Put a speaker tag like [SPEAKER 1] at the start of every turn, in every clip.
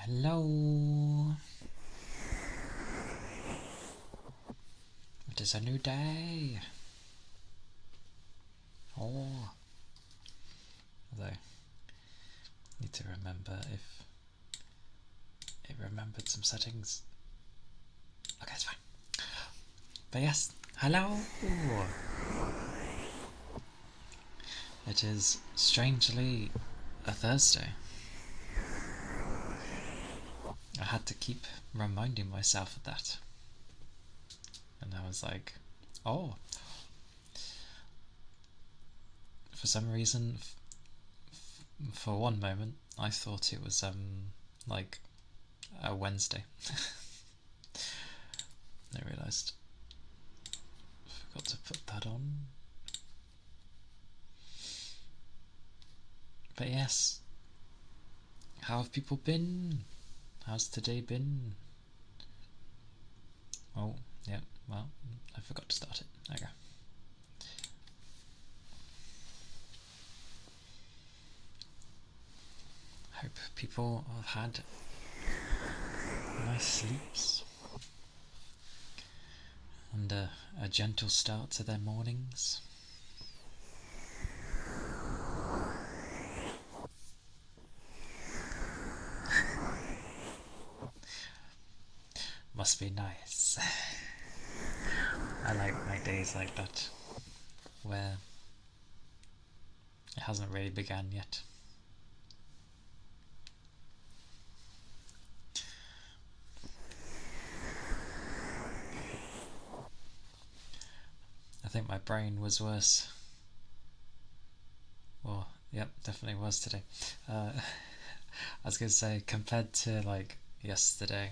[SPEAKER 1] Hello. It is a new day. Oh. Although, I need to remember if it remembered some settings. Okay, it's fine. But yes, hello. It is strangely a Thursday. I had to keep reminding myself of that. And I was like, oh. For some reason, for one moment, I thought it was like a Wednesday. I realised I forgot to put that on. But yes, how have people been? How's today been? Oh, yeah, well, I forgot to start it. There you go. Hope people have had nice sleeps and a gentle start to their mornings. Must be nice. I like my days like that, where it hasn't really begun yet. I think my brain was worse. Well, yep, definitely was today. I was going to say, compared to like yesterday,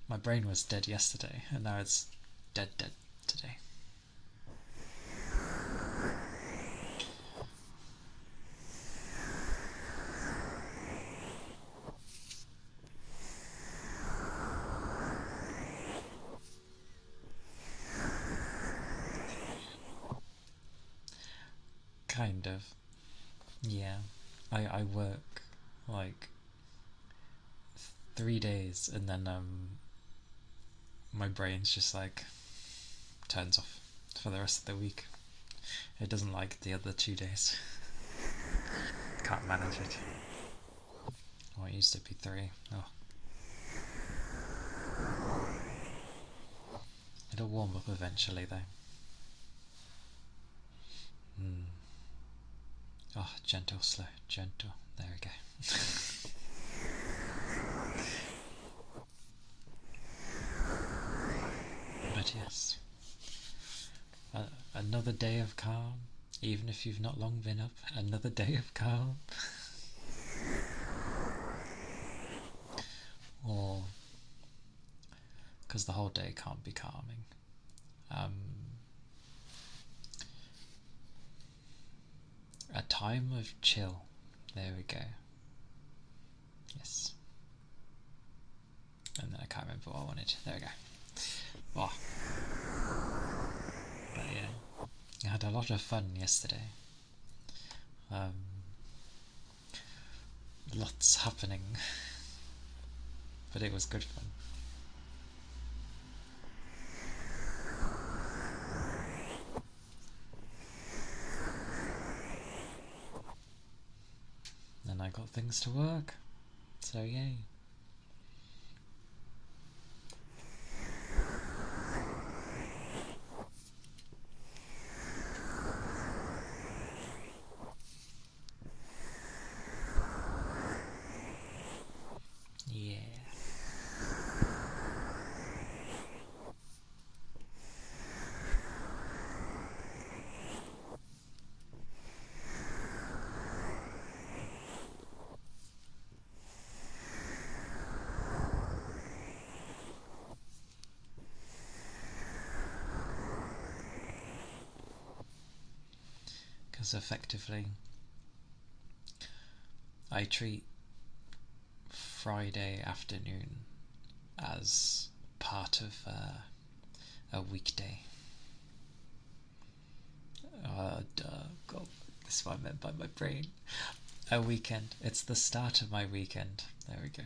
[SPEAKER 1] my brain was dead yesterday, and now it's dead today. Kind of. Yeah. I work like 3 days and then my brain's just like turns off for the rest of the week. It doesn't like the other 2 days. Can't manage it. Oh, it used to be 3. Oh. It'll warm up eventually though. Oh, gentle, slow, gentle. There we go. But yes, another day of calm, even if you've not long been up. Another day of calm. Or because the whole day can't be calming. A time of chill. There we go. Yes. And then I can't remember what I wanted. There we go. Oh. But yeah, I had a lot of fun yesterday. Lots happening. But it was good fun. And I got things to work. So yay. Yeah. Because effectively, I treat Friday afternoon as part of a weekday. Duh, God, this is what I meant by my brain. A weekend. It's the start of my weekend. There we go.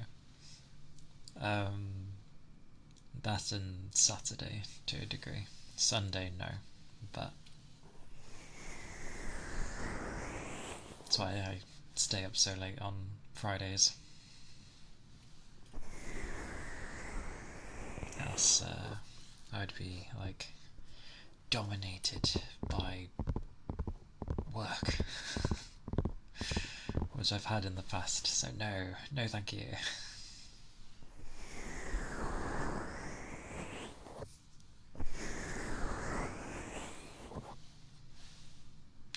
[SPEAKER 1] That and Saturday to a degree. Sunday, no. But that's why I stay up so late on Fridays. Else, I'd be like dominated by work, which I've had in the past. So no, thank you.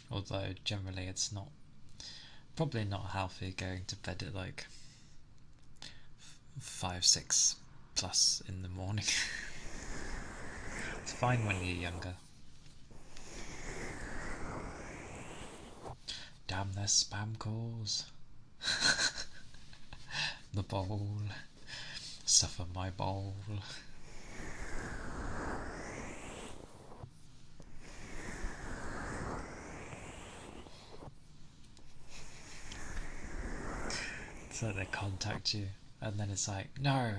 [SPEAKER 1] Although generally it's probably not healthy going to bed at like 5, 6 plus in the morning. It's fine when you're younger. Damn, there's spam calls. The bowl. Suffer my bowl. So they contact you, and then it's like, no,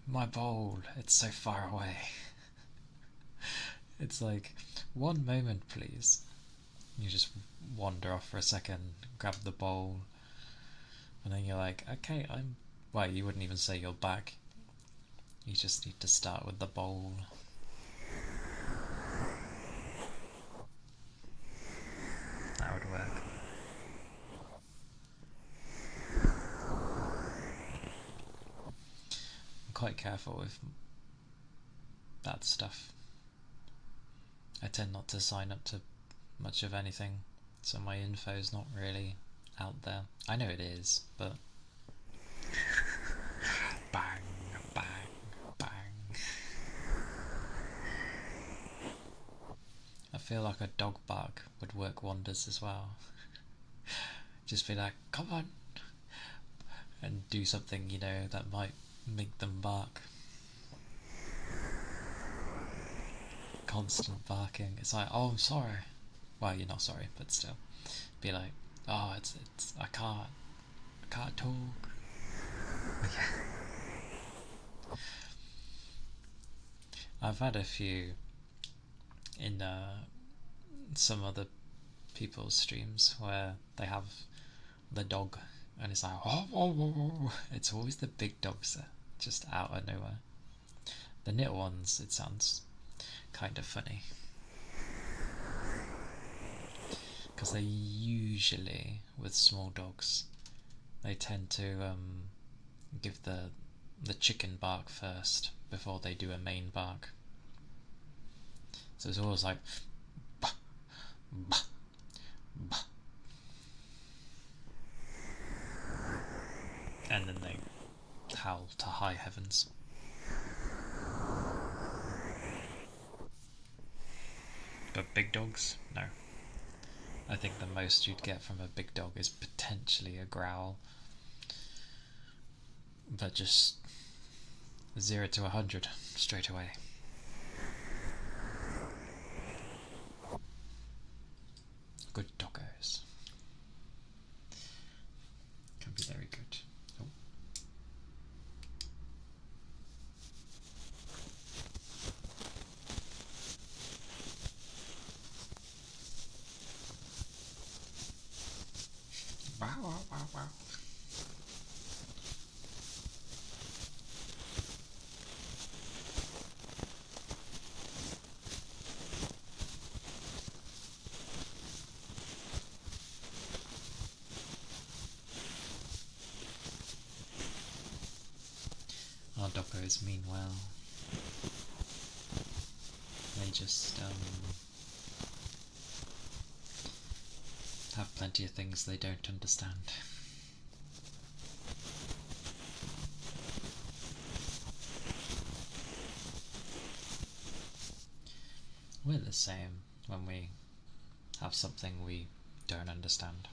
[SPEAKER 1] my bowl, it's so far away. It's like, one moment please. You just wander off for a second, grab the bowl, and then you're like, okay, well, you wouldn't even say you're back. You just need to start with the bowl. That would work. I'm quite careful with that stuff. I tend not to sign up to much of anything, so my info's not really out there. I know it is, but bang, bang, bang. I feel like a dog bark would work wonders as well. Just be like, come on, and do something, that might make them bark. Constant barking. It's like, oh, I'm sorry. Well, you're not sorry, but still. Be like, oh, it's I can't talk. I've had a few in some other people's streams where they have the dog, and it's like, oh. It's always the big dogs that just out of nowhere. The little ones, it sounds kind of funny, because they usually, with small dogs, they tend to give the chicken bark first before they do a main bark. So it's always like bah, bah, bah. And then they howl to high heavens. But big dogs, no. I think the most you'd get from a big dog is potentially a growl, but just 0 to 100 straight away. Good doggos. Can be very good. Oh. Wow. Our doggos mean well. They just have plenty of things they don't understand. We're the same when we have something we don't understand.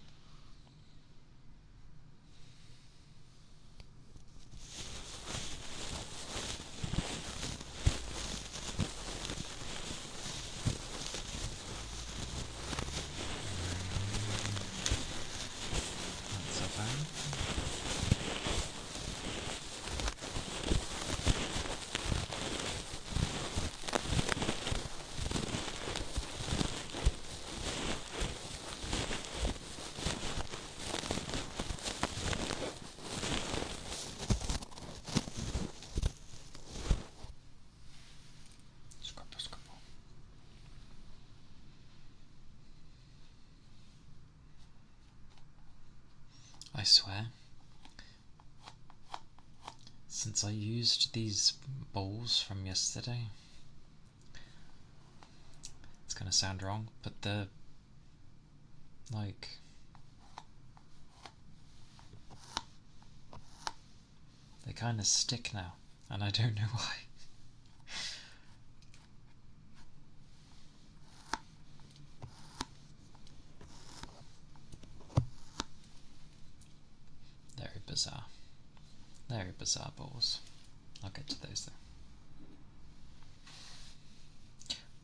[SPEAKER 1] swear, since I used these bowls from yesterday, it's gonna sound wrong, but they're like, they kind of stick now, and I don't know why. Very bizarre. Very bizarre bowls. I'll get to those though.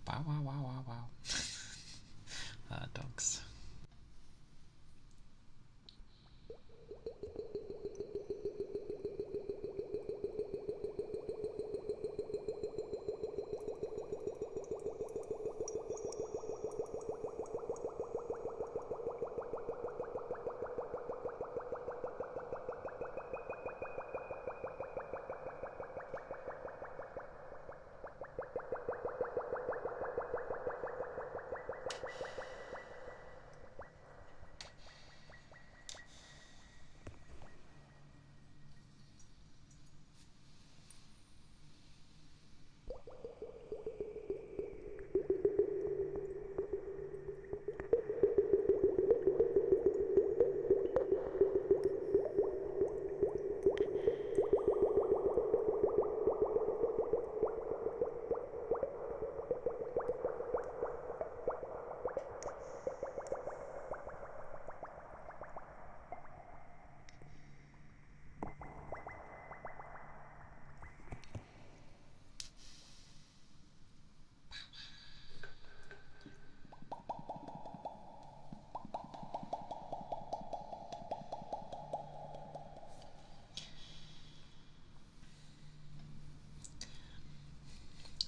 [SPEAKER 1] Wow, wow, wow, wow, wow. Dogs.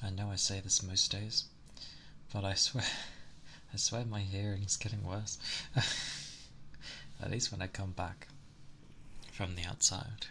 [SPEAKER 1] I know I say this most days, but I swear my hearing's getting worse. At least when I come back from the outside.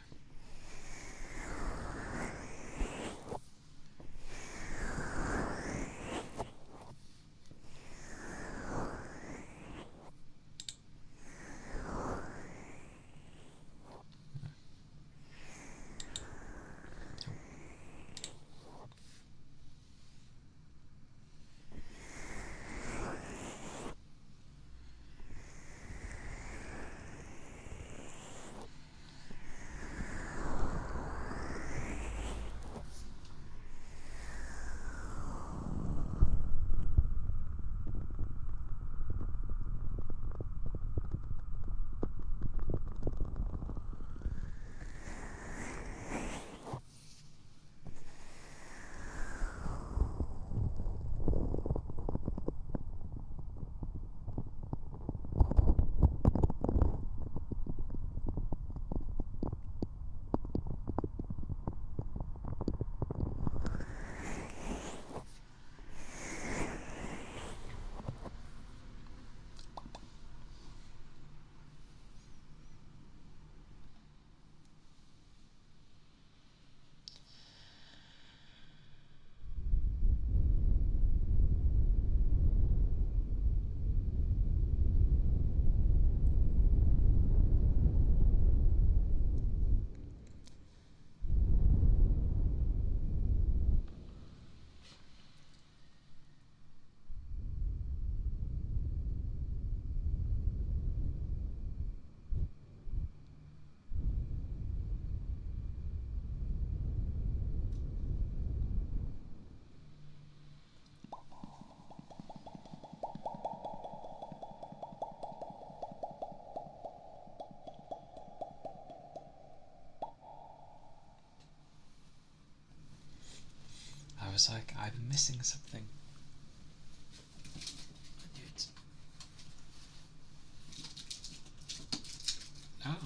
[SPEAKER 1] I was like, I'm missing something. Oh,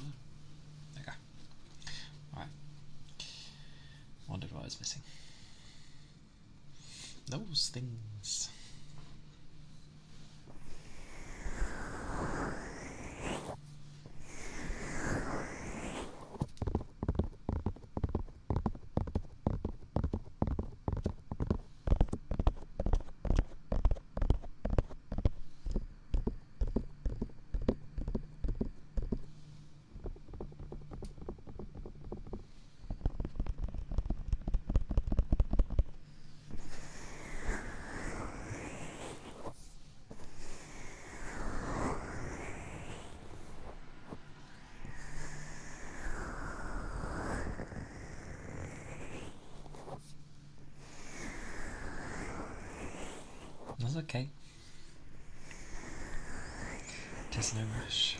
[SPEAKER 1] okay. Alright. Wondered what I was missing. Those things. That's okay. There's no rush.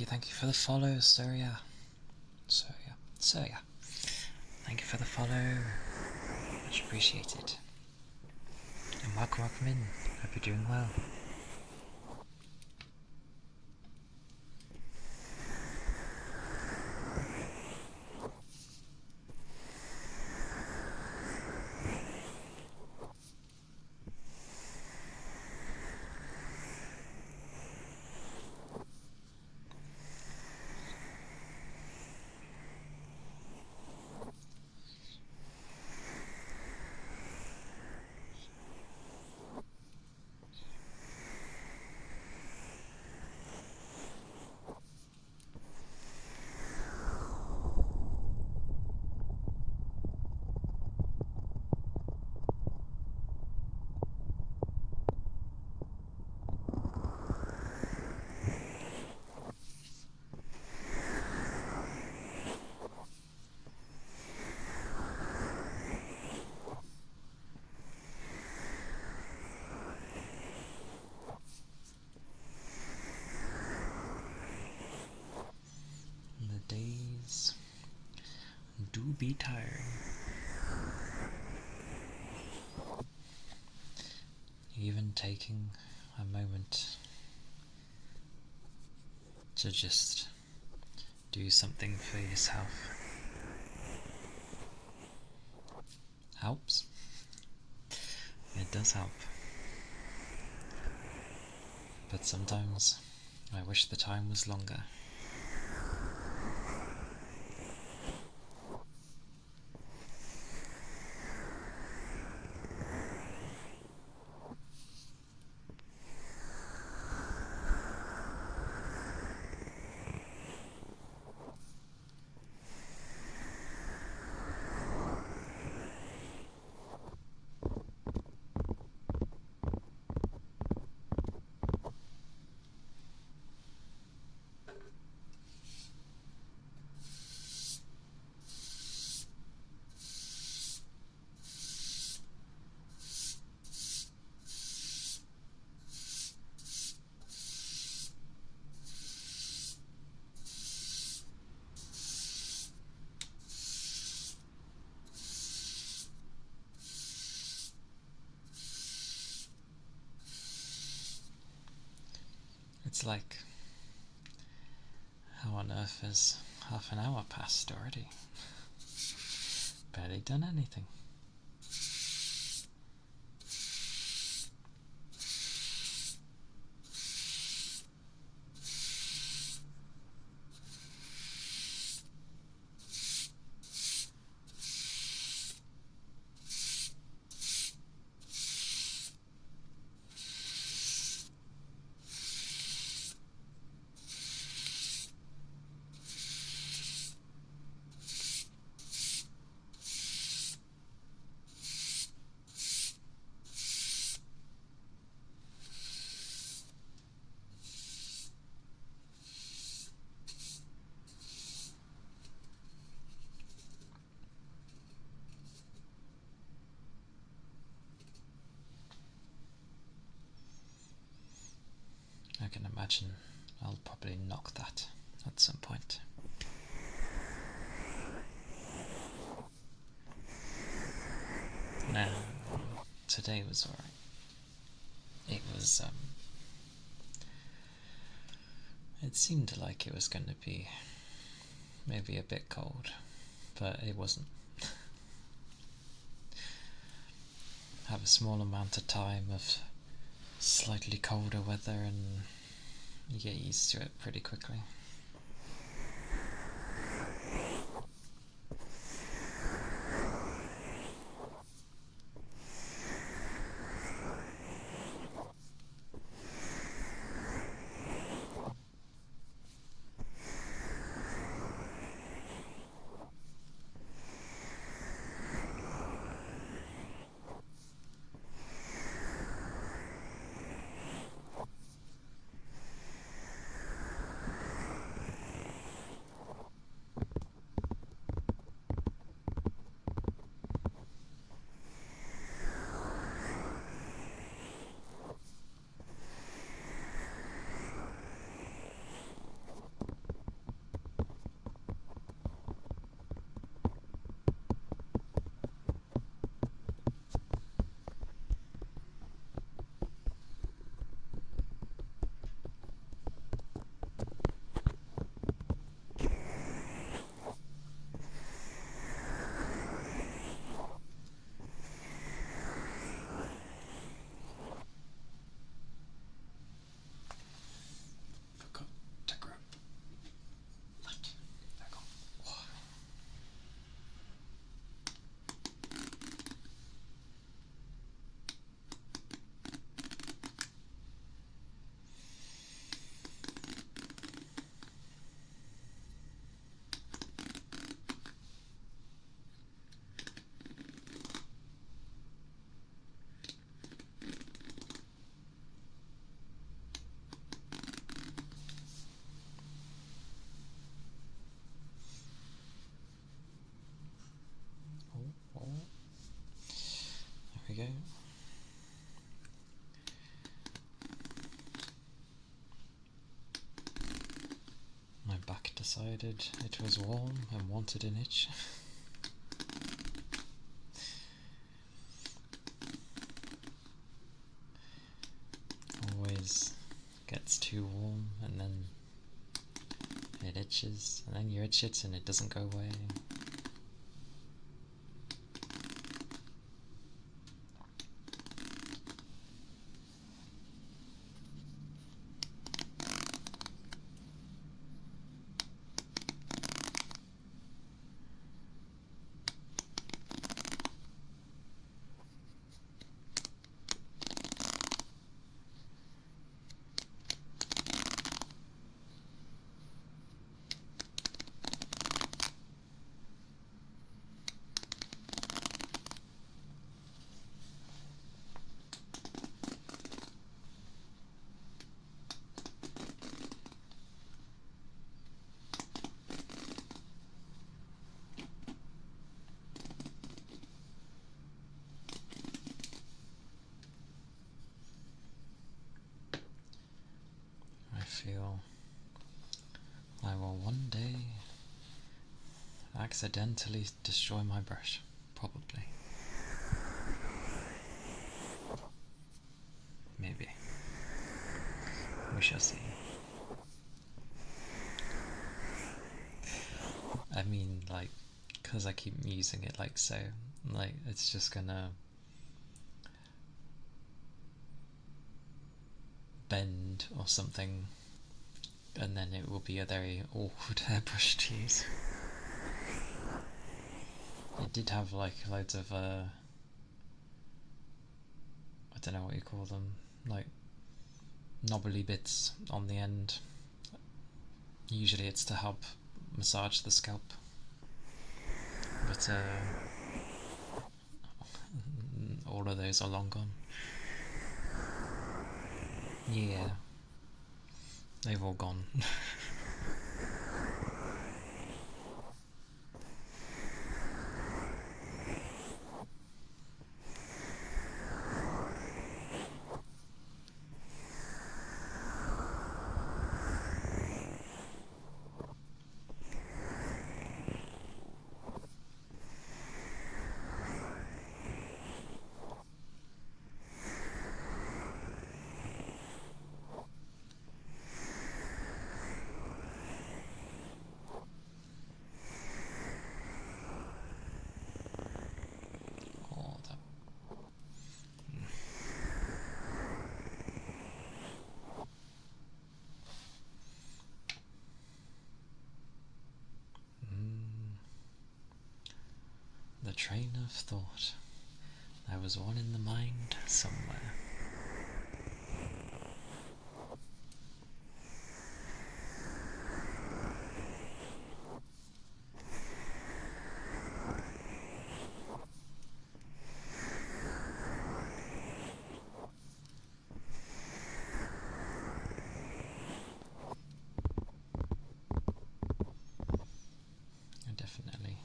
[SPEAKER 1] Thank you for the follow, Surya. Surya. Thank you for the follow. Much appreciated. And welcome in. Hope you're doing well. be tiring. Even taking a moment to just do something for yourself helps. It does help. But sometimes I wish the time was longer. It's like, how on earth has half an hour passed already? Barely done anything. I can imagine I'll probably knock that at some point. Now, today was alright. It was, it seemed like it was going to be maybe a bit cold, but it wasn't. Have a small amount of time of slightly colder weather and you get used to it pretty quickly. Forgot to grab light. There we go. There we go. My back decided it was warm and wanted an itch. because it gets too warm and then it itches, and then you itch it and it doesn't go away. I feel I will one day accidentally destroy my brush, probably. Maybe. We shall see. I mean, like, because I keep using it like so, like, it's just gonna bend or something, and then it will be a very awkward hairbrush to use. It did have like loads of I don't know what you call them, like knobbly bits on the end. Usually it's to help massage the scalp, but all of those are long gone. Yeah, they've all gone. The train of thought. There was one in the mind somewhere. I definitely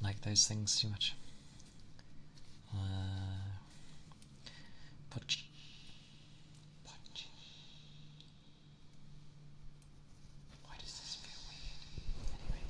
[SPEAKER 1] like those things too much. Punch. Punch. Why does this feel weird? Anyway.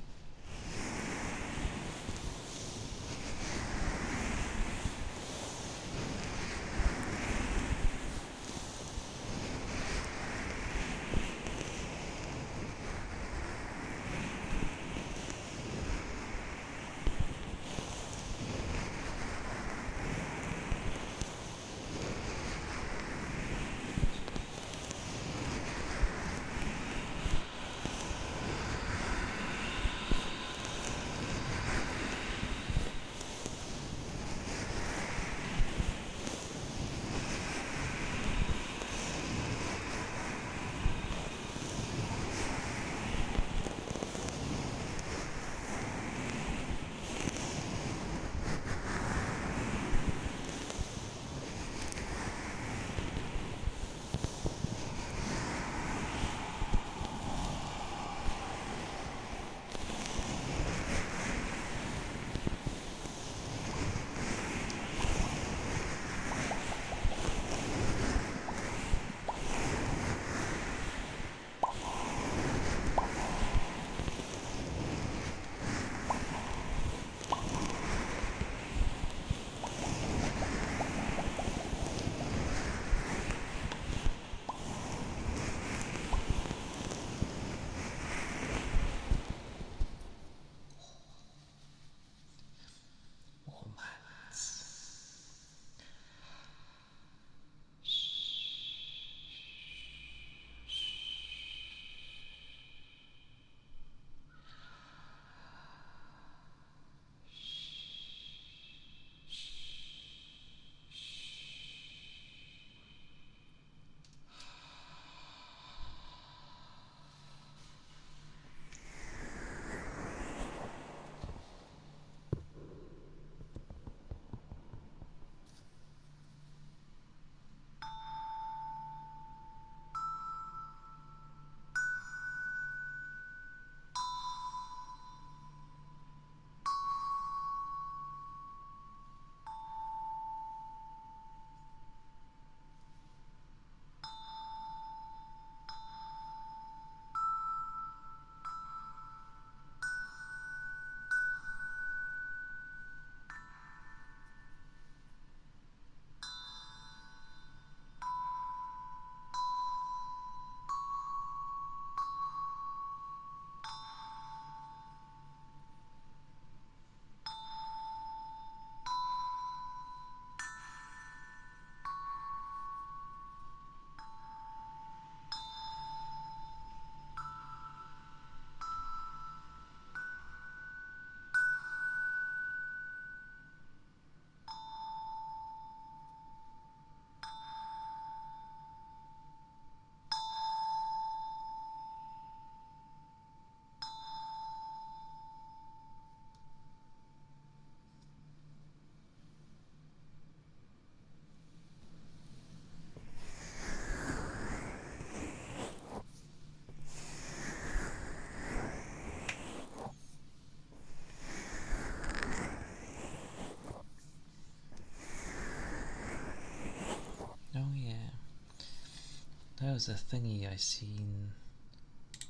[SPEAKER 1] There was a thingy I seen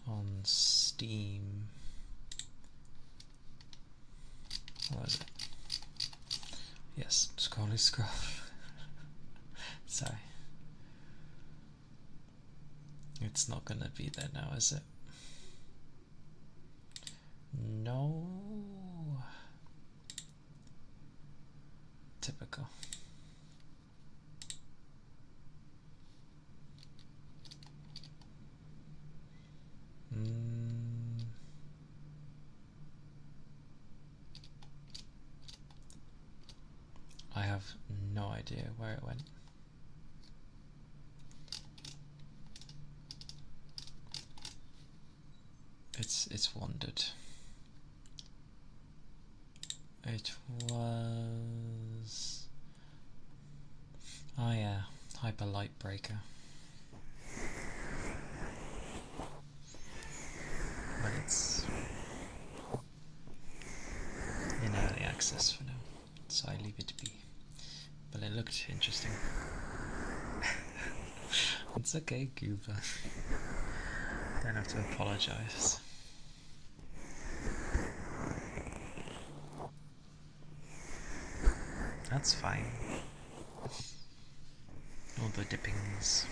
[SPEAKER 1] on Steam. What was it? Yes, scrolly scroll. Sorry. It's not gonna be there now, is it? No. Typical. I have no idea where it went. It's wandered. It was... oh yeah, Hyper Light Breaker. But it's in early access for now, so I leave it be. But it looked interesting. It's okay, Goober. Don't have to apologise. That's fine. All the dippings.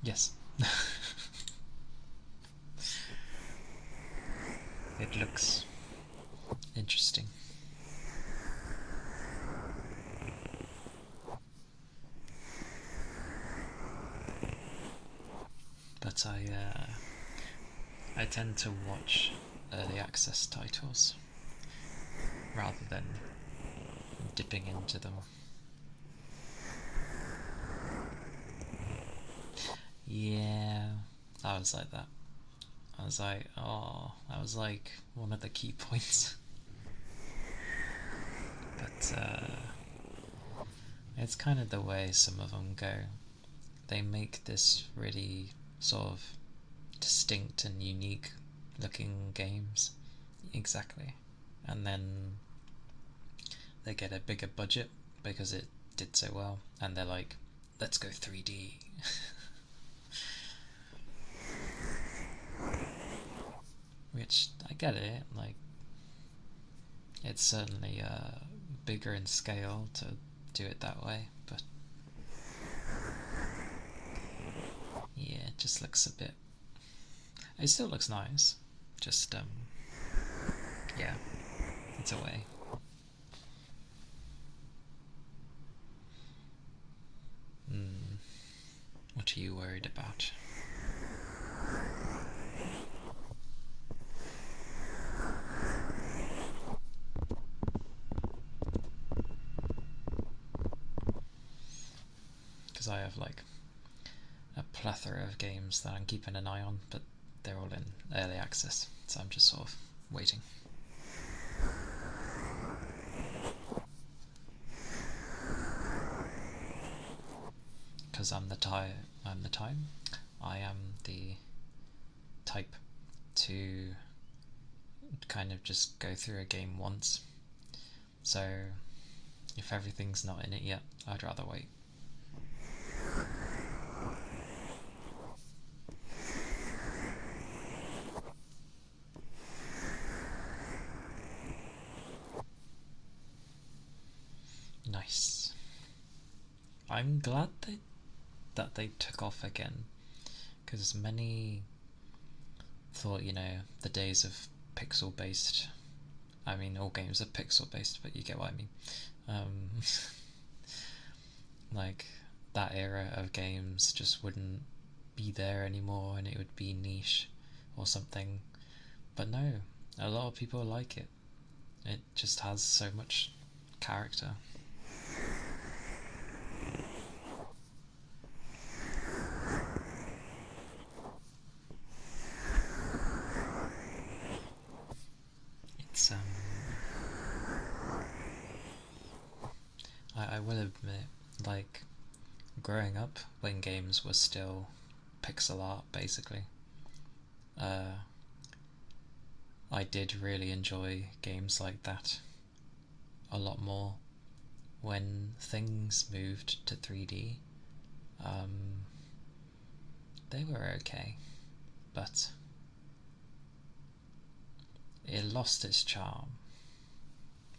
[SPEAKER 1] Yes. It looks interesting. But I tend to watch early access titles rather than dipping into them. Yeah, I was like that. I was like, oh, that was like one of the key points. But it's kind of the way some of them go. They make this really sort of distinct and unique looking games. Exactly. And then they get a bigger budget because it did so well, and they're like, let's go 3D. Which, I get it, like, it's certainly bigger in scale to do it that way, but yeah, it just looks a bit... it still looks nice, just, yeah, it's a way. What are you worried about? Because I have like a plethora of games that I'm keeping an eye on, but they're all in early access, so I'm just sort of waiting. Because I am the type to kind of just go through a game once. So if everything's not in it yet, I'd rather wait. Nice. I'm glad that they took off again, because many thought, the days of pixel based, I mean all games are pixel based, but you get what I mean, like that era of games just wouldn't be there anymore, and it would be niche or something. But no, a lot of people like it. It just has so much character. It's I will admit, like, growing up when games were still pixel art basically, I did really enjoy games like that a lot more when things moved to 3D. They were okay, but it lost its charm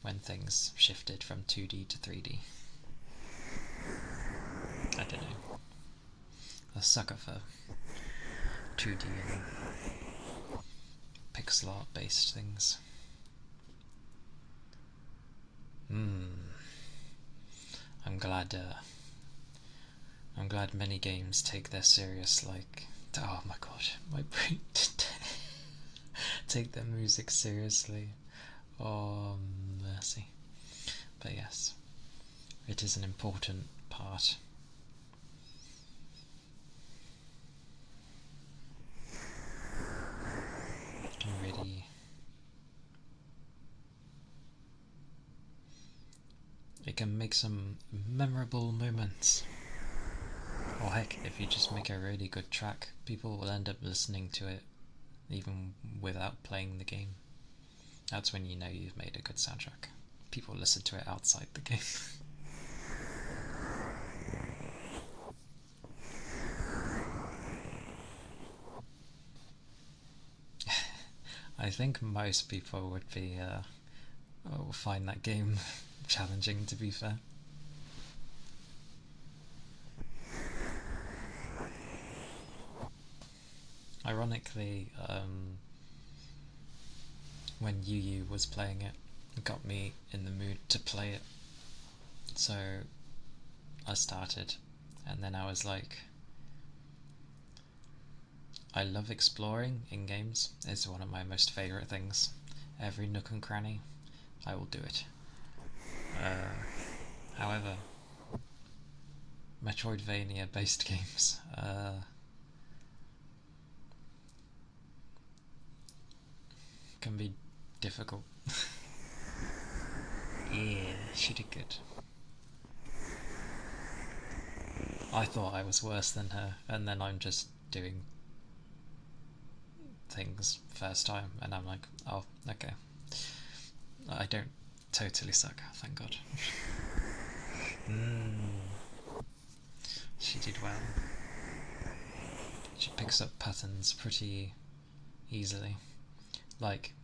[SPEAKER 1] when things shifted from 2D to 3D. I don't know. A sucker for 2D and pixel art based things. I'm glad. I'm glad many games take their serious, like, oh my god, my brain take their music seriously. Oh mercy. But yes, it is an important part. It can make some memorable moments. Or heck, if you just make a really good track, people will end up listening to it even without playing the game. That's when you know you've made a good soundtrack. People listen to it outside the game. I think most people would be find that game challenging, to be fair. Ironically, when Yu was playing it, it got me in the mood to play it. So I started, and then I was like, I love exploring in games. It's one of my most favourite things. Every nook and cranny, I will do it. However, Metroidvania based games can be difficult. Yeah, she did good. I thought I was worse than her, and then I'm just doing things first time, and I'm like, oh, okay. I don't totally suck, thank God. She did well. She picks up patterns pretty easily. Like,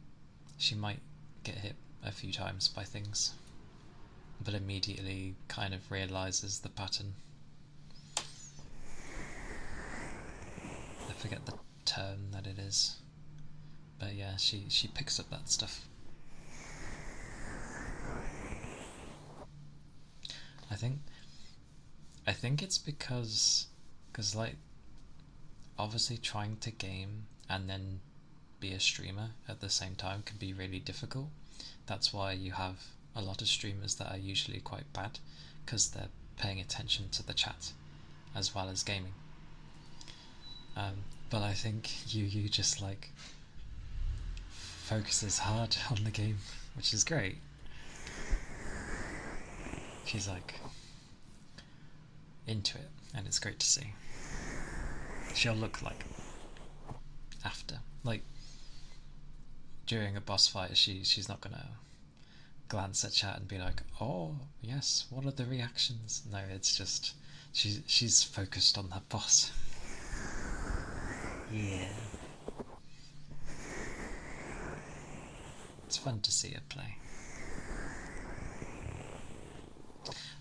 [SPEAKER 1] she might get hit a few times by things, but immediately kind of realises the pattern. I forget the term that it is, but yeah, she picks up that stuff. I think it's because like, obviously trying to game and then be a streamer at the same time can be really difficult. That's why you have a lot of streamers that are usually quite bad, because they're paying attention to the chat as well as gaming. But I think you just like focuses hard on the game, which is great. She's like into it, and it's great to see. She'll look like after, like during a boss fight, she's not gonna glance at chat and be like, oh yes, what are the reactions? No, it's just she's focused on that boss. Yeah, it's fun to see her play.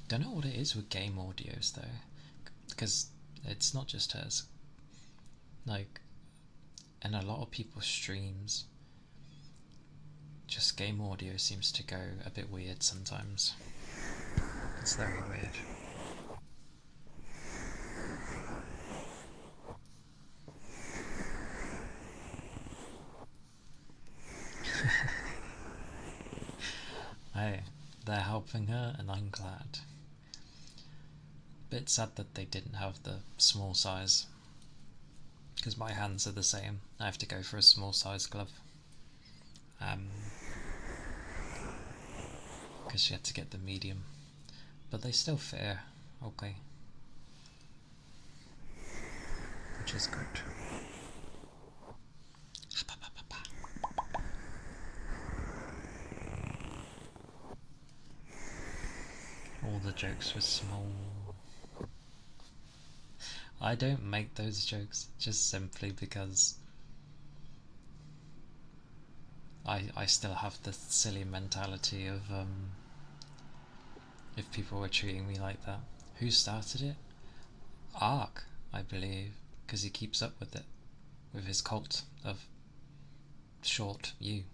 [SPEAKER 1] Don't know what it is with game audios though, because it's not just hers. Like, in a lot of people's streams, just game audio seems to go a bit weird sometimes. It's very weird. Hey, they're helping her, and I'm glad. Bit sad that they didn't have the small size, because my hands are the same. I have to go for a small size glove. Because she had to get the medium, but they still fit her okay, which is good. jokes were small. I don't make those jokes just simply because I still have the silly mentality of if people were treating me like that. Who started it? Ark, I believe, because he keeps up with it, with his cult of short you.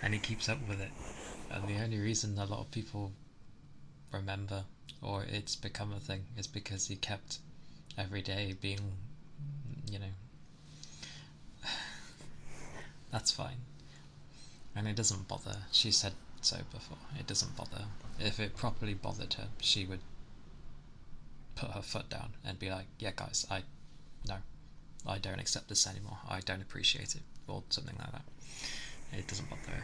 [SPEAKER 1] And he keeps up with it. And the only reason a lot of people remember, or it's become a thing, is because he kept every day being, you know, that's fine. And it doesn't bother. She said so before. It doesn't bother. If it properly bothered her, she would put her foot down and be like, yeah guys, I don't accept this anymore. I don't appreciate it, or something like that. It doesn't bother her.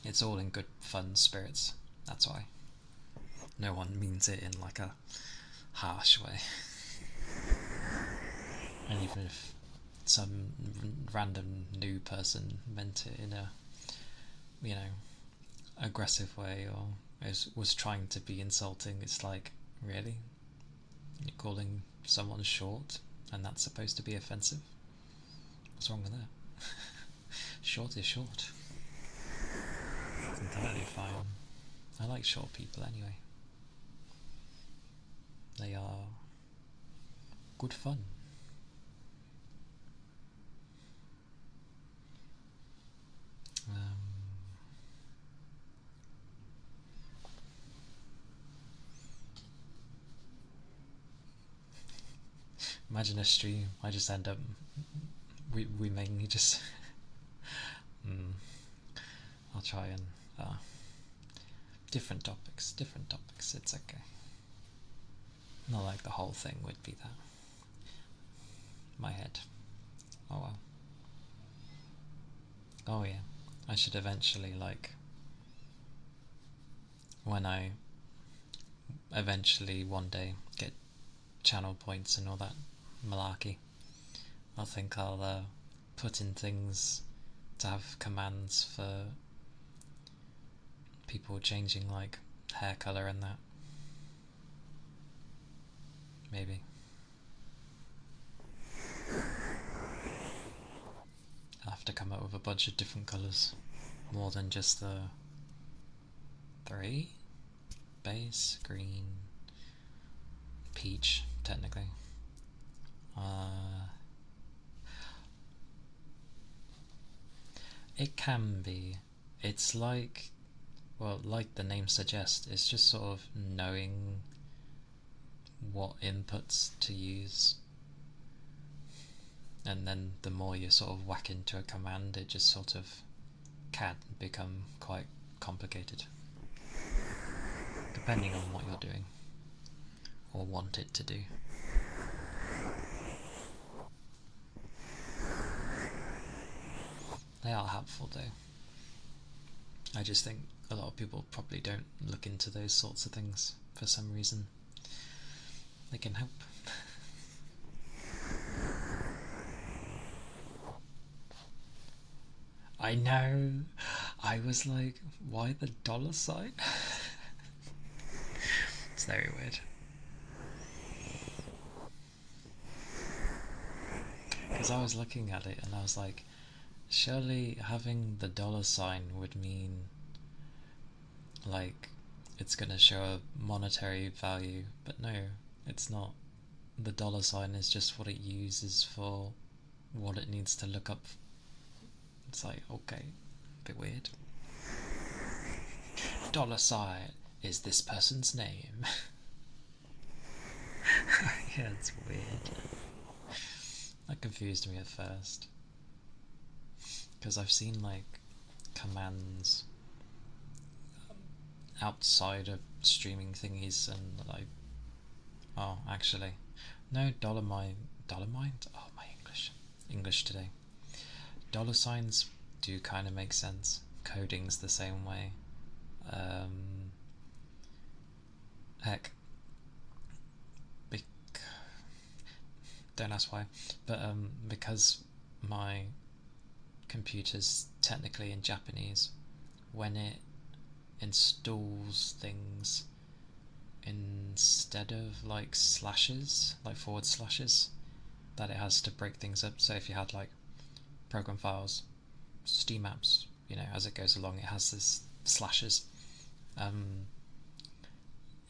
[SPEAKER 1] It's all in good fun spirits. That's why. No one means it in like a harsh way. And even if some random new person meant it in a, you know, aggressive way, or was trying to be insulting, it's like, really? You're calling someone short and that's supposed to be offensive? What's wrong with that? Short is short. It's entirely fine. I like short people anyway. They are good fun. Imagine a stream. I just end up. We mainly just. I'll try and different topics. It's okay. Not like the whole thing would be that. My head. Oh well. Oh yeah. I should eventually, like, when I eventually one day get channel points and all that malarkey, I think I'll put in things to have commands for people changing like hair colour and that. Maybe. I'll have to come up with a bunch of different colours. More than just the 3? Base, green, peach, technically. It can be. It's like, well, like the name suggests, it's just sort of knowing what inputs to use. And then the more you sort of whack into a command, it just sort of can become quite complicated. Depending on what you're doing, or want it to do. They are helpful though. I just think a lot of people probably don't look into those sorts of things for some reason. They can help. I know. I was like, why the $? It's very weird. Because I was looking at it and I was like, surely having the $sign would mean like it's going to show a monetary value, but no, it's not. The $sign is just what it uses for what it needs to look up. It's like, okay, a bit weird. $sign is this person's name. Yeah, it's weird. That confused me at first. Because I've seen like commands outside of streaming thingies and like, oh, actually, no, $mind. Oh, my English today. $signs do kind of make sense. Coding's the same way. Heck, don't ask why, but because my computer's technically in Japanese, when it installs things instead of like slashes, like forward slashes, that it has to break things up. So if you had like program files, Steam apps, as it goes along, it has this slashes.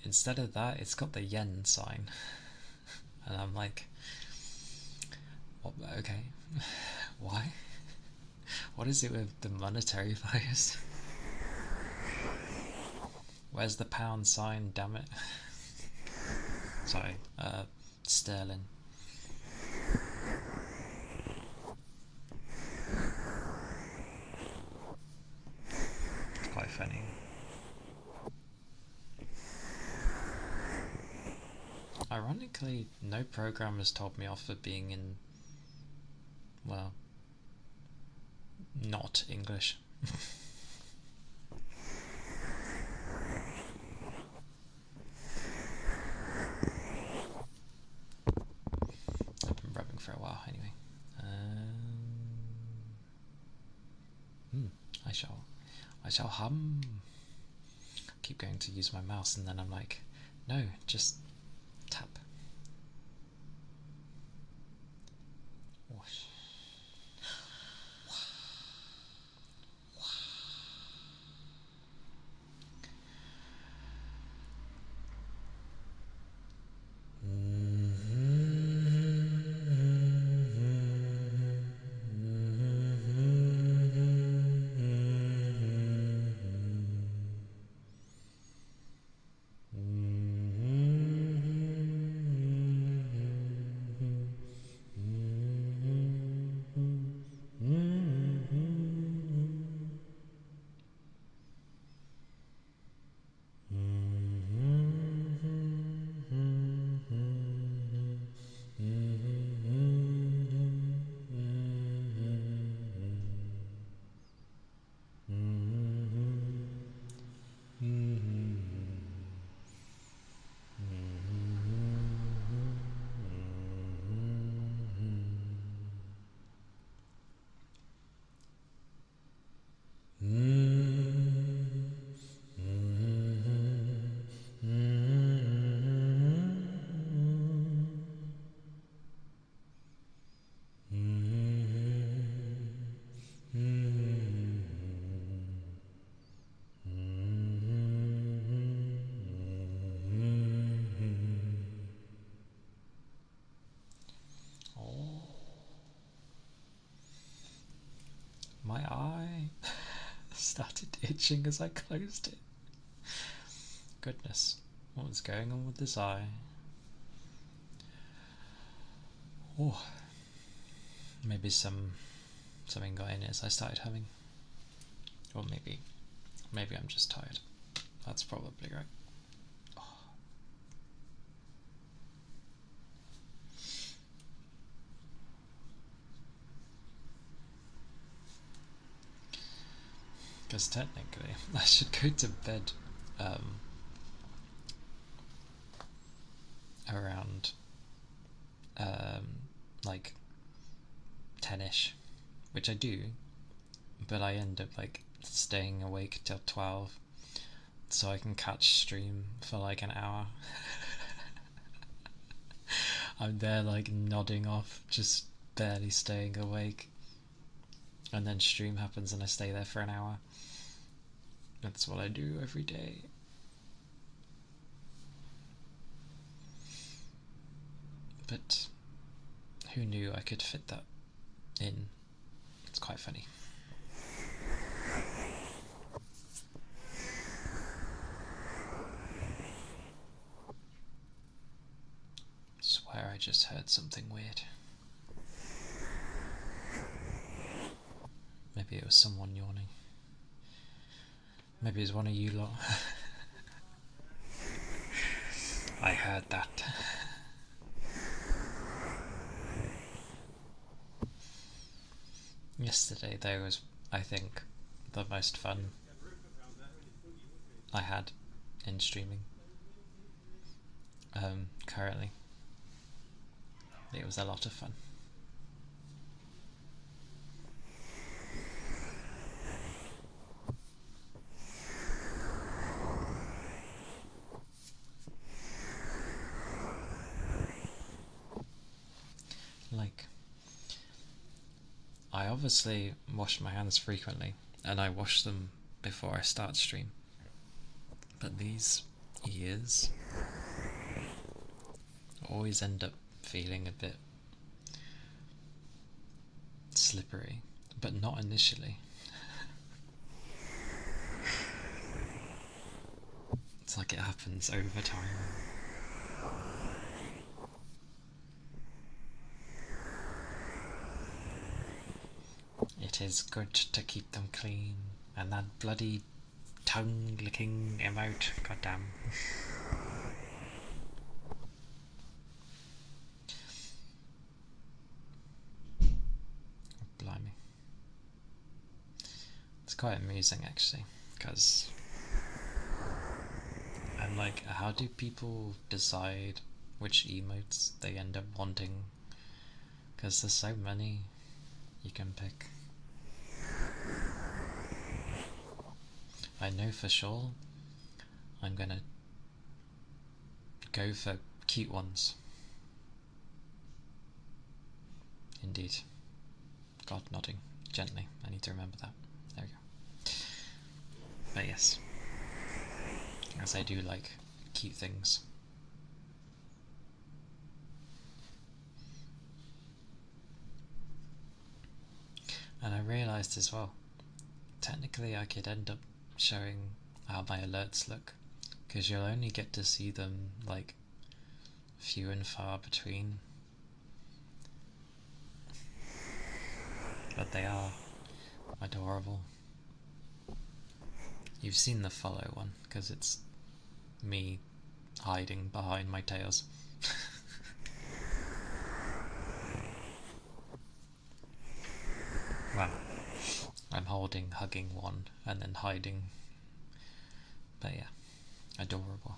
[SPEAKER 1] Instead of that, it's got the yen sign, and I'm like, what? Okay, why? What is it with the monetary values? Where's the pound sign? Damn it! Sorry, sterling. It's quite funny. Ironically, no program has told me off for being in, well, not English. I've been rubbing for a while anyway. I shall hum. Keep going to use my mouse and then I'm like, no, just tap. Whoosh. My eye started itching as I closed it. Goodness, what was going on with this eye? Oh, maybe something got in it as I started humming. Or maybe I'm just tired. That's probably right. Because technically, I should go to bed around like 10ish, which I do, but I end up like staying awake till 12 so I can catch stream for like an hour. I'm there like nodding off, just barely staying awake, and then stream happens and I stay there for an hour. That's what I do every day. But who knew I could fit that in? It's quite funny. I swear I just heard something weird. Maybe it was someone yawning. Maybe it's one of you lot. I heard that. Yesterday though was, I think, the most fun I had in streaming. Currently. It was a lot of fun. I obviously wash my hands frequently, and I wash them before I start stream. But these ears always end up feeling a bit slippery, but not initially. It's like it happens over time. It is good to keep them clean, and that bloody tongue licking emote, goddamn. Blimey. It's quite amusing actually, because I'm like, how do people decide which emotes they end up wanting? Because there's so many you can pick. I know for sure I'm gonna go for cute ones. Indeed. God nodding gently. I need to remember that. There we go. But yes, as I do like cute things. And I realised as well, technically I could end up showing how my alerts look, because you'll only get to see them like few and far between. But they are adorable. You've seen the follow one, because it's me hiding behind my tails. Well, I'm hugging one, and then hiding. But yeah, adorable.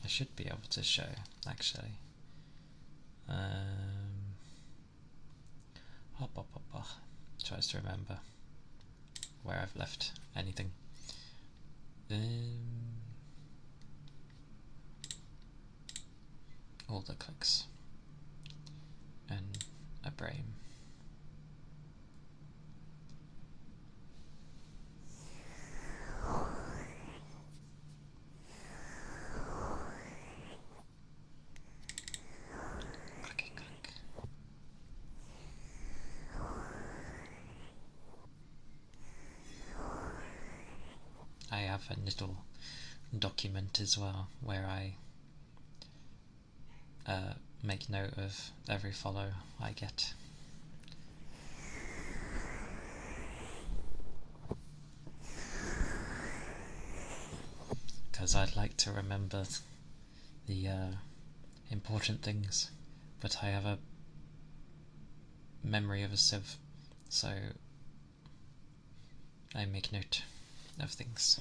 [SPEAKER 1] I should be able to show, actually. Tries to remember where I've left anything. All the clicks and a brain. Clicky click. I have a little document as well where I make note of every follow I get. Because I'd like to remember the important things, but I have a memory of a sieve, so I make note of things.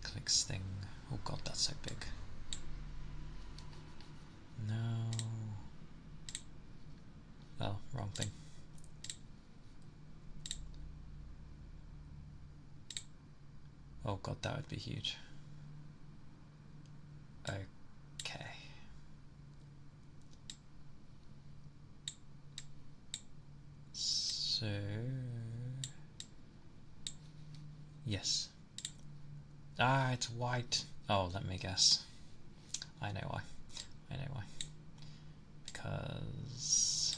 [SPEAKER 1] Clicks thing. Oh god, that's so big. No. Oh, wrong thing. Oh god, that would be huge. Okay. So... yes. Ah, it's white. Oh, let me guess. I know why. I know why. Because...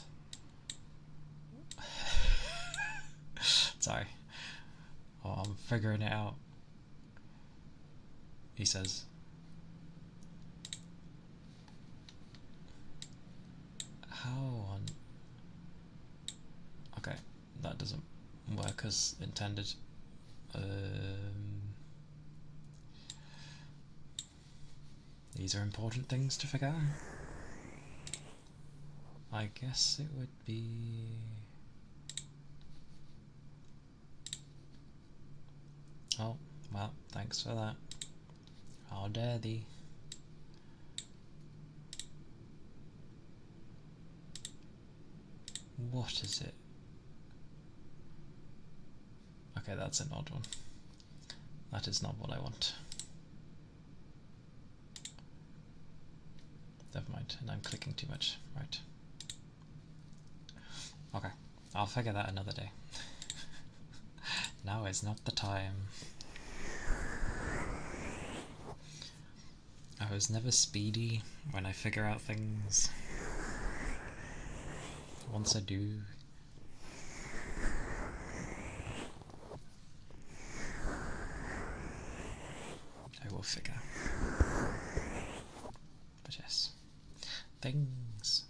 [SPEAKER 1] sorry. Oh, I'm figuring it out. He says... how on... okay, that doesn't work as intended. These are important things to figure out. I guess it would be... oh, well, thanks for that. How dare thee? What is it? Okay, that's an odd one. That is not what I want. Never mind, and I'm clicking too much. Right. Okay, I'll figure that another day. Now is not the time. I was never speedy when I figure out things. Once I do. I will figure. But yes. Things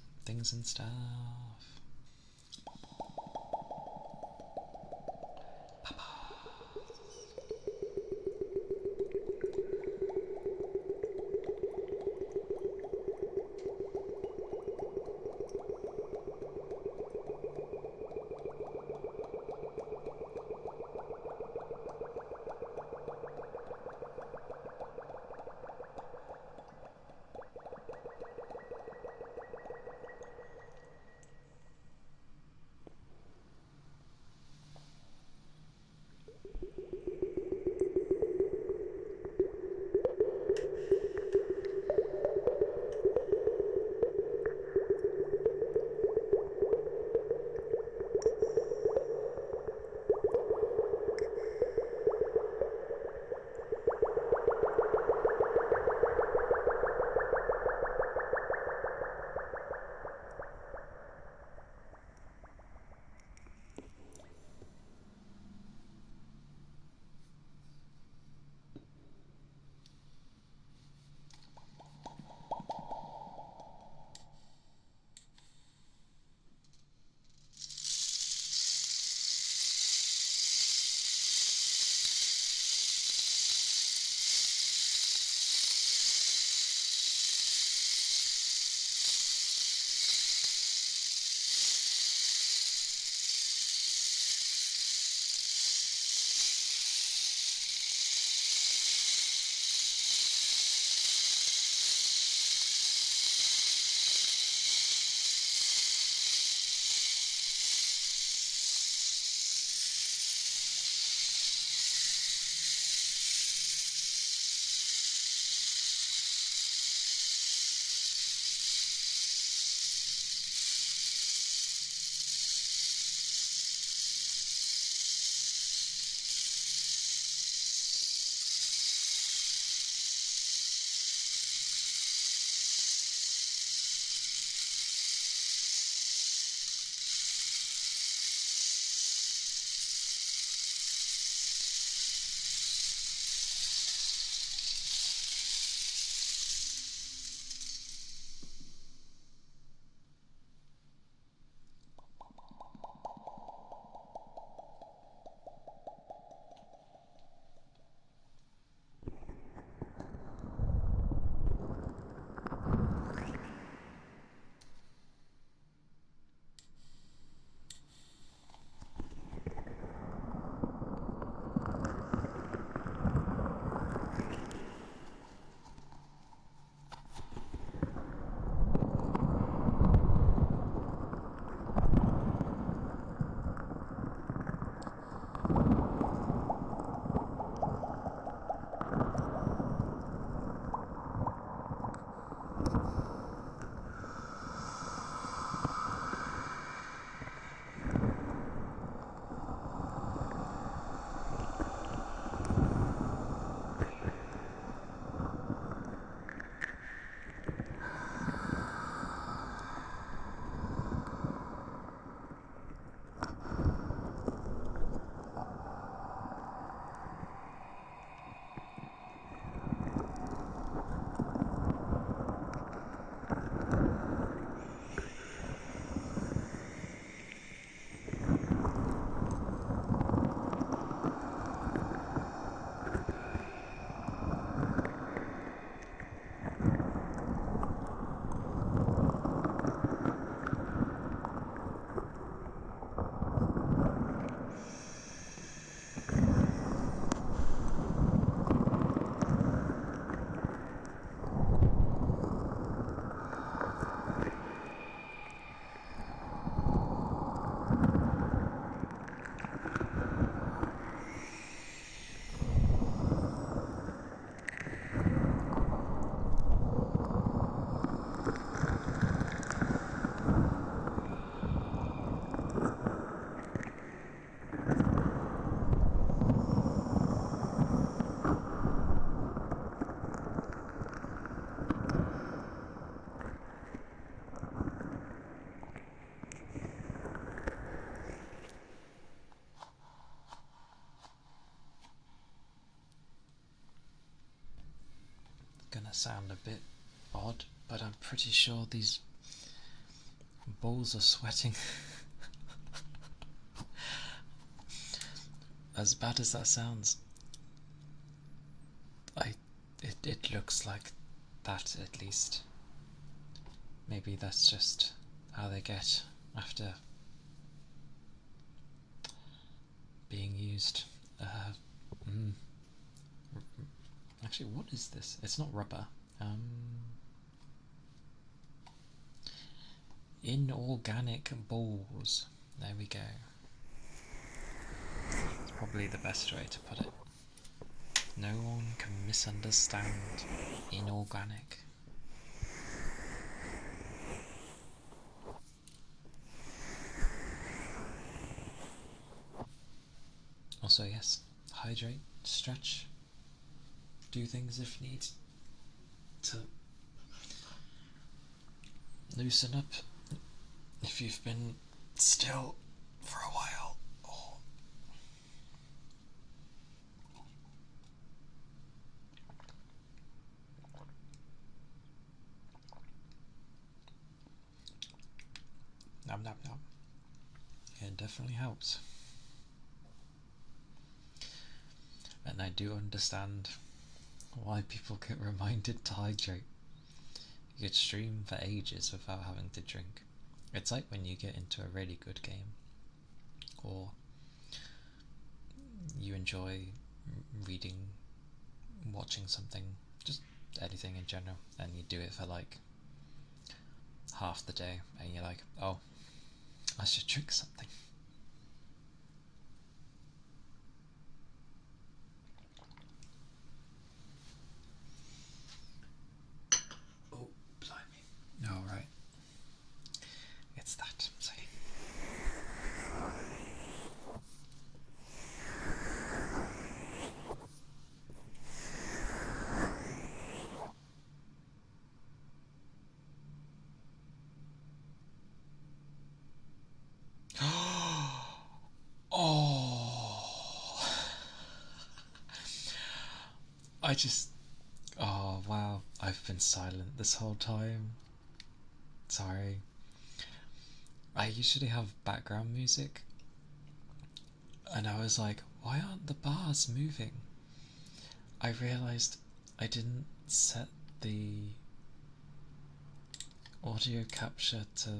[SPEAKER 1] and stuff. gonna sound a bit odd, but I'm pretty sure these balls are sweating. As bad as that sounds, it looks like that at least. Maybe that's just how they get after being used. Actually, what is this? It's not rubber. Inorganic balls. There we go. It's probably the best way to put it. No one can misunderstand inorganic. Also, yes, hydrate, stretch, do things if need to loosen up if you've been still for a while. Nom nom nom. It definitely helps. And I do understand why people get reminded to hydrate. You could stream for ages without having to drink. It's like when you get into a really good game, or you enjoy reading, watching something, just anything in general, and you do it for like half the day, and you're like, oh, I should drink something. Oh, blimey. Alright. It's that, say. Oh, oh wow, I've been silent this whole time. Sorry. I usually have background music, and I was like, why aren't the bars moving? I realised I didn't set the audio capture to.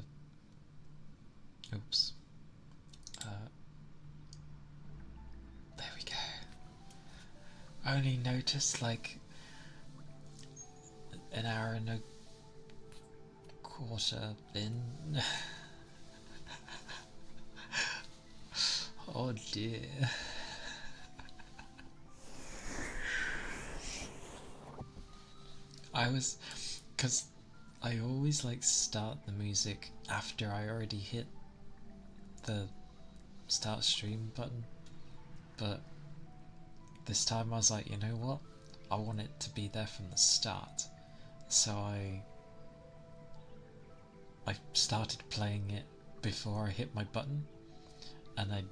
[SPEAKER 1] Oops. There we go. I only noticed like an hour and a quarter in. Oh dear. Because I always like start the music after I already hit the start stream button, but this time I was like, you know what, I want it to be there from the start, so I started playing it before I hit my button, and I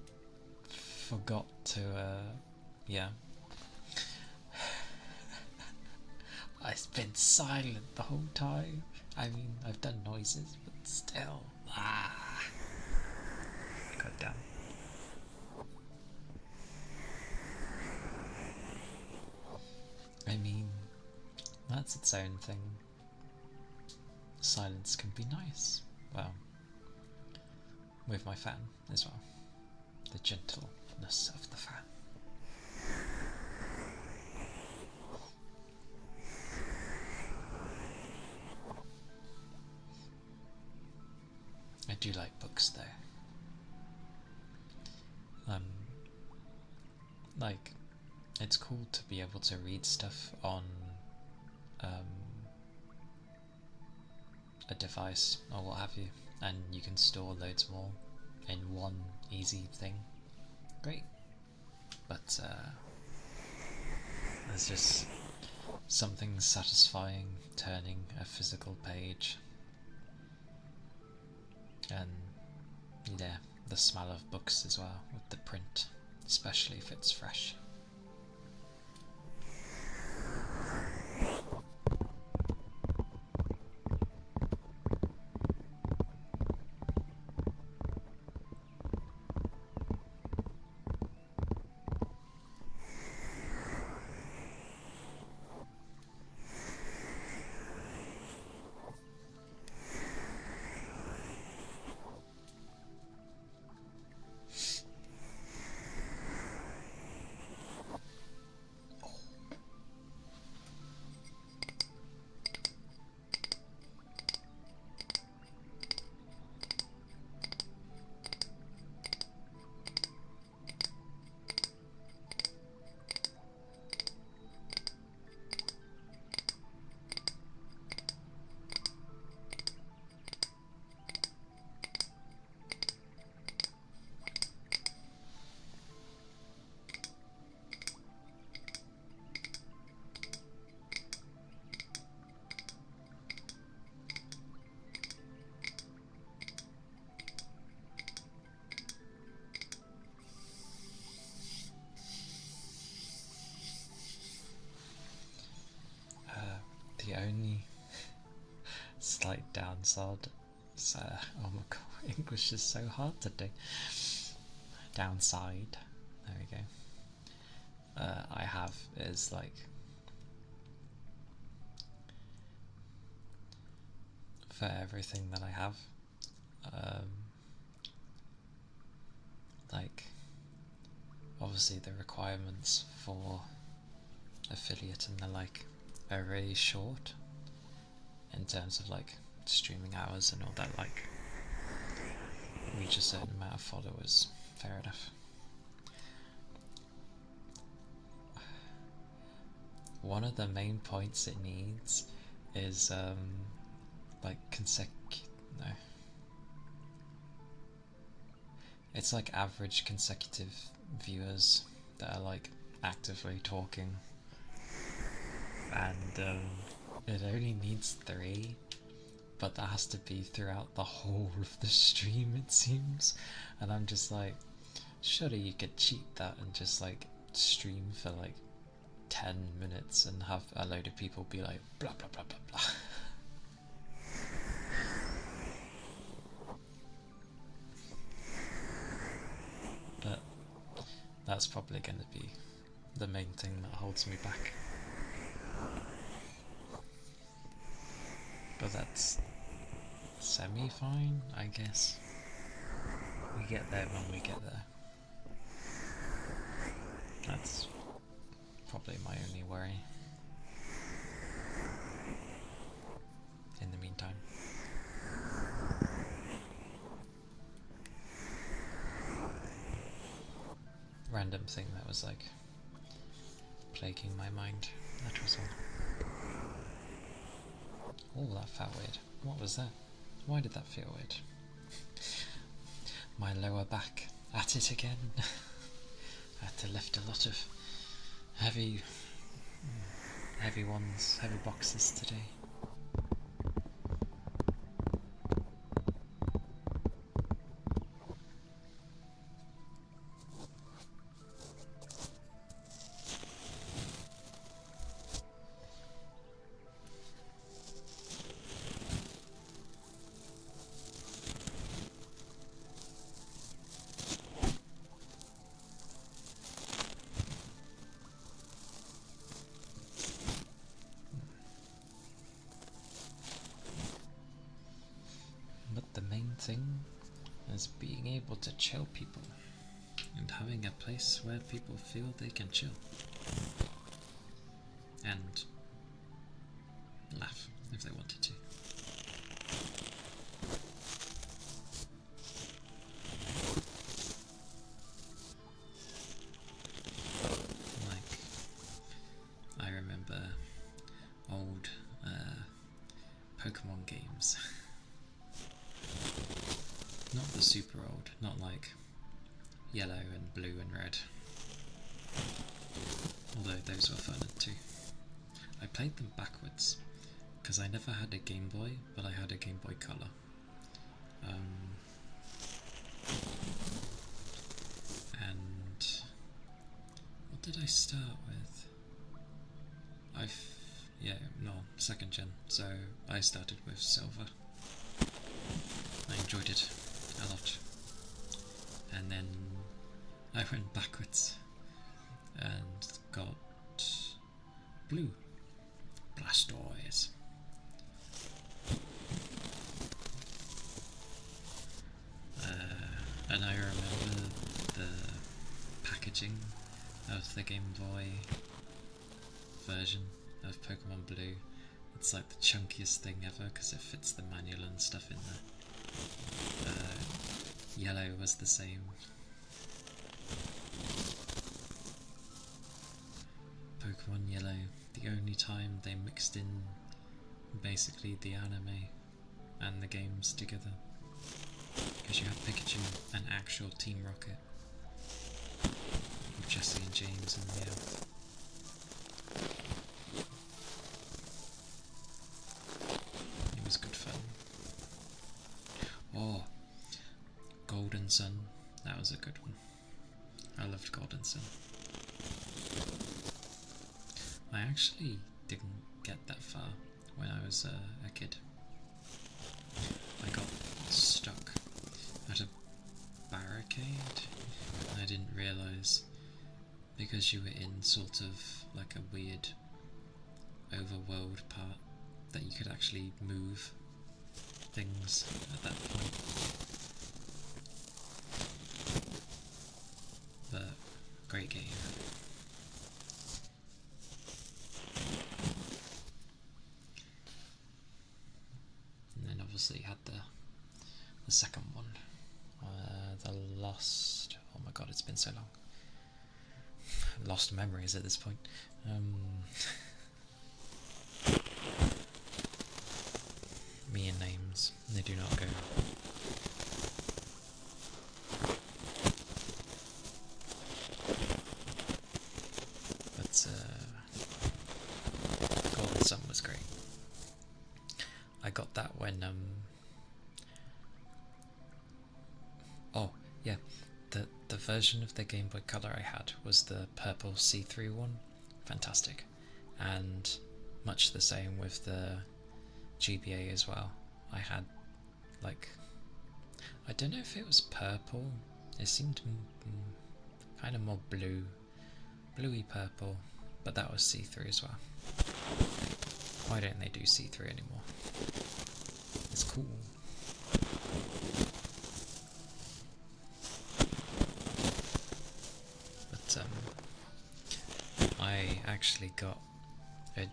[SPEAKER 1] forgot to yeah. I've been silent the whole time. I mean, I've done noises, but still. God damn. I mean, that's its own thing. Silence can be nice. Well, with my fan as well. The gentleness of the fan. I do like books though. Like, it's cool to be able to read stuff on a device or what have you, and you can store loads more in one easy thing. Great. But there's just something satisfying turning a physical page, and yeah, the smell of books as well with the print, especially if it's fresh. The only slight downside, oh my god, English is so hard to do. Downside, there we go. I have is like for everything that I have, like obviously the requirements for affiliate and the like are really short in terms of like streaming hours and all that, like reach a certain amount of followers, fair enough. One of the main points it needs is like no, it's like average consecutive viewers that are like actively talking, and it only needs 3, but that has to be throughout the whole of the stream, it seems. And I'm just like, surely you could cheat that and just like stream for like 10 minutes and have a load of people be like blah blah blah blah blah. But that's probably going to be the main thing that holds me back. But that's semi-fine, I guess. We get there when we get there. That's probably my only worry. In the meantime. Random thing that was like plaguing my mind. That was all. Oh, that felt weird. What was that? Why did that feel weird? My lower back at it again. I had to lift a lot of heavy boxes today. Thing is being able to chill people and having a place where people feel they can chill and laugh if they wanted to. Like, I remember old Pokemon games. Not the super old, not like yellow and blue and red. Although those were fun too. I played them backwards, because I never had a Game Boy, but I had a Game Boy Color. And what did I start with? Second gen, so I started with Silver. I enjoyed it a lot, and then I went backwards and got Blue, Blastoise. And I remember the packaging of the Game Boy version of Pokemon Blue. It's like the chunkiest thing ever because it fits the manual and stuff in there. Yellow was the same. Pokemon Yellow, the only time they mixed in basically the anime and the games together. Because you have Pikachu and actual Team Rocket with Jesse and James and Meowth. It was good fun. Oh, Golden Sun, that was a good one. I loved Golden Sun. I actually didn't get that far when I was a kid. I got stuck at a barricade, and I didn't realise, because you were in sort of like a weird overworld part, that you could actually move things at that point. But great game. And then obviously had the second one, the Lost. Oh my god, it's been so long. Lost memories at this point. Me and names, they do not go. But Golden Sun was great. I got that when oh yeah, the version of the Game Boy Color I had was the purple see-through one. Fantastic. And much the same with the GBA as well. I had, like, I don't know if it was purple, it seemed kind of more bluey purple, but that was see-through as well. Why don't they do see-through anymore? It's cool. But I actually got a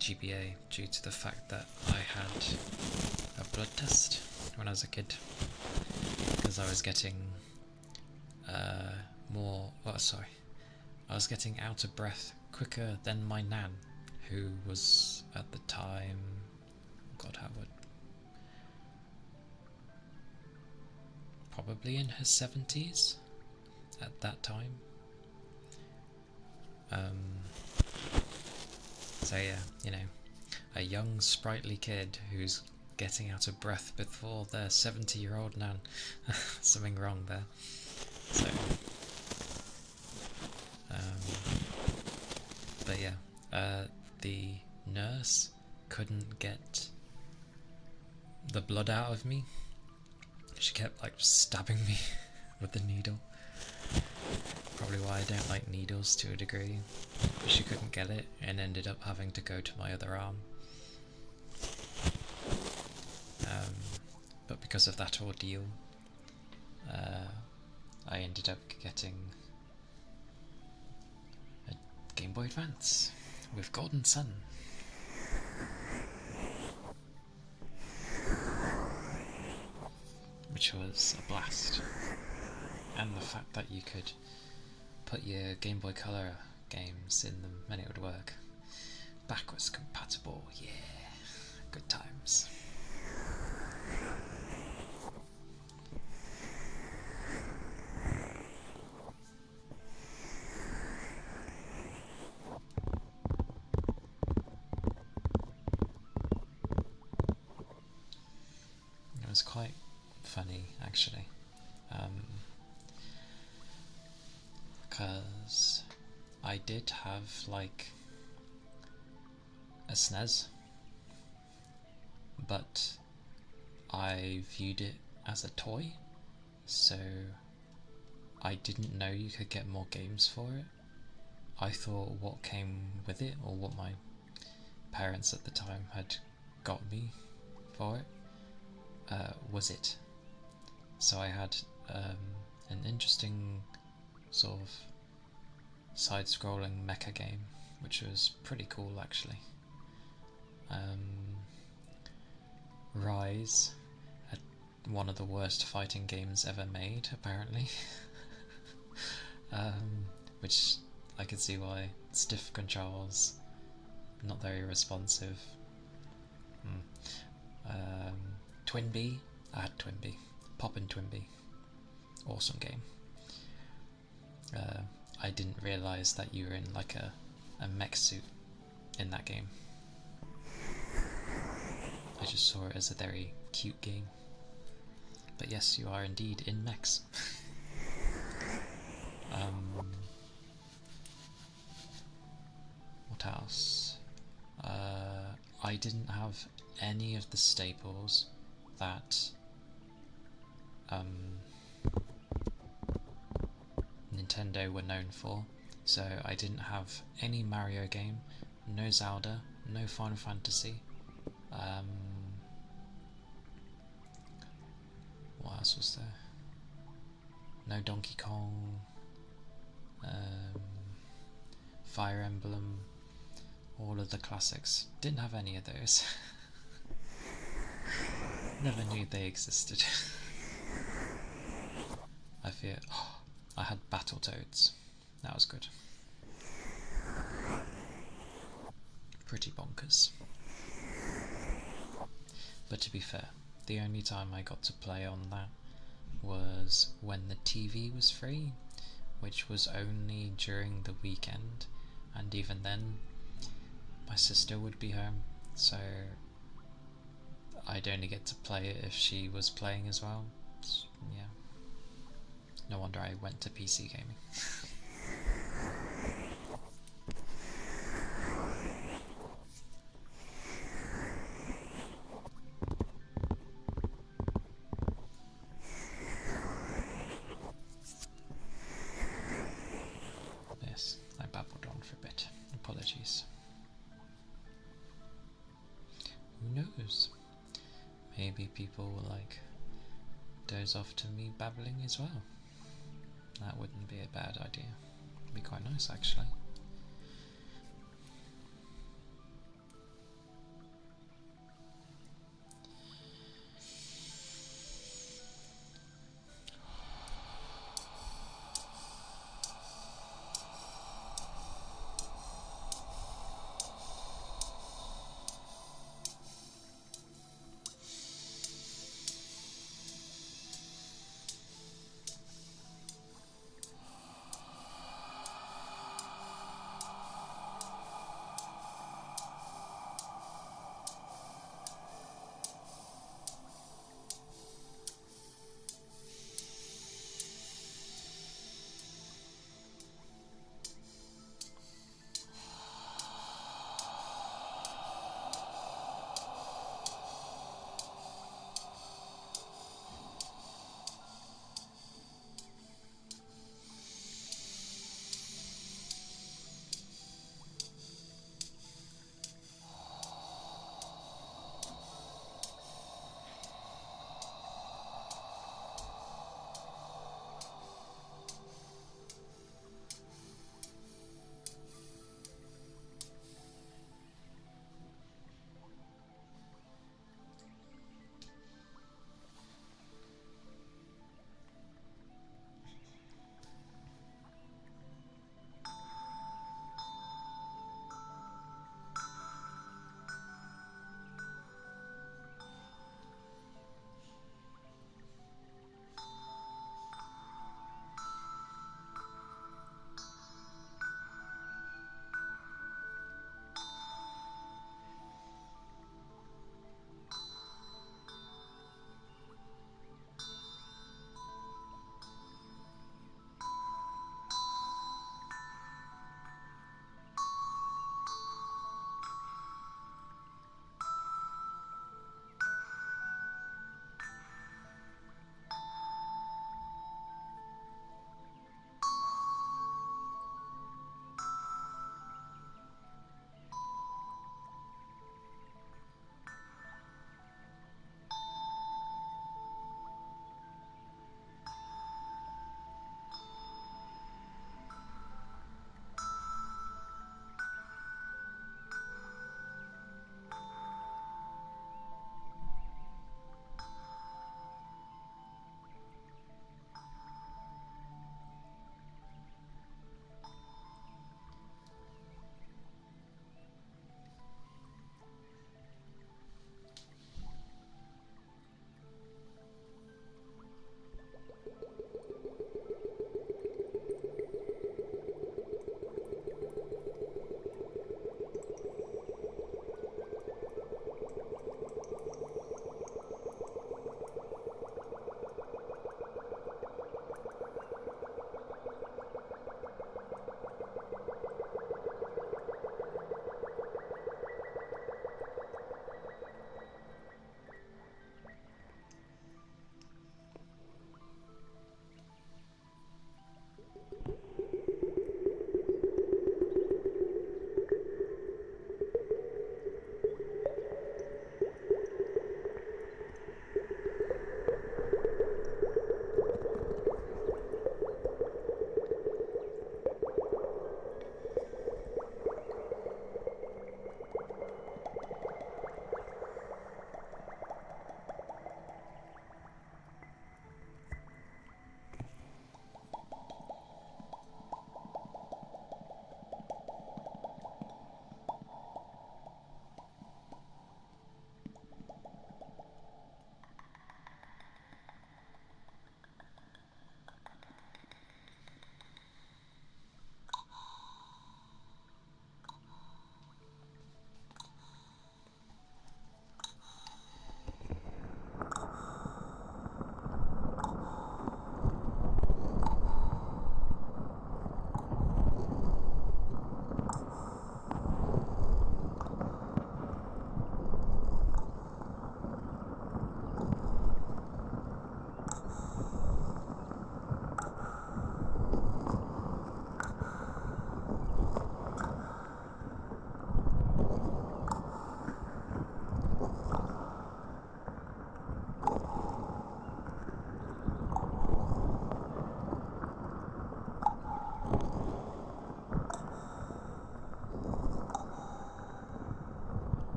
[SPEAKER 1] GBA due to the fact that I had a blood test when I was a kid, because I was getting I was getting out of breath quicker than my nan, who was at the time, God, how would, probably in her 70s at that time. So yeah, you know, a young sprightly kid who's getting out of breath before their 70-year-old nan. Something wrong there. So but yeah, the nurse couldn't get the blood out of me. She kept like stabbing me with the needle. Probably why I don't like needles to a degree. But she couldn't get it and ended up having to go to my other arm. But because of that ordeal, I ended up getting a Game Boy Advance with Golden Sun. Which was a blast. And the fact that you could put your Game Boy Color games in them and it would work. Backwards compatible, yeah. Good times. It was quite funny, actually. Because I did have like a SNES, but I viewed it as a toy, so I didn't know you could get more games for it. I thought what came with it, or what my parents at the time had got me for it, was it. So I had an interesting sort of side-scrolling mecha game, which was pretty cool actually. Rise, one of the worst fighting games ever made, apparently. Which I could see why. Stiff controls, not very responsive. Twinbee, I had Twinbee. Poppin' Twinbee, awesome game. I didn't realise that you were in like a mech suit in that game. I just saw it as a very cute game. But yes, you are indeed in mechs. What else? I didn't have any of the staples that Nintendo were known for. So I didn't have any Mario game, no Zelda, no Final Fantasy. What else was there? No Donkey Kong, Fire Emblem, all of the classics. Didn't have any of those. Never knew they existed. I fear. Oh, I had Battletoads. That was good. Pretty bonkers. But to be fair, the only time I got to play on that was when the TV was free, which was only during the weekend, and even then my sister would be home, so I'd only get to play it if she was playing as well. So, yeah, no wonder I went to PC gaming. Yes, I babbled on for a bit. Apologies. Who knows? Maybe people will doze off to me babbling as well. That wouldn't be a bad idea. It'd be quite nice actually.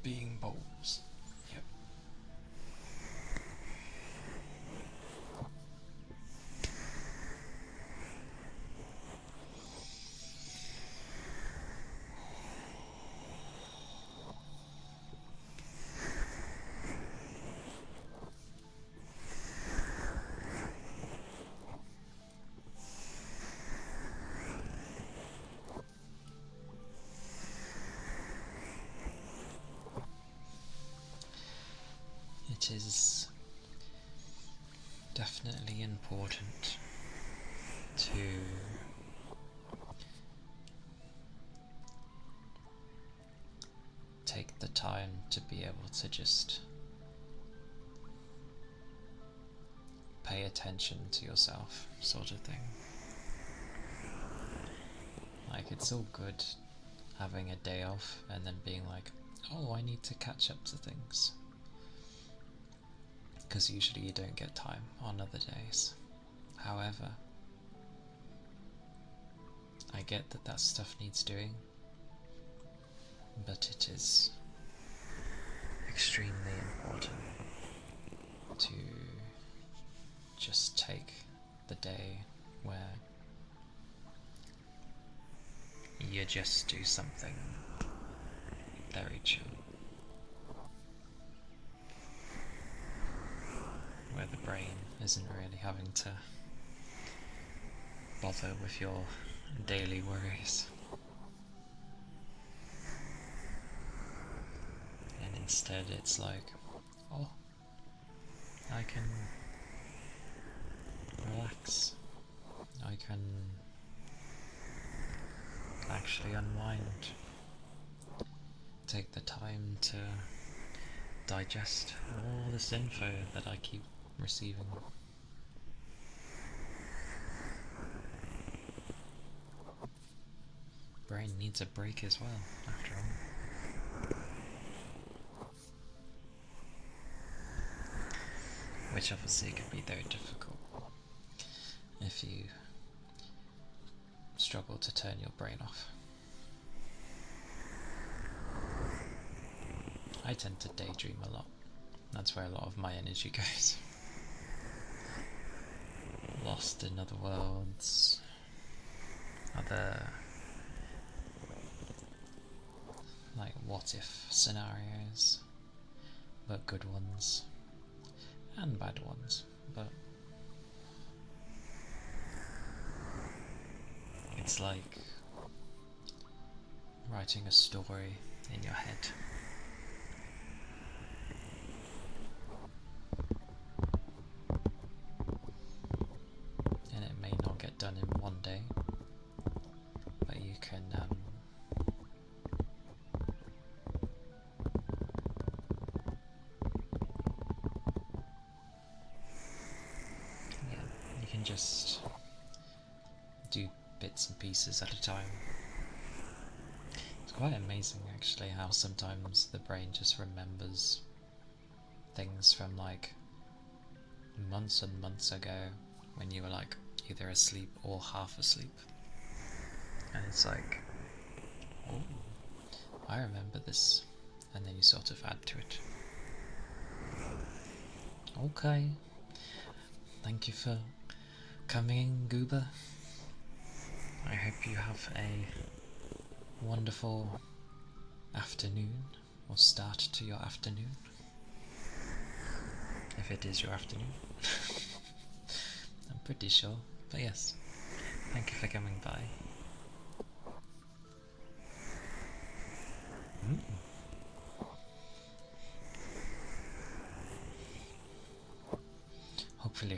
[SPEAKER 1] being bowls. Yep. It is definitely important to take the time to be able to just pay attention to yourself, sort of thing. Like, it's all good having a day off and then being like, oh, I need to catch up to things. Because usually you don't get time on other days. However, I get that that stuff needs doing, but it is extremely important to just take the day where you just do something very chill, where the brain isn't really having to bother with your daily worries, and instead it's like, oh, I can relax, I can actually unwind, take the time to digest all this info that I keep receiving. Brain needs a break as well, after all. Which obviously can be very difficult if you struggle to turn your brain off. I tend to daydream a lot. That's where a lot of my energy goes. Lost in other worlds, other like what if scenarios, but good ones and bad ones, but it's like writing a story in your head. And it may not get done in one day, but you can you can just do bits and pieces at a time. It's quite amazing actually how sometimes the brain just remembers things from like months and months ago when you were like either asleep or half asleep, and it's like, oh, I remember this, and then you sort of add to it. Okay, thank you for coming in, Goober. I hope you have a wonderful afternoon, or start to your afternoon, if it is your afternoon. I'm pretty sure, but yes, thank you for coming by.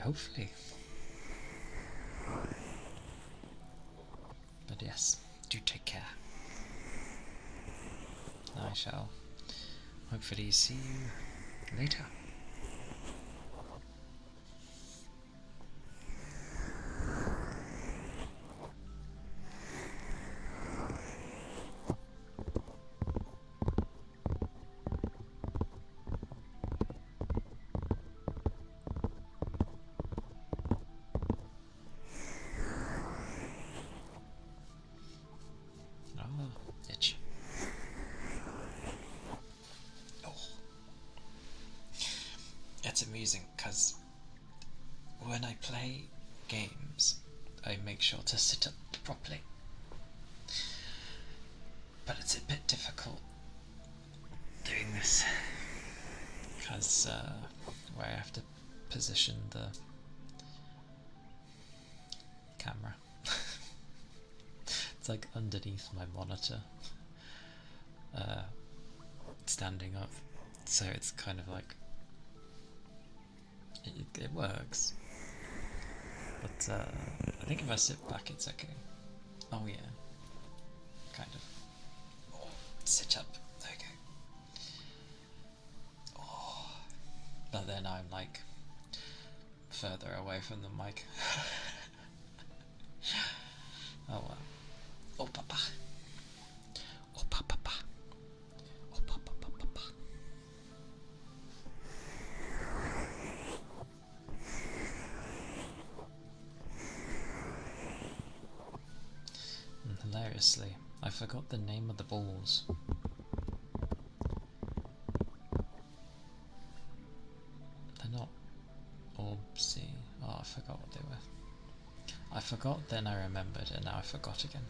[SPEAKER 1] Hopefully. But yes, do take care. I shall hopefully see you later. Oh, itch. it's amusing because when I play games, I make sure to sit up properly. But it's a bit difficult doing this because where I have to position the camera. It's like underneath my monitor, standing up, so it's kind of like it works, but I think if I sit back it's okay. Oh yeah, kind of. Oh, sit up, okay. Oh, but then I'm like further away from the mic. Oh well. Oh papa. Oh papa. Oh papa. And hilariously, I forgot the name of the balls. They're not orbsy. Oh, I forgot what they were. I forgot, then I remembered, and now I forgot again.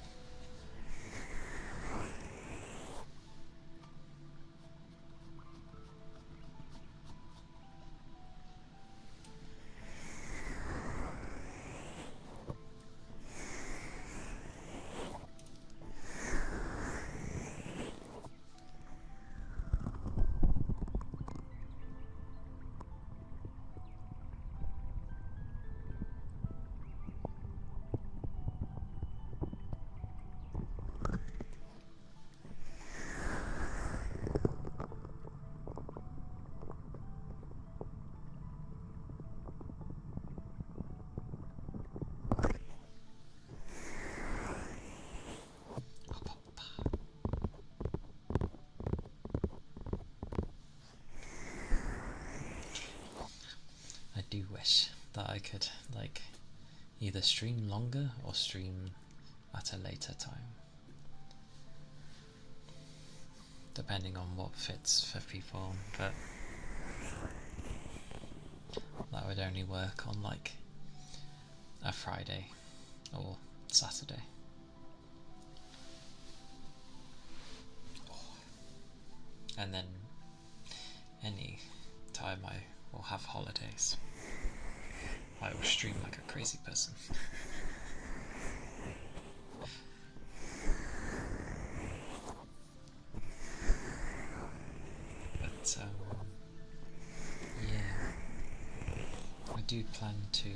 [SPEAKER 1] I do wish that I could, like, either stream longer or stream at a later time, depending on what fits for people, but that would only work on like a Friday or Saturday. And then any time I will have holidays, I will stream like a crazy person. But yeah, I do plan to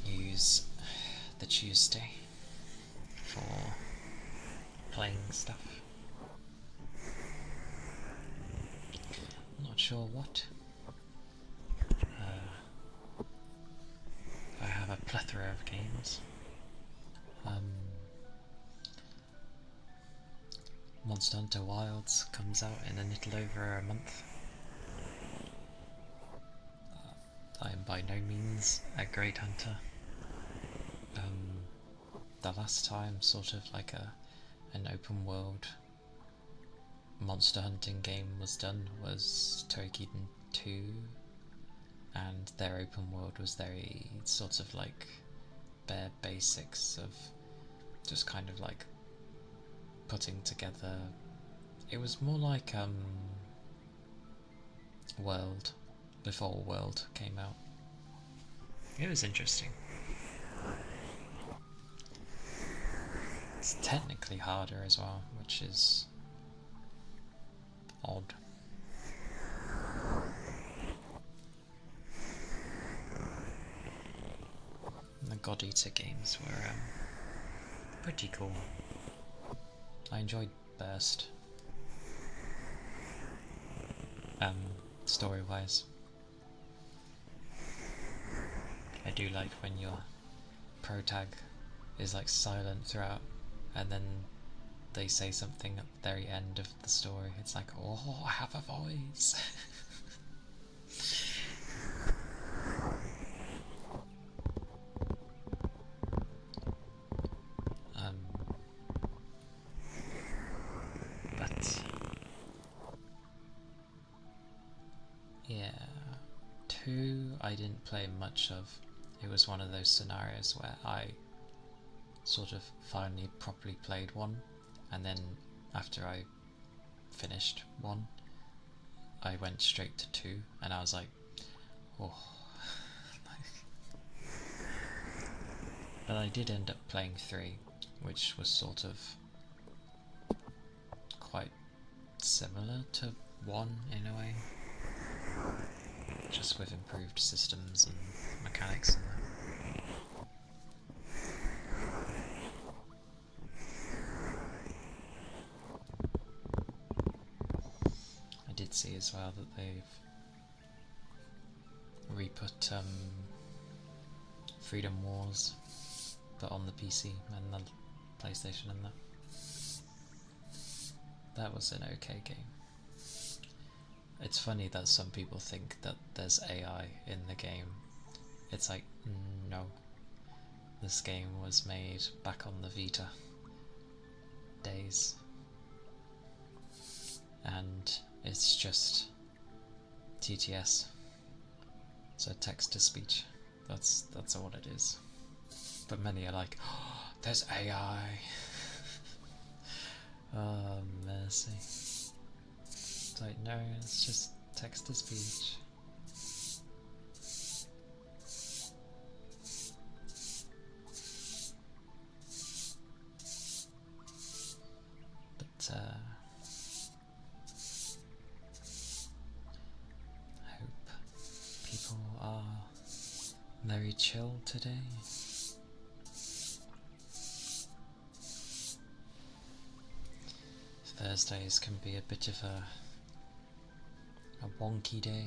[SPEAKER 1] use the Tuesday for playing stuff. Not sure what. I have a plethora of games. Monster Hunter Wilds comes out in a little over a month. I am by no means a great hunter. The last time sort of like an open world monster hunting game was done was Toukiden 2, and their open world was very sort of like bare basics of just kind of like putting together. It was more like World, before World came out. It was interesting. It's technically harder as well, which is odd. The God Eater games were pretty cool. I enjoyed Burst. Story-wise, I do like when your protag is like silent throughout, and then they say something at the very end of the story. It's like, oh, I have a voice. But 2 I didn't play much of. It was one of those scenarios where I sort of finally properly played 1, and then after I finished 1 I went straight to 2, and I was like, oh. But I did end up playing 3, which was sort of quite similar to 1 in a way, just with improved systems and mechanics and that. I did see as well that they've re-put Freedom Wars, but on the PC and the PlayStation and that. That was an okay game. It's funny that some people think that there's AI in the game. It's like, no. This game was made back on the Vita days. And it's just TTS. So text to speech. That's all it is. But many are like, oh, there's AI. Oh, mercy. It's like, no, it's just text to speech. But, I hope people are very chill today. Thursdays can be a bit of a wonky day.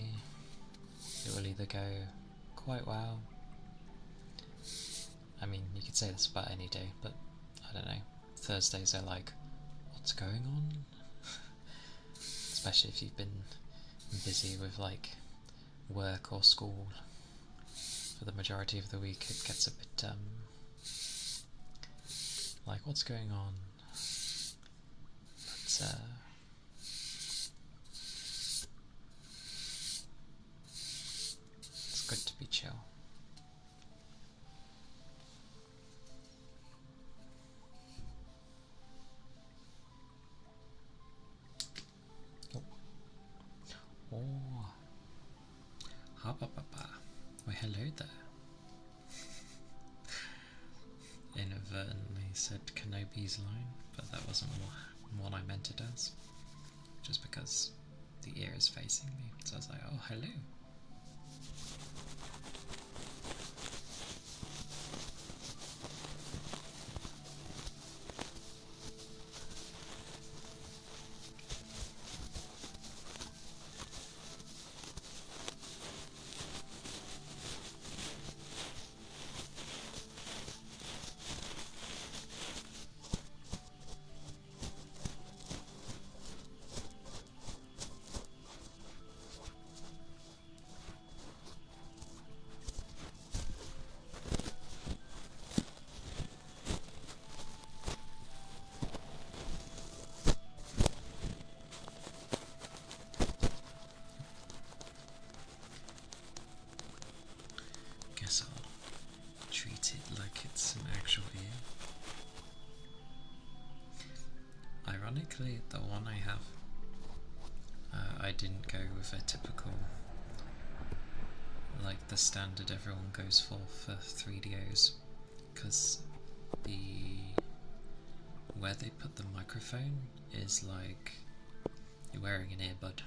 [SPEAKER 1] It will either go quite well. I mean, you could say this about any day, but I don't know. Thursdays are like, what's going on? Especially if you've been busy with like work or school for the majority of the week, it gets a bit like, what's going on? But it's good to be chill. Oh, ha ba ba ba. Well, hello there. Inadvertently said Kenobi's line, but that wasn't what I meant it as. Just because the ear is facing me, so I was like, oh, hello. Guess I'll treat it like it's an actual ear. Ironically, the one I have, I didn't go with a typical, like the standard everyone goes for 3DOs, because where they put the microphone is like you're wearing an earbud,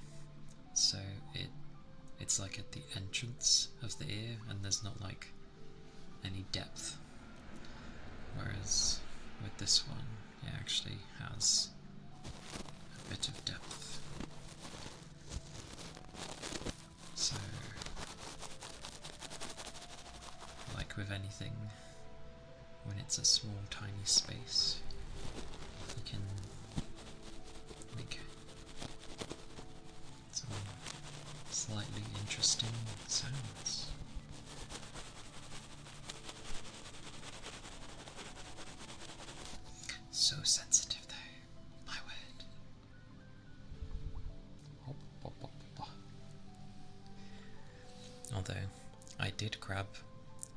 [SPEAKER 1] so it's like at the entrance of the ear, and there's not like any depth, whereas with this one it actually has a bit of depth. So, like with anything, when it's a small tiny space, you can make some slightly interesting sounds. So sensitive though, my word. On though, I did grab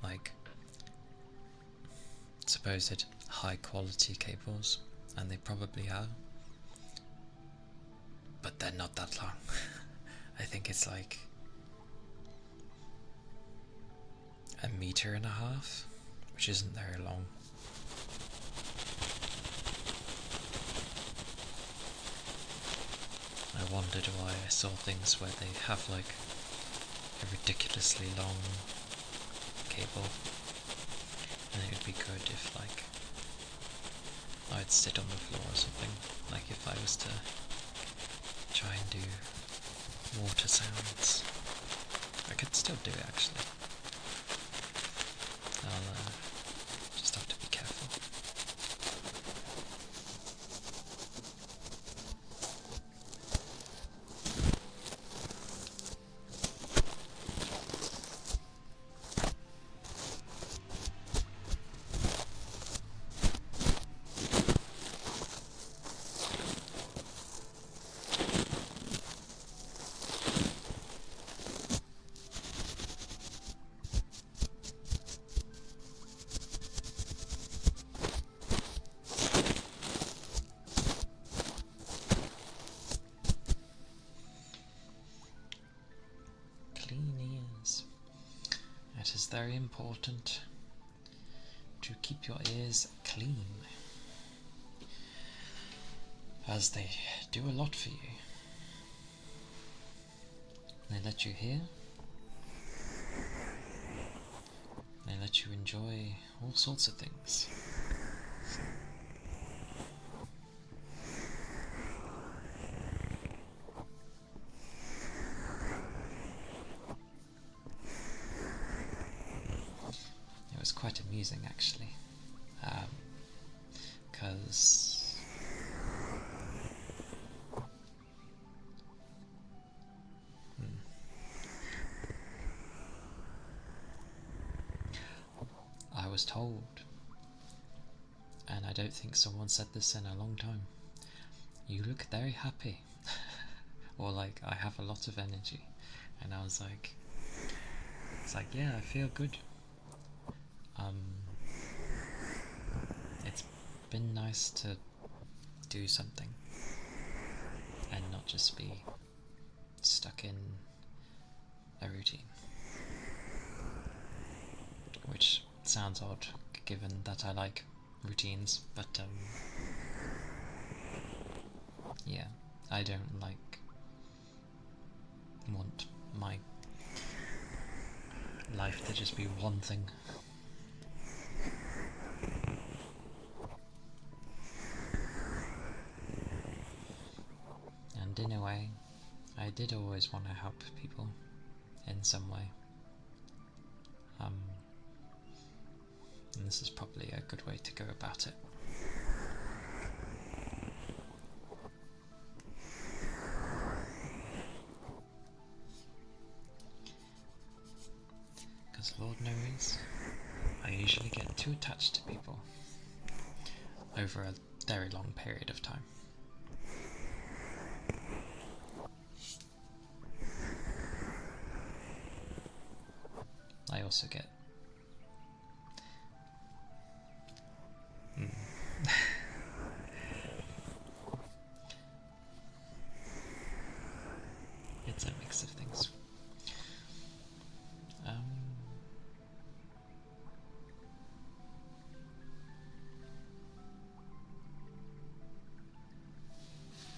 [SPEAKER 1] like supposed high quality cables, and they probably are, but they're not that long. I think it's like 1.5 meters, which isn't very long. I wondered why I saw things where they have like a ridiculously long cable, and it would be good if like I'd sit on the floor or something, like if I was to try and do water sounds. I could still do it actually. I'll just have to be careful. It is very important to keep your ears clean, as they do a lot for you. They let you hear, they let you enjoy all sorts of things. It was quite amusing actually, because I was told, and I don't think someone said this in a long time, you look very happy, or like, I have a lot of energy, and I was like, it's like, yeah, I feel good. It's been nice to do something and not just be stuck in a routine, which sounds odd given that I like routines, but yeah, I don't want my life to just be one thing. And in a way, I did always want to help people in some way. And this is probably a good way to go about it. Because Lord knows, I usually get too attached to people over a very long period of time. I also get it's a mix of things.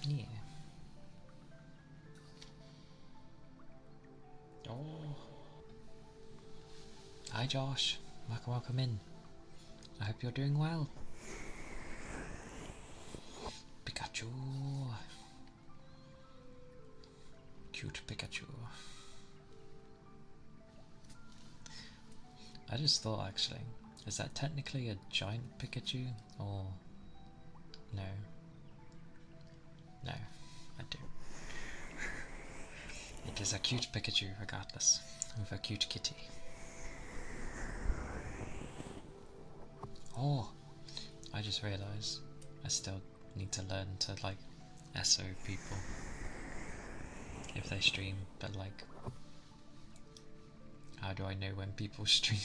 [SPEAKER 1] Yeah. Oh. Hi Josh, welcome in. I hope you're doing well. Pikachu. Cute Pikachu. I just thought actually, is that technically a giant Pikachu or no? No, I do. It is a cute Pikachu regardless, with a cute kitty. Oh, I just realised I still need to learn to like SO people if they stream, but like How do I know when people stream?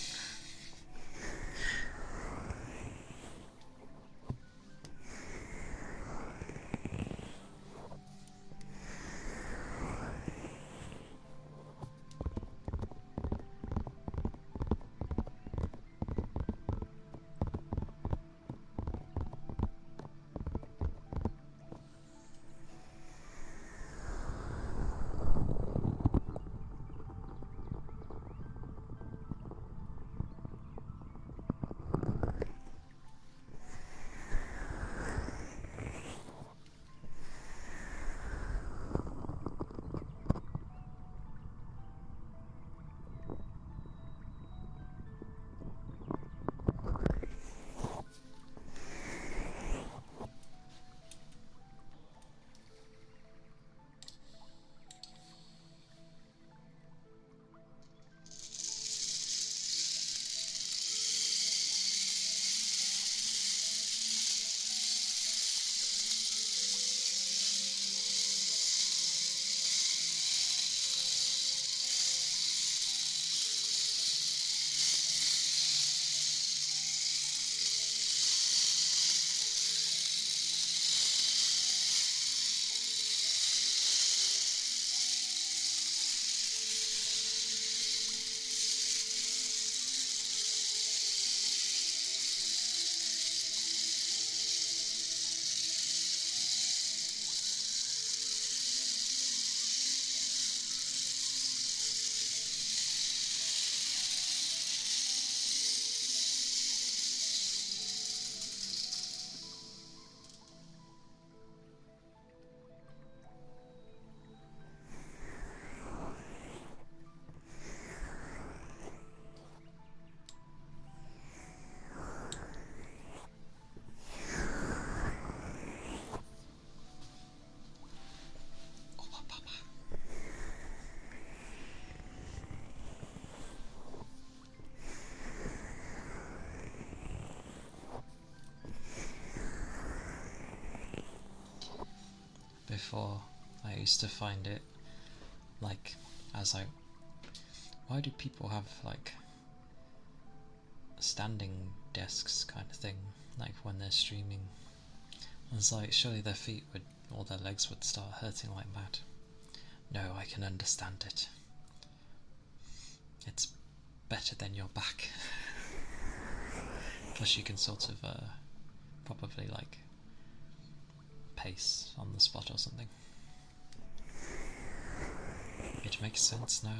[SPEAKER 1] Before, I used to find it like, why do people have like standing desks kind of thing, like when they're streaming? I was like, surely their feet would, or their legs would start hurting like that. No, I can understand it. It's better than your back. Plus you can sort of probably like pace on the spot or something. It makes sense now.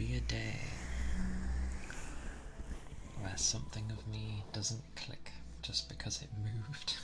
[SPEAKER 1] be a day where something of me doesn't click just because it moved.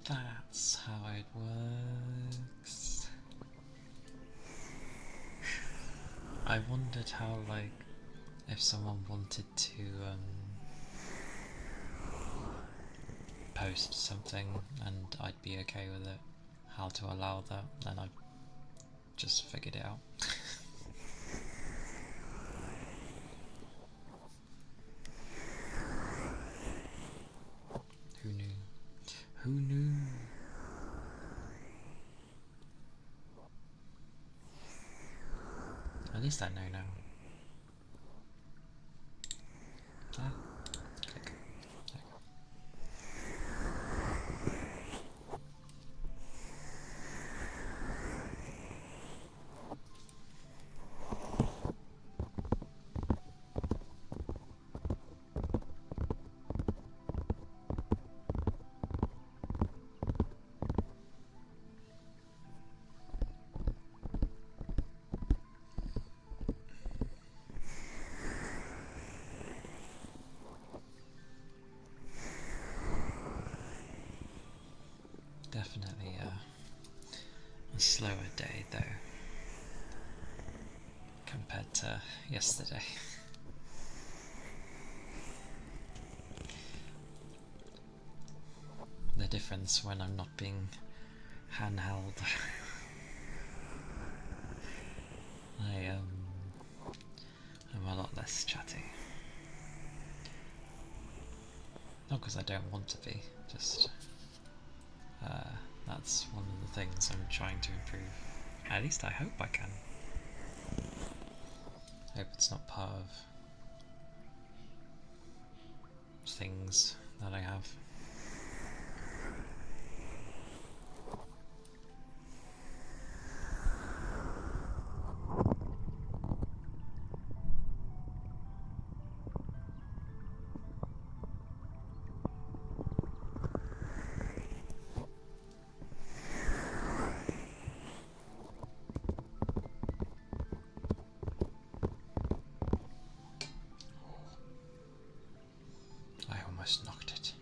[SPEAKER 1] That's how it works. I wondered how, like, if someone wanted to post something and I'd be okay with it, how to allow that, and I just figured it out. Who knew? Who knew? At least I know now. Ah, click. There we go. Definitely a slower day though, compared to yesterday. The difference when I'm not being handheld. I'm a lot less chatty. Not because I don't want to be, just that's one of the things I'm trying to improve. At least I hope I can. I hope it's not part of things that I have. I almost knocked it.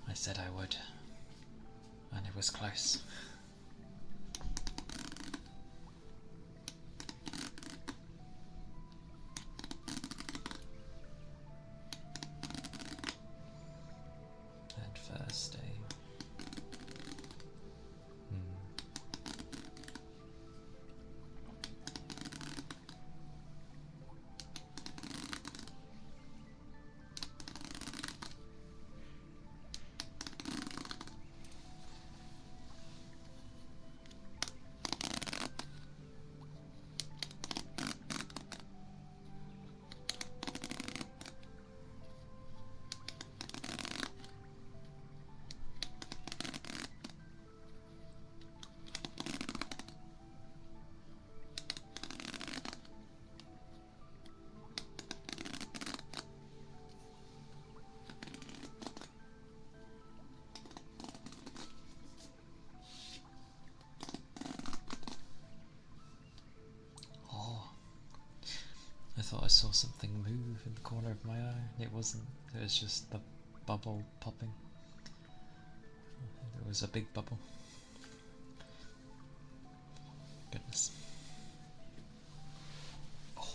[SPEAKER 1] I said I would, and it was close. At first day. I thought I saw something move in the corner of my eye. It wasn't. It was just the bubble popping. It was a big bubble. Goodness. Oh.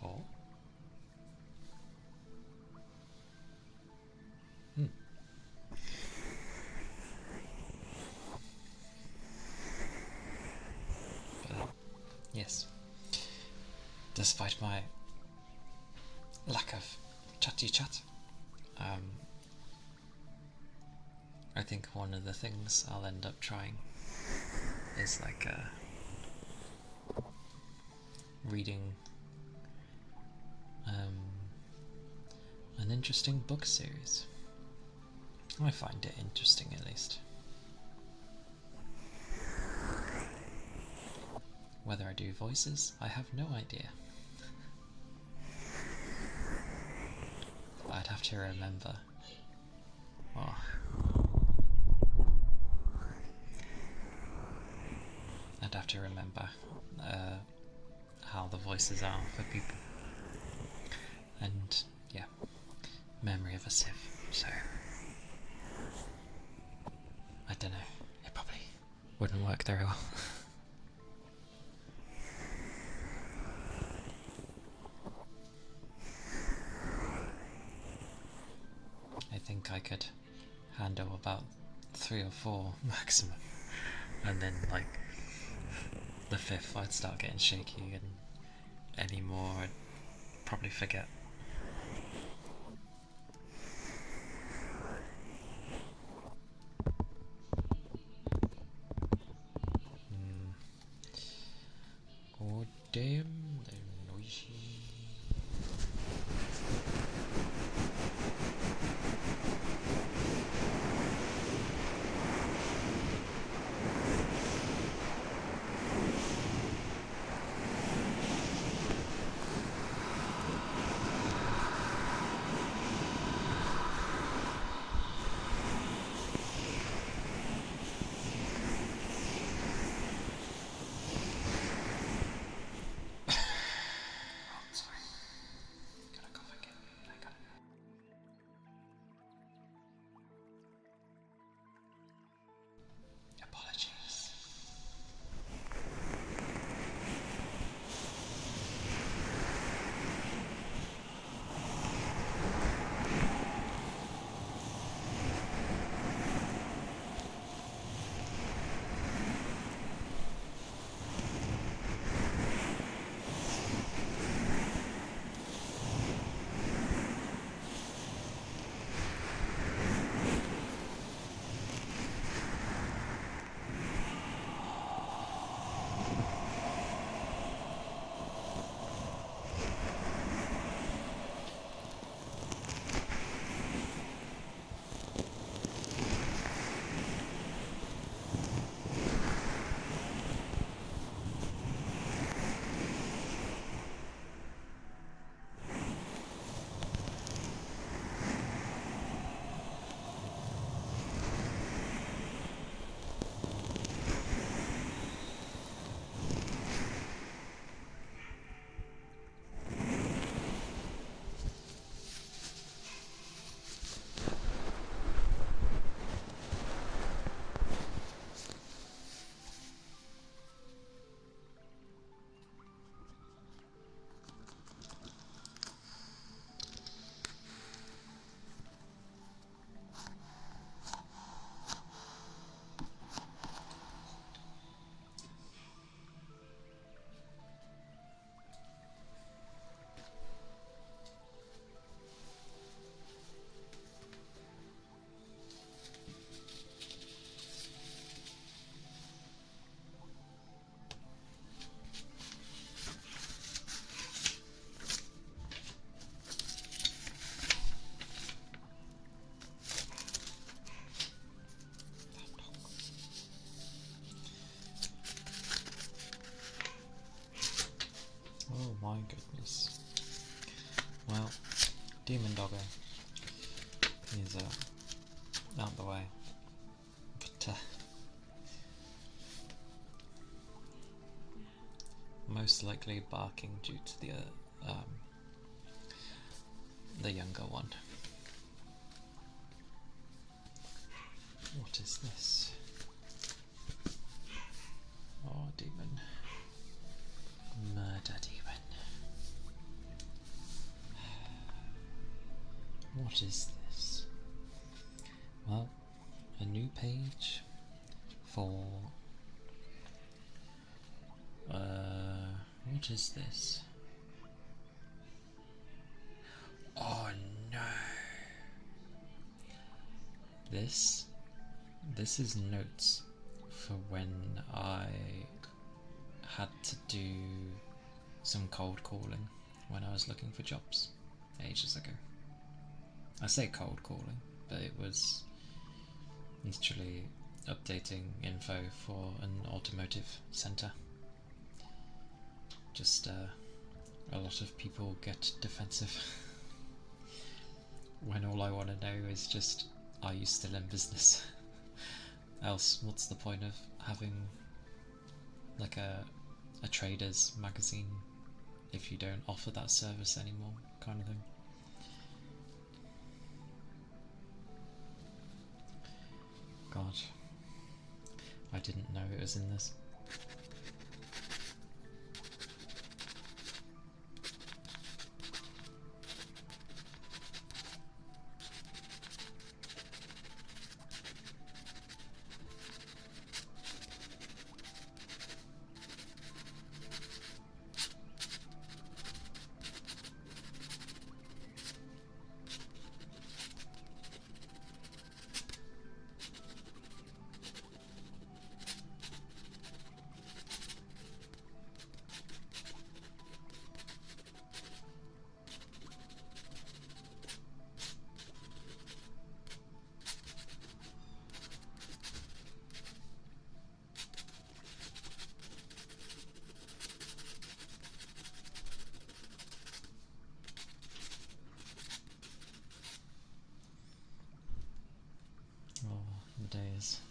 [SPEAKER 1] Oh. despite my lack of chatty chat. I think one of the things I'll end up trying is like reading an interesting book series. I find it interesting, at least. Whether I do voices, I have no idea. I'd have to remember. Oh. I'd have to remember how the voices are for people. And yeah, memory of a sieve, so I don't know, it probably wouldn't work very well. I think I could handle about 3 or 4 maximum, and then like the 5th I'd start getting shaky, and any more I'd probably forget. Oh damn, they're noisy. Oh my goodness. Well, Demon Doggo is out the way. But most likely barking due to the younger one. What is this? Oh, demon. Murder demon. What is this? Well, a new page for what is this? Oh no. This is notes for when I had to do some cold calling when I was looking for jobs ages ago. I say cold calling, but it was literally updating info for an automotive centre. Just a lot of people get defensive when all I want to know is just, are you still in business? Else, what's the point of having like a trader's magazine if you don't offer that service anymore, kind of thing. God, I didn't know it was in this.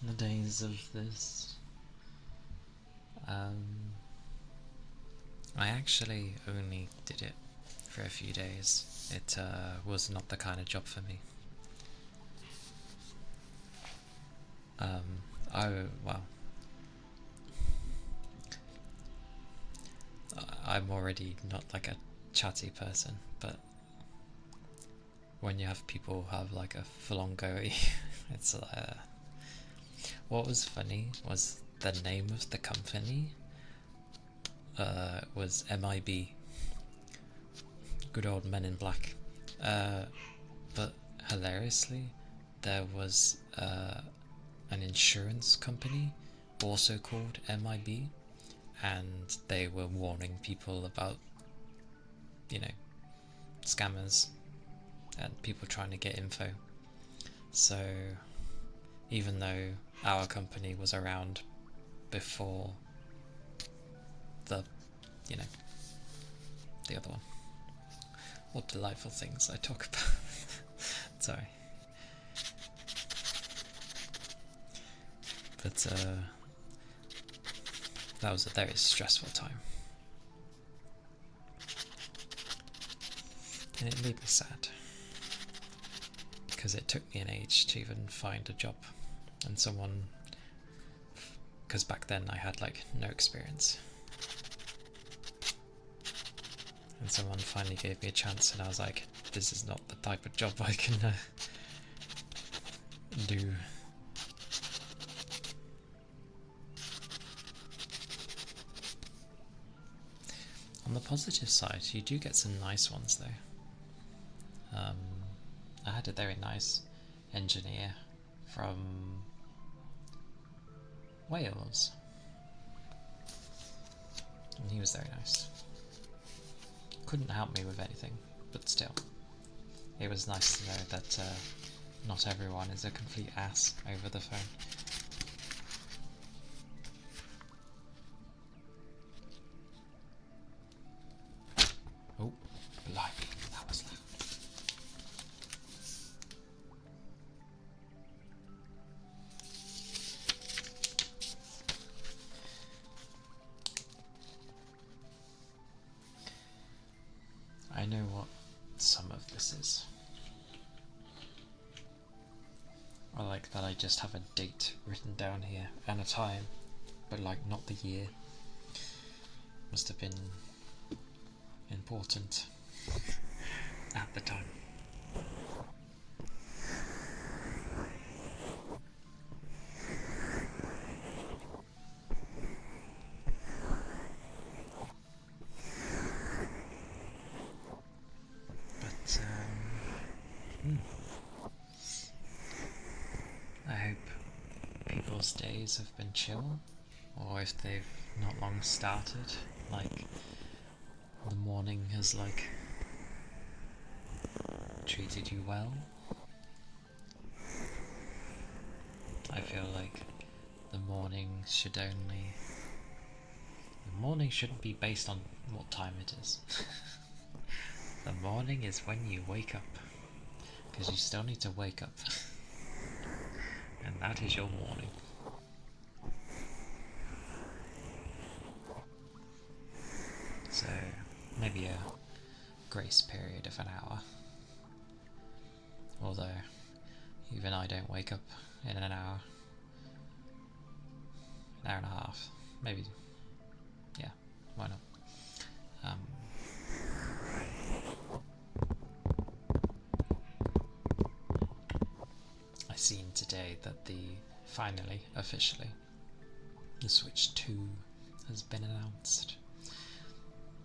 [SPEAKER 1] The days of this. I actually only did it for a few days. It was not the kind of job for me. I'm already not like a chatty person, but when you have people have like a full-on go, it's what was funny was the name of the company was MIB, good old Men in Black, but hilariously there was an insurance company also called MIB, and they were warning people about, scammers and people trying to get info. So even though our company was around before the other one, what delightful things I talk about. Sorry. But that was a very stressful time. And it made me sad, because it took me an age to even find a job, and because back then I had like no experience, and someone finally gave me a chance, and I was like, this is not the type of job I can do. On the positive side, you do get some nice ones though. I had a very nice engineer from Wales, and he was very nice. Couldn't help me with anything, but still, it was nice to know that not everyone is a complete ass over the phone. Oh, blimey, that was loud. I know what some of this is. I like that I just have a date written down here and a time, but like not the year. Must have been important at the time. But people's days have been chill, or if they've not long started, like the morning has like treated you well. I feel like the morning shouldn't be based on what time it is. The morning is when you wake up, because you still need to wake up, and that is your morning. So maybe a grace period of an hour, although even I don't wake up in an hour and a half, maybe. Yeah, why not? I seen today that finally, officially, the Switch 2 has been announced.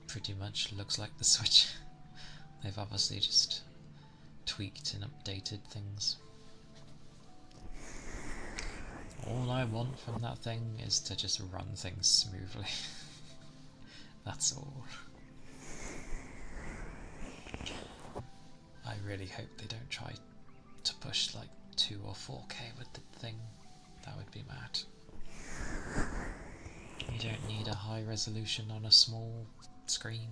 [SPEAKER 1] Pretty much looks like the Switch. They've obviously just tweaked and updated things. All I want from that thing is to just run things smoothly. That's all. I really hope they don't try to push like 2 or 4K with the thing. That would be mad. You don't need a high resolution on a small screen.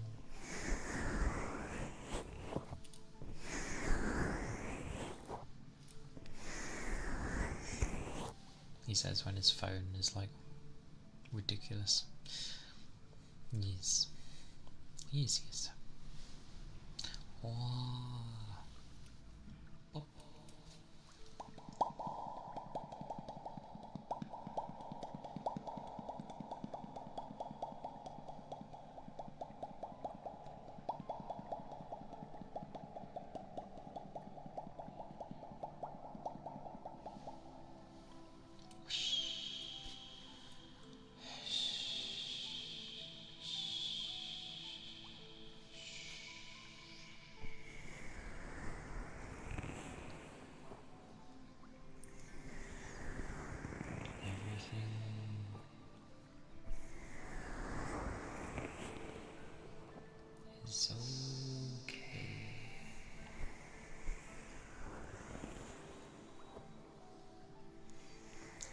[SPEAKER 1] He says when his phone is like ridiculous. Yes. Yes. Oh. It's okay.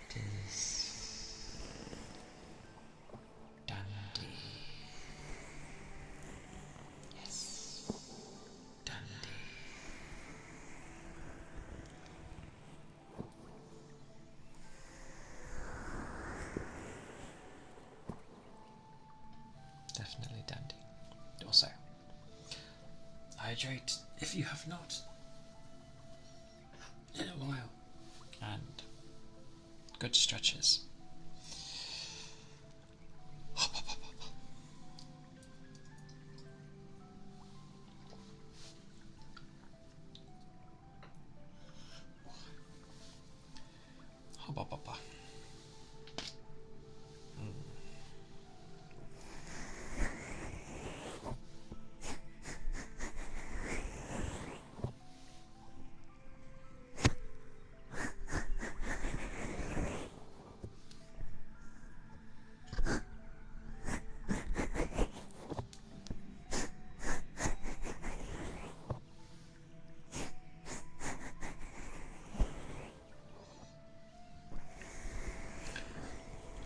[SPEAKER 1] It is dandy. Yes, dandy. Definitely dandy. Also, hydrate if you have not in a while, and good stretches.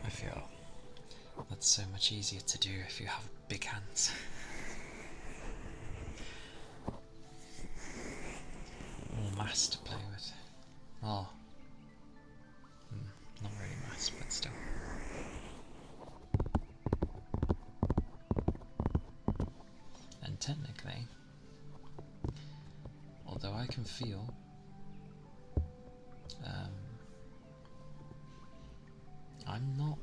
[SPEAKER 1] I feel that's so much easier to do if you have big hands. More mass to play with. Oh. Not really mass, but still. And technically, although I can feel I'm not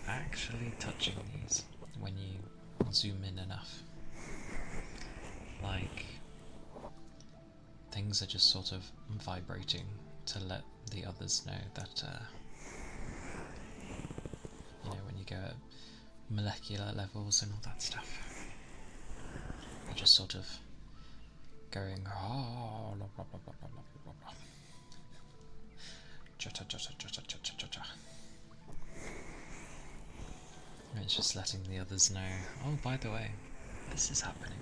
[SPEAKER 1] actually touching these when you zoom in enough. Like, things are just sort of vibrating to let the others know that, when you go at molecular levels and all that stuff, you're just sort of going, oh, blah, blah, blah, blah, blah, blah, blah, blah. Cha cha cha cha cha cha cha cha cha. It's just letting the others know. Oh, by the way, this is happening.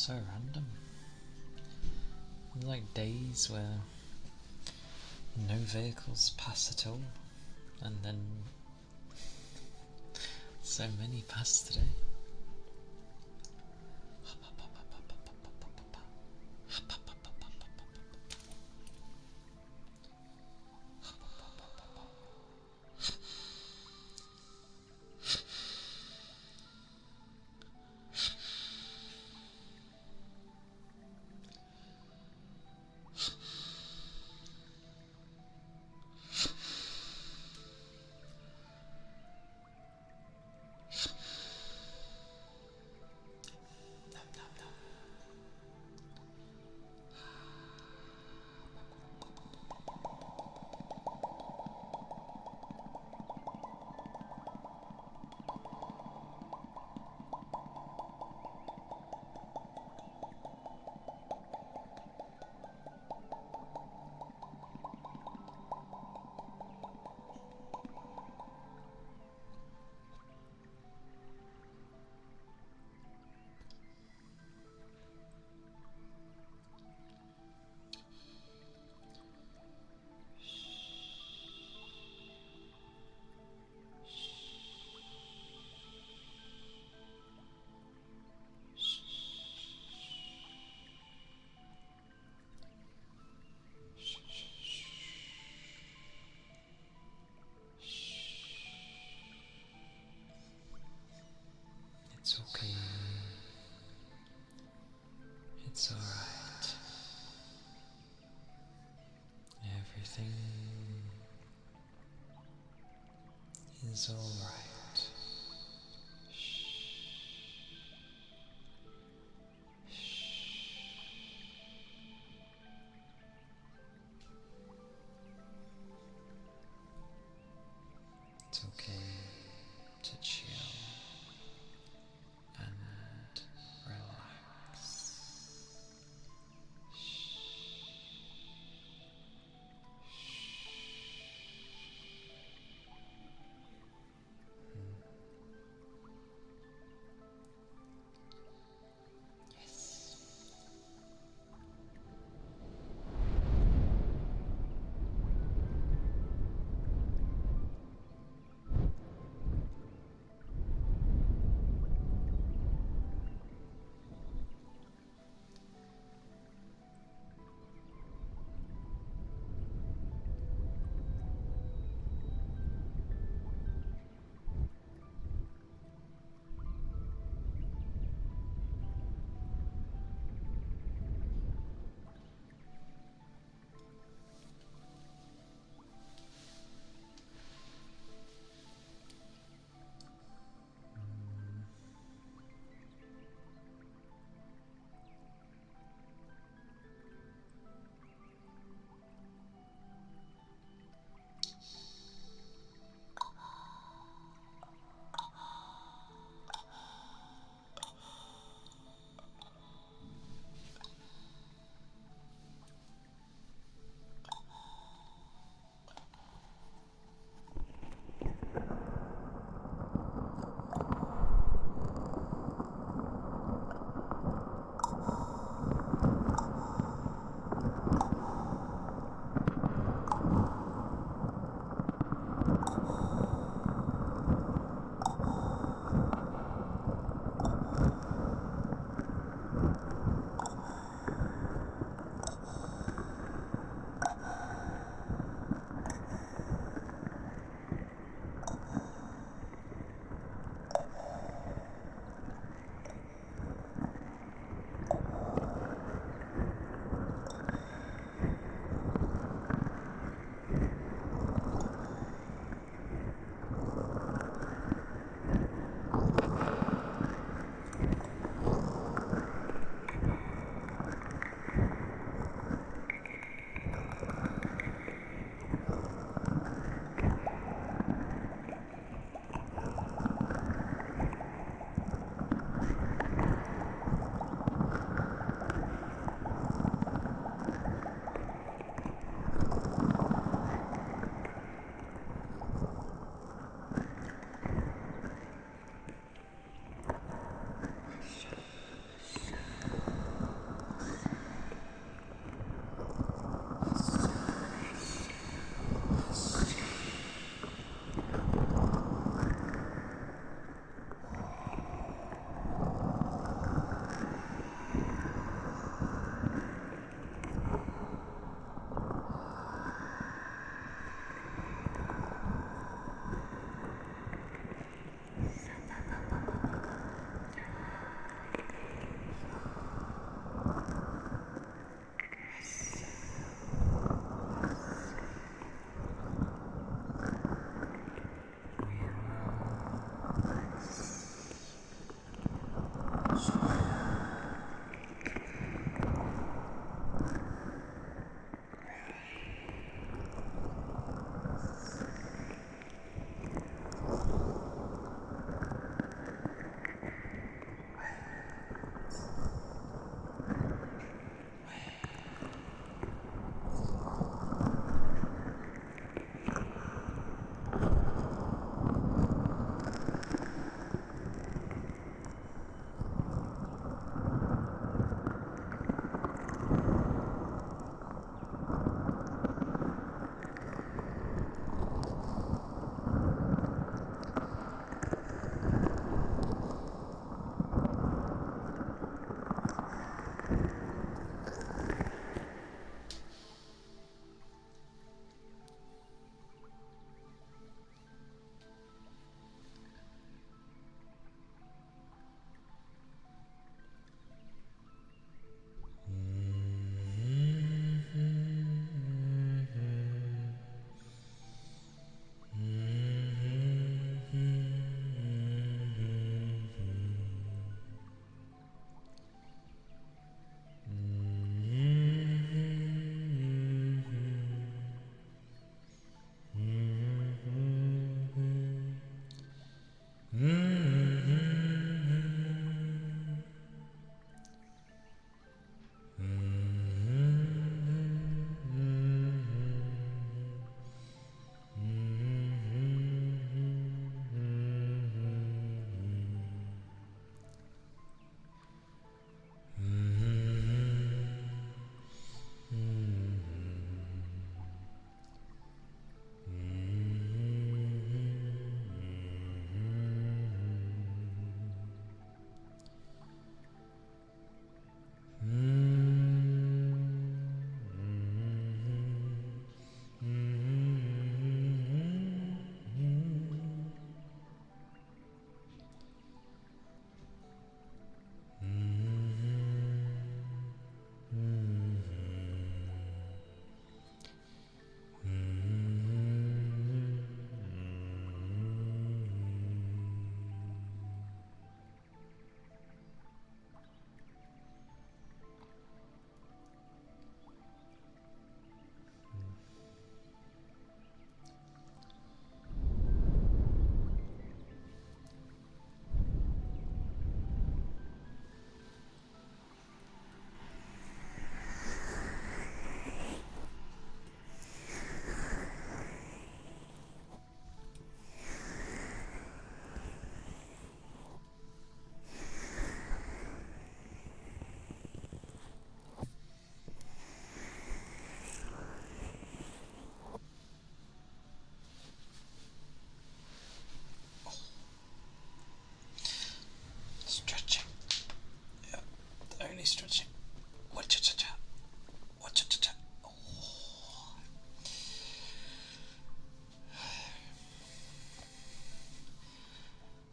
[SPEAKER 1] So random. Like days where no vehicles pass at all, and then so many pass today. It's okay. It's alright. Everything is alright. It's okay to chill and relax. stretching. Wa-cha-cha-cha. Wa-cha-cha-cha. Oh.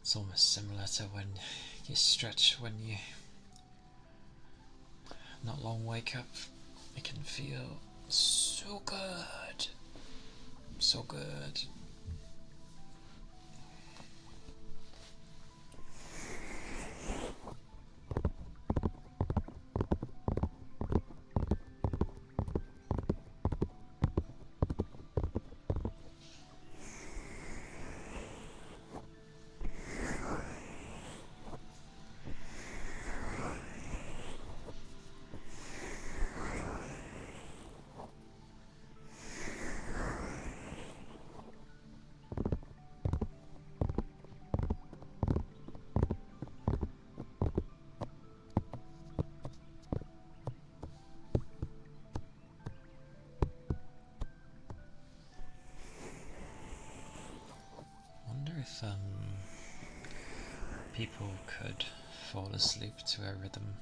[SPEAKER 1] It's almost similar to when you stretch when you not long wake up. It can feel so good. So good. If people could fall asleep to a rhythm.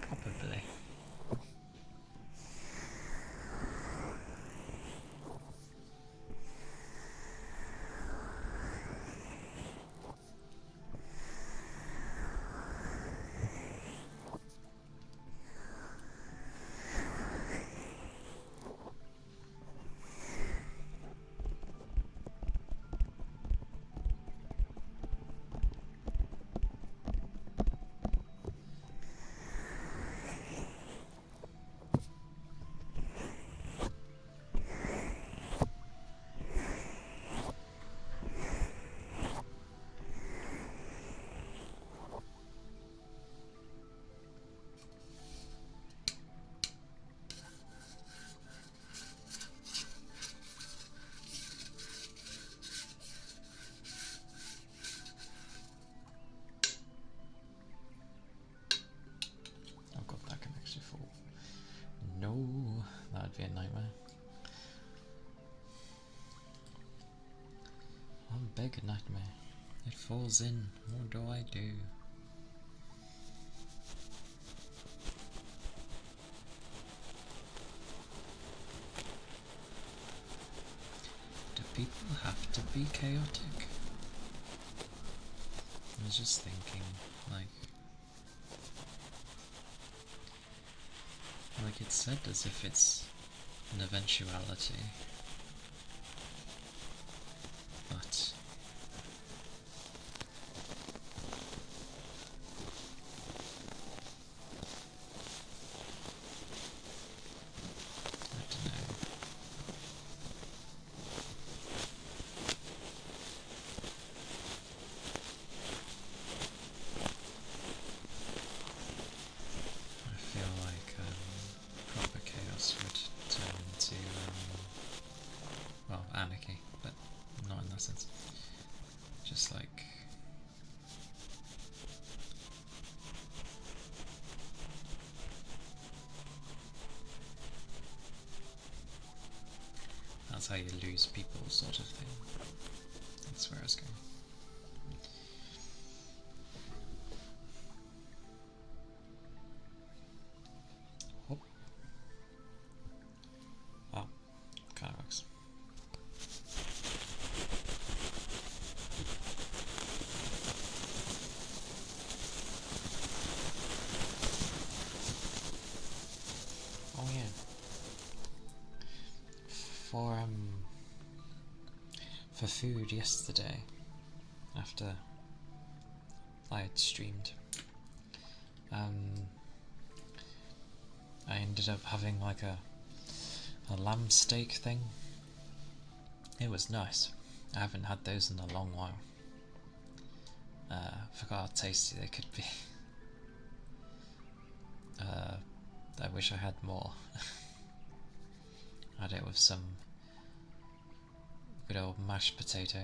[SPEAKER 1] Probably. Oh god, that can actually fall. No, that'd be a nightmare. One big nightmare. It falls in. What do I do? Do people have to be chaotic? I was just thinking, like it's said as if it's an eventuality, but I don't know. I feel like proper chaos would turn into, well, anarchy, but not in that sense. Just like that's how you lose people, sort of thing. That's where I was going. Oh, oh, kind of works. Oh yeah. For food yesterday, after I had streamed, I ended up having like a lamb steak thing. It was nice. I haven't had those in a long while. Forgot how tasty they could be. I wish I had more. I had it with some good old mashed potato,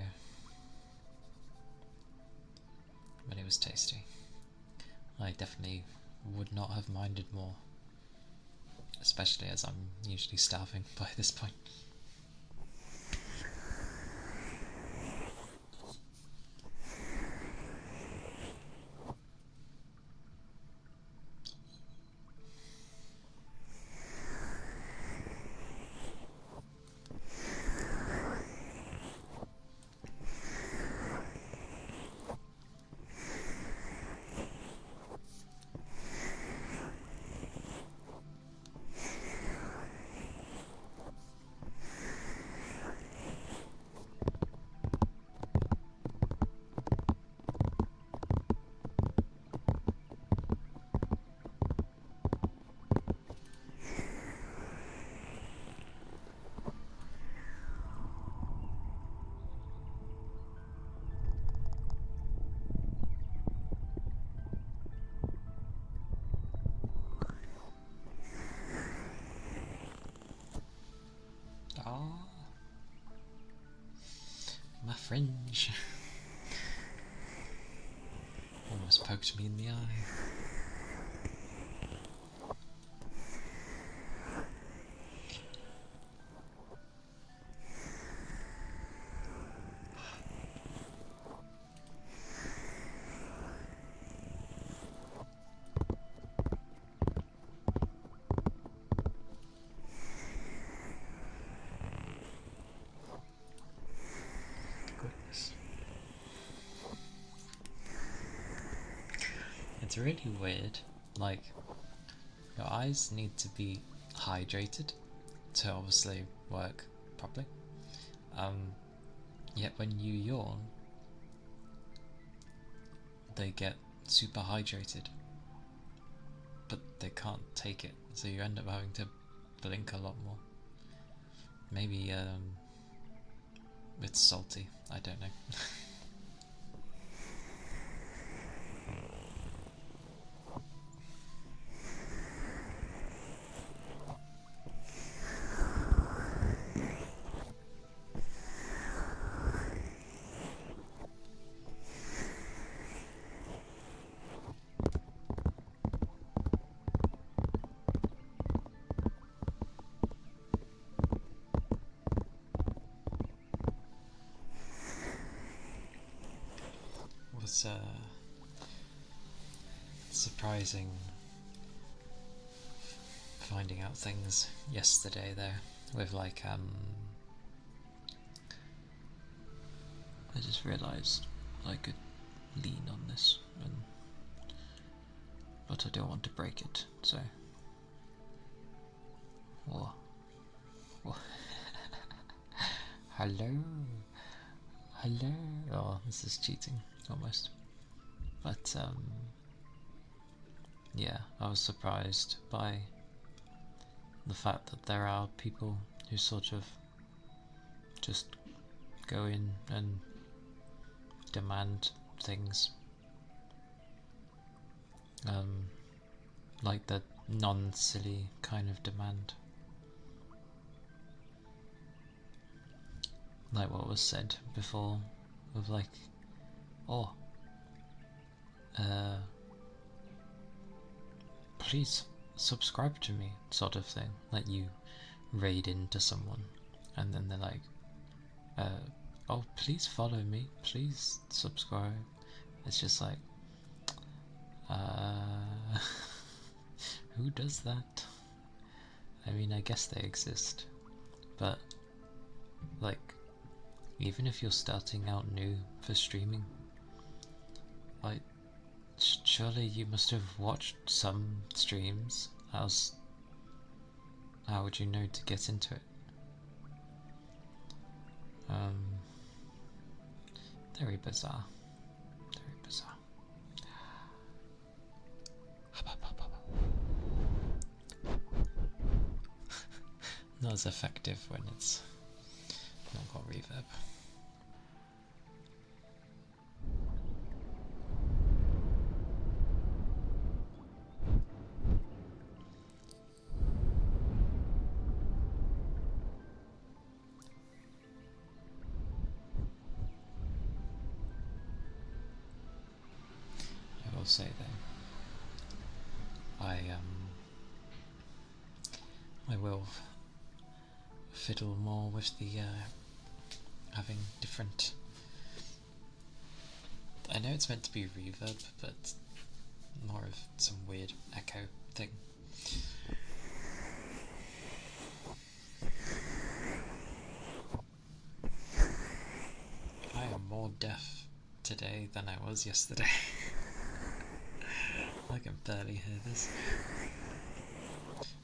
[SPEAKER 1] but it was tasty. I definitely would not have minded more. especially as I'm usually starving by this point. Oh, my fringe. Almost poked me in the eye. Goodness. It's really weird, like, your eyes need to be hydrated to obviously work properly. Yet when you yawn, they get super hydrated, but they can't take it, so you end up having to blink a lot more. Maybe it's salty, I don't know. Was surprising finding out things yesterday there with like I just realised I could lean on this, but I don't want to break it, so. Whoa. Whoa. Hello. Hello. Oh, this is cheating almost. But yeah, I was surprised by the fact that there are people who sort of just go in and demand things, like the non-silly kind of demand, like what was said before, of like, oh, please subscribe to me, sort of thing. Like you raid into someone and then they're like, oh, please follow me, please subscribe. It's just like, who does that? I mean, I guess they exist, but like, even if you're starting out new for streaming, like, surely you must have watched some streams, else how would you know to get into it? Very bizarre. Very bizarre. Not as effective when it's not got reverb. I will say though, I I will fiddle more with the having different. I know it's meant to be reverb, but more of some weird echo thing. I am more deaf today than I was yesterday. I can barely hear this.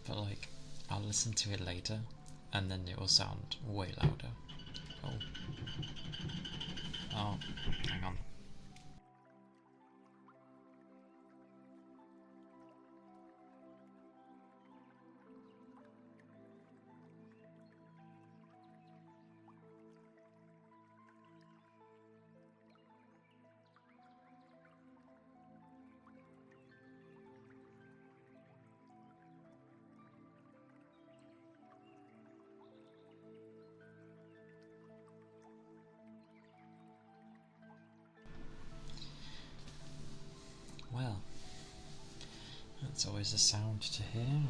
[SPEAKER 1] But like, I'll listen to it later, and then it will sound way louder. Oh, hang on. Well, that's always a sound to hear.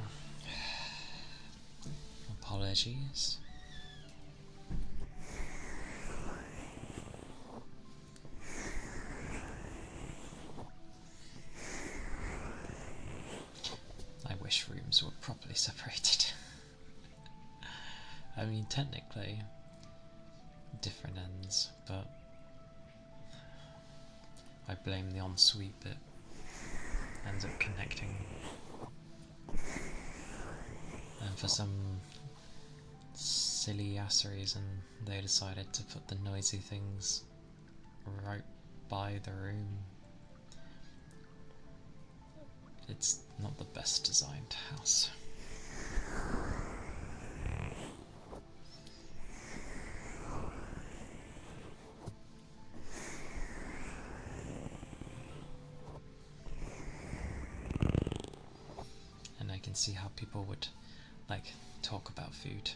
[SPEAKER 1] Apologies. I wish rooms were properly separated. I mean, technically, different ends, but I blame the ensuite bit. Ends up connecting. And for some silly ass reason, they decided to put the noisy things right by the room. It's not the best designed house. And I can see how people would like talk about food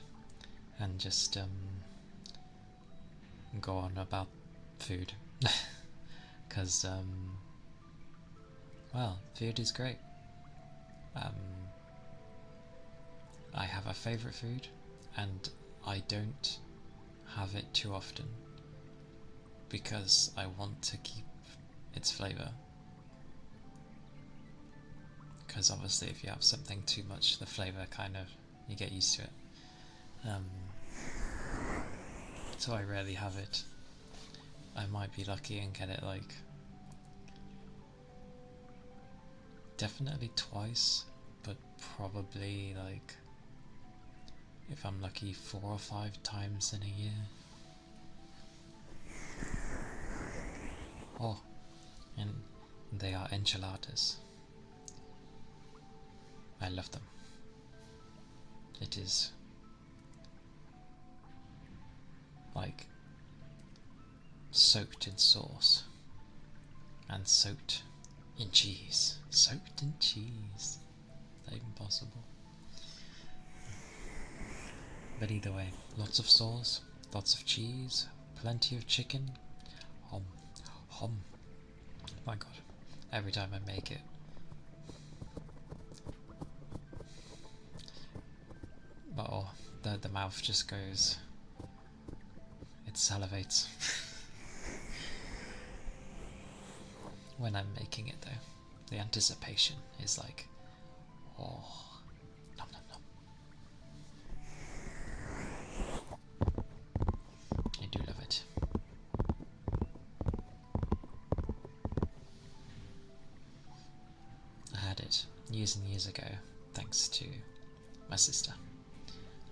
[SPEAKER 1] and just go on about food because well, food is great. I have a favourite food and I don't have it too often because I want to keep its flavour. Because obviously if you have something too much, the flavour kind of, you get used to it. So I rarely have it. I might be lucky and get it like definitely twice, but probably like if I'm lucky 4 or 5 times in a year. Oh, and they are enchiladas. I love them. It is like soaked in sauce and soaked in cheese. Soaked in cheese. Is that even possible? But either way, lots of sauce, lots of cheese, plenty of chicken. Hom, hom. My god, every time I make it. But oh, the mouth just goes, it salivates. When I'm making it though, the anticipation is like, oh, nom nom nom. I do love it. I had it years and years ago, thanks to my sister,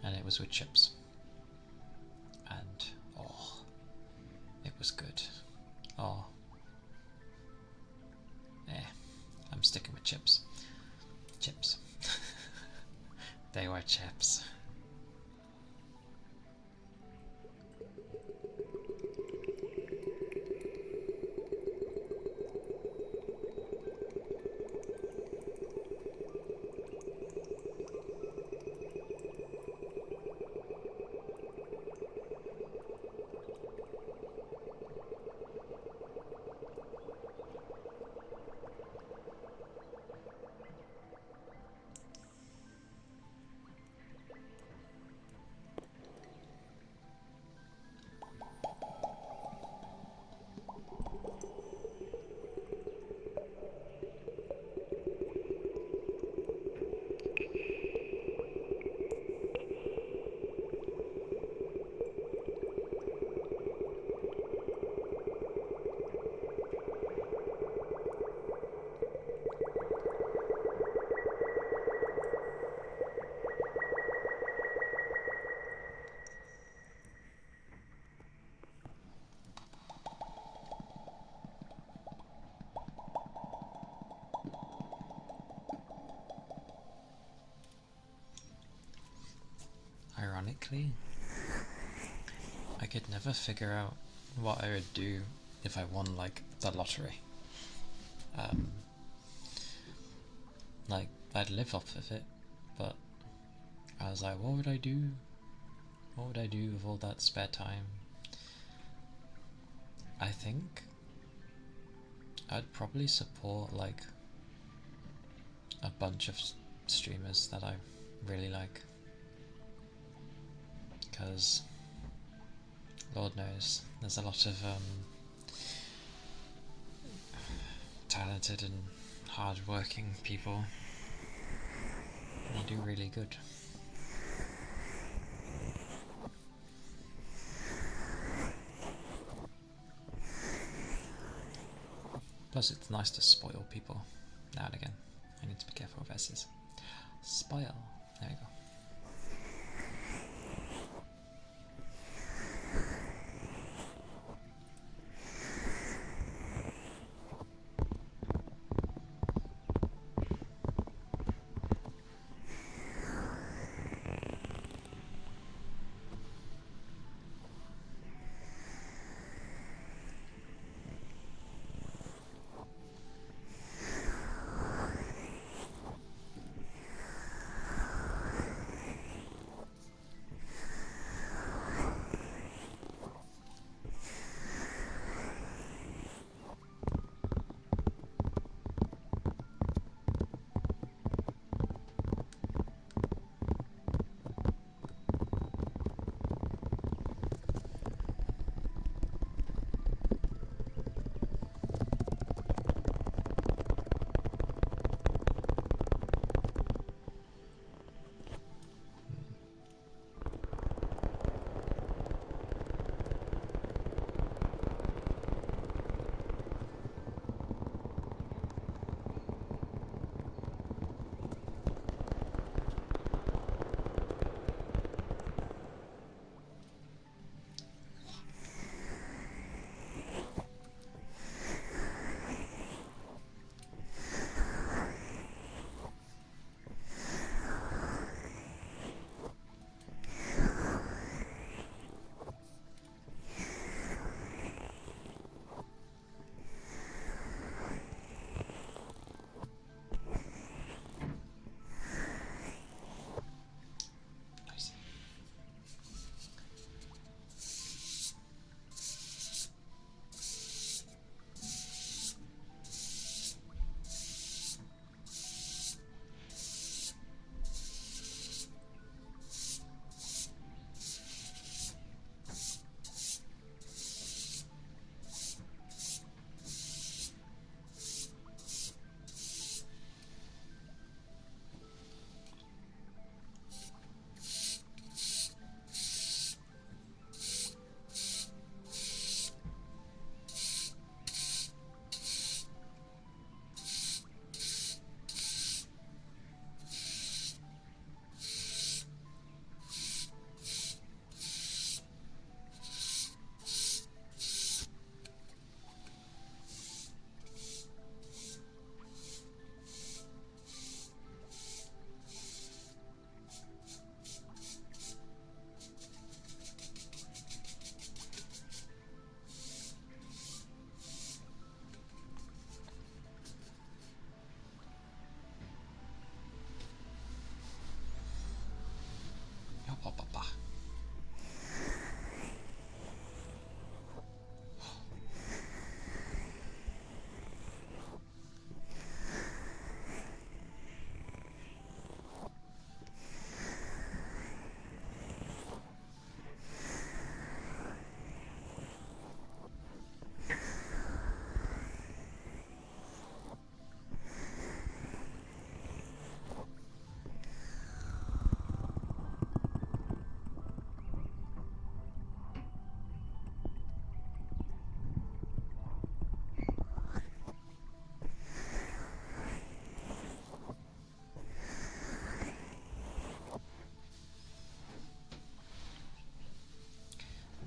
[SPEAKER 1] and it was with chips. And oh, it was good. Oh, I'm sticking with chips. Chips. They were chips. basically, I could never figure out what I would do if I won, like, the lottery. Like, I'd live off of it, but I was like, what would I do? What would I do with all that spare time? I think I'd probably support, like, a bunch of streamers that I really like, because Lord knows there's a lot of talented and hard-working people. They do really good. Plus, it's nice to spoil people now and again. I need to be careful with S's. Spoil. There we go.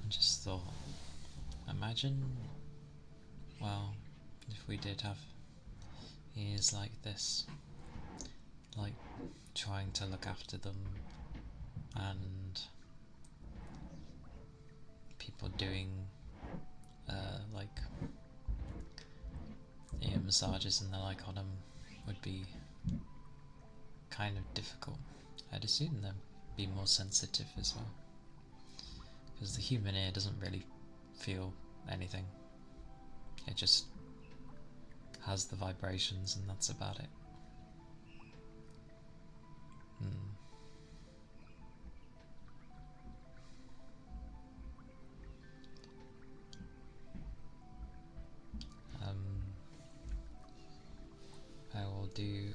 [SPEAKER 1] Just thought, imagine, well, if we did have ears like this, like trying to look after them and but doing like ear massages and the like on them would be kind of difficult. I'd assume they'd be more sensitive as well, because the human ear doesn't really feel anything. It just has the vibrations and that's about it. I will do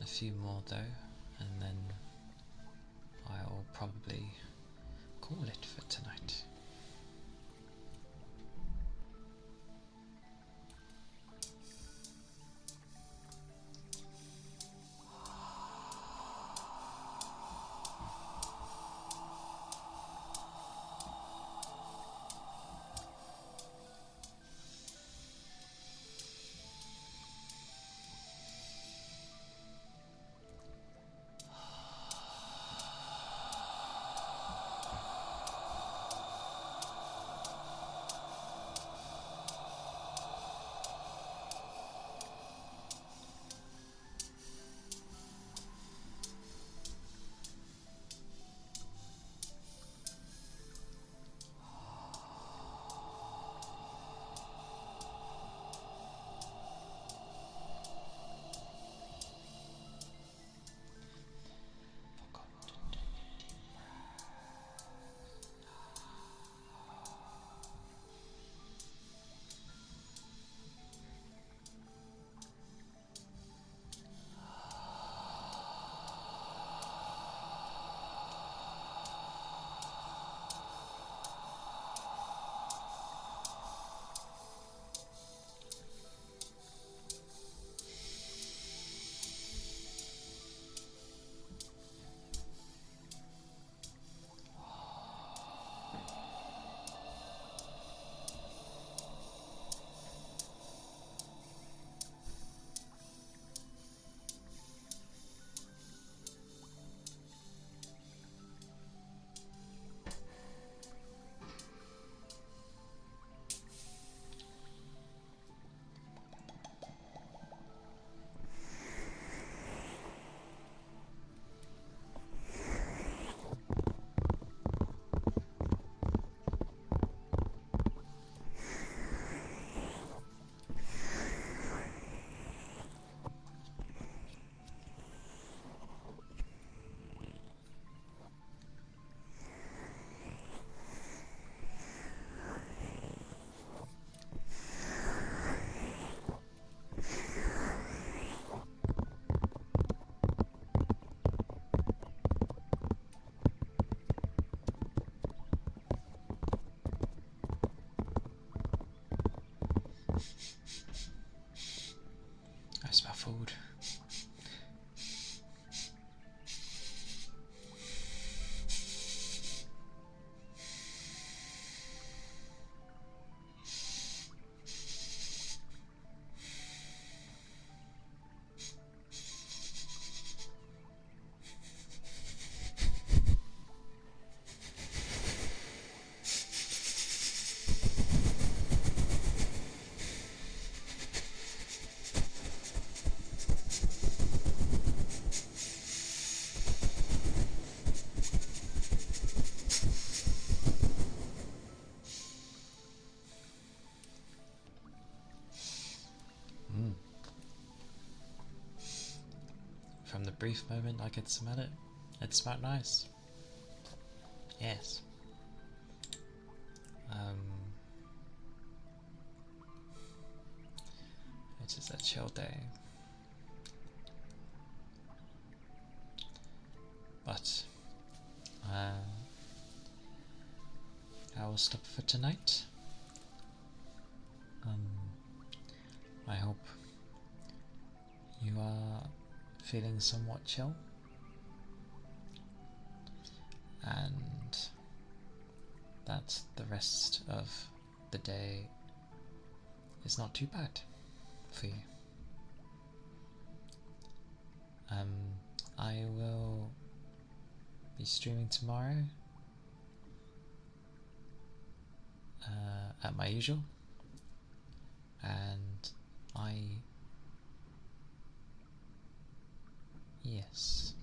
[SPEAKER 1] a few more though, and then I'll probably call it for tonight. I smell food. From the brief moment I could smell it, it smelled nice. Yes. It is a chill day. But I will stop for tonight. I hope you are feeling somewhat chill and that the rest of the day is not too bad for you. I will be streaming tomorrow at my usual, and yes,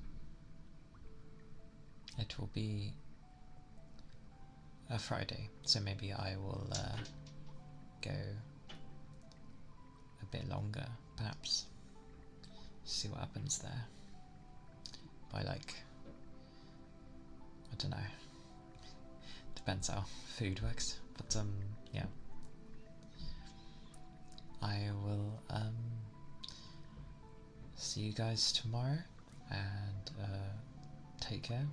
[SPEAKER 1] it will be a Friday, so maybe I will go a bit longer, perhaps. See what happens there. By like, I don't know. Depends how food works, but yeah. I will see you guys tomorrow, and take care.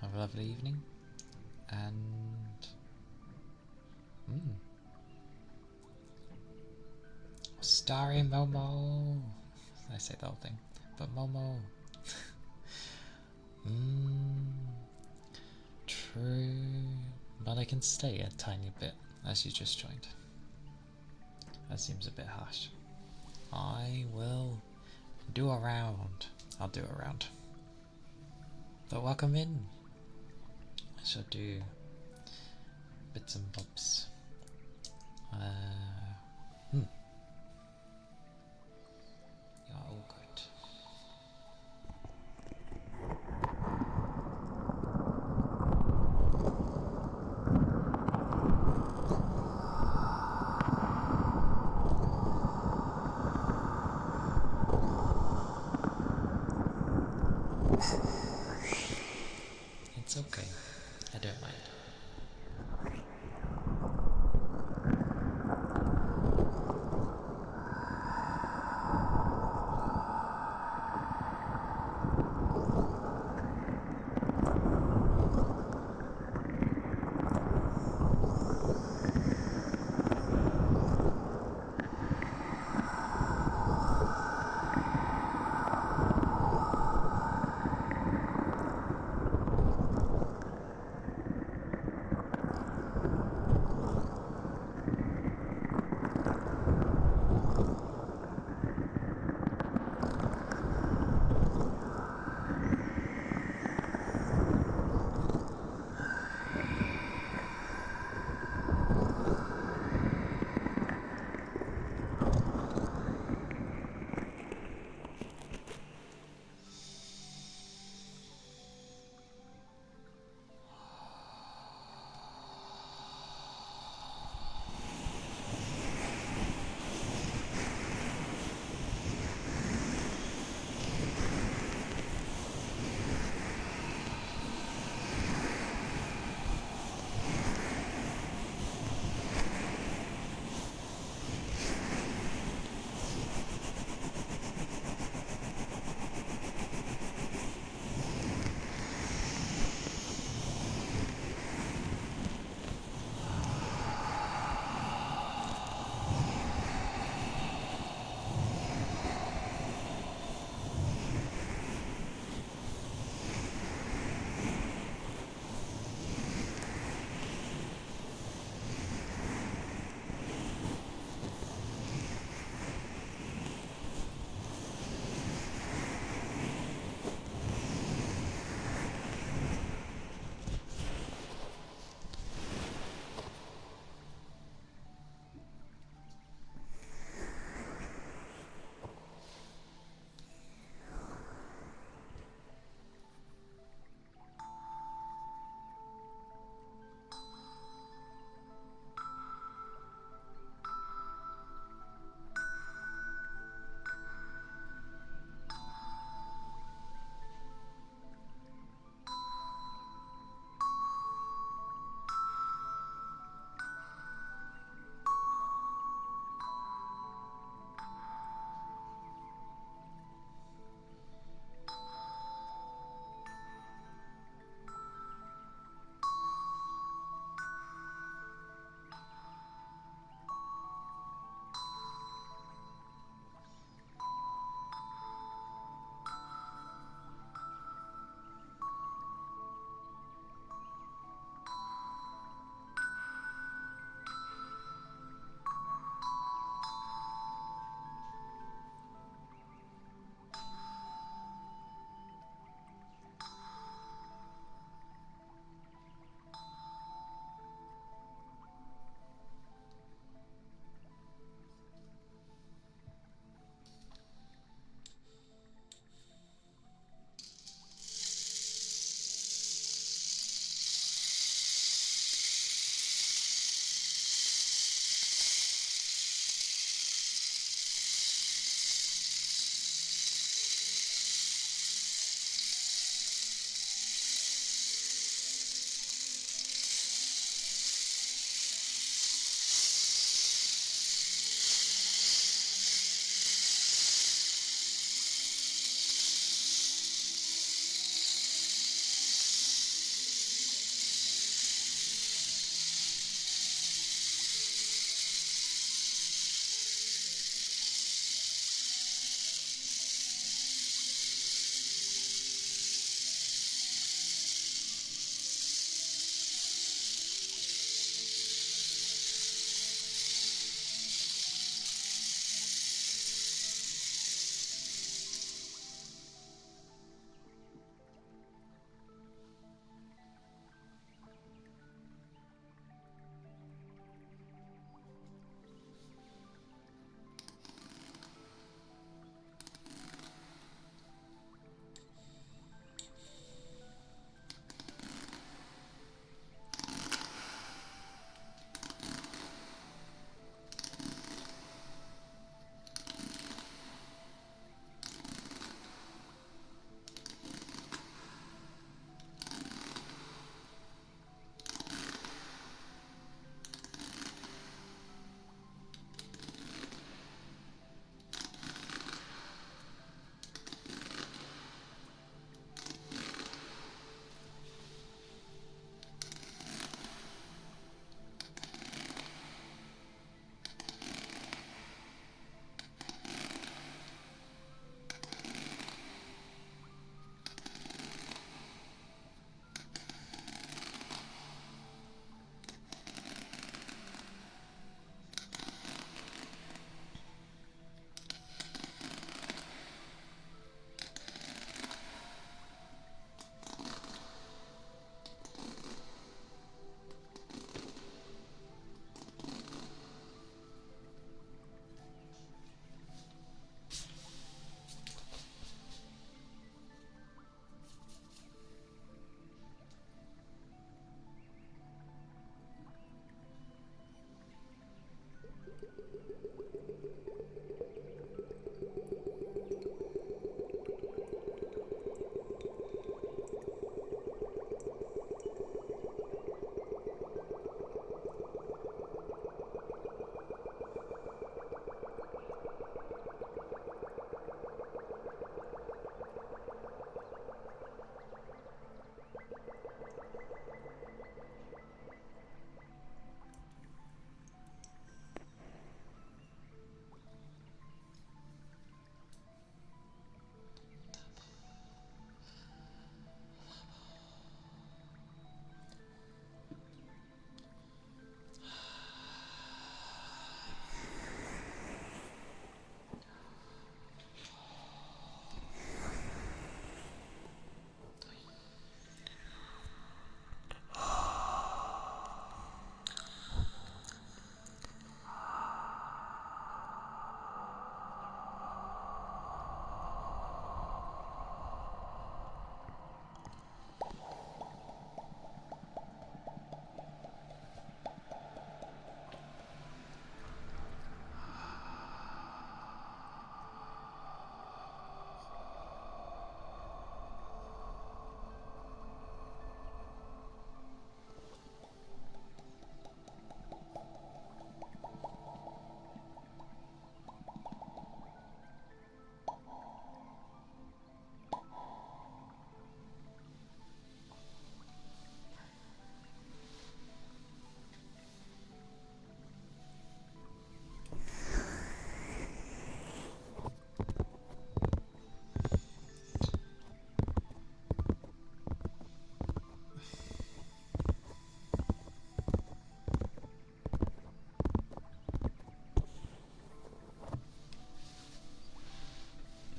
[SPEAKER 1] Have a lovely evening, and Starry Momo. I say the whole thing, but Momo. True, but I can stay a tiny bit as you just joined. That seems a bit harsh. I will do a round. I'll do a round. But welcome in. I shall do bits and bobs. You are all good. It's okay. I don't mind.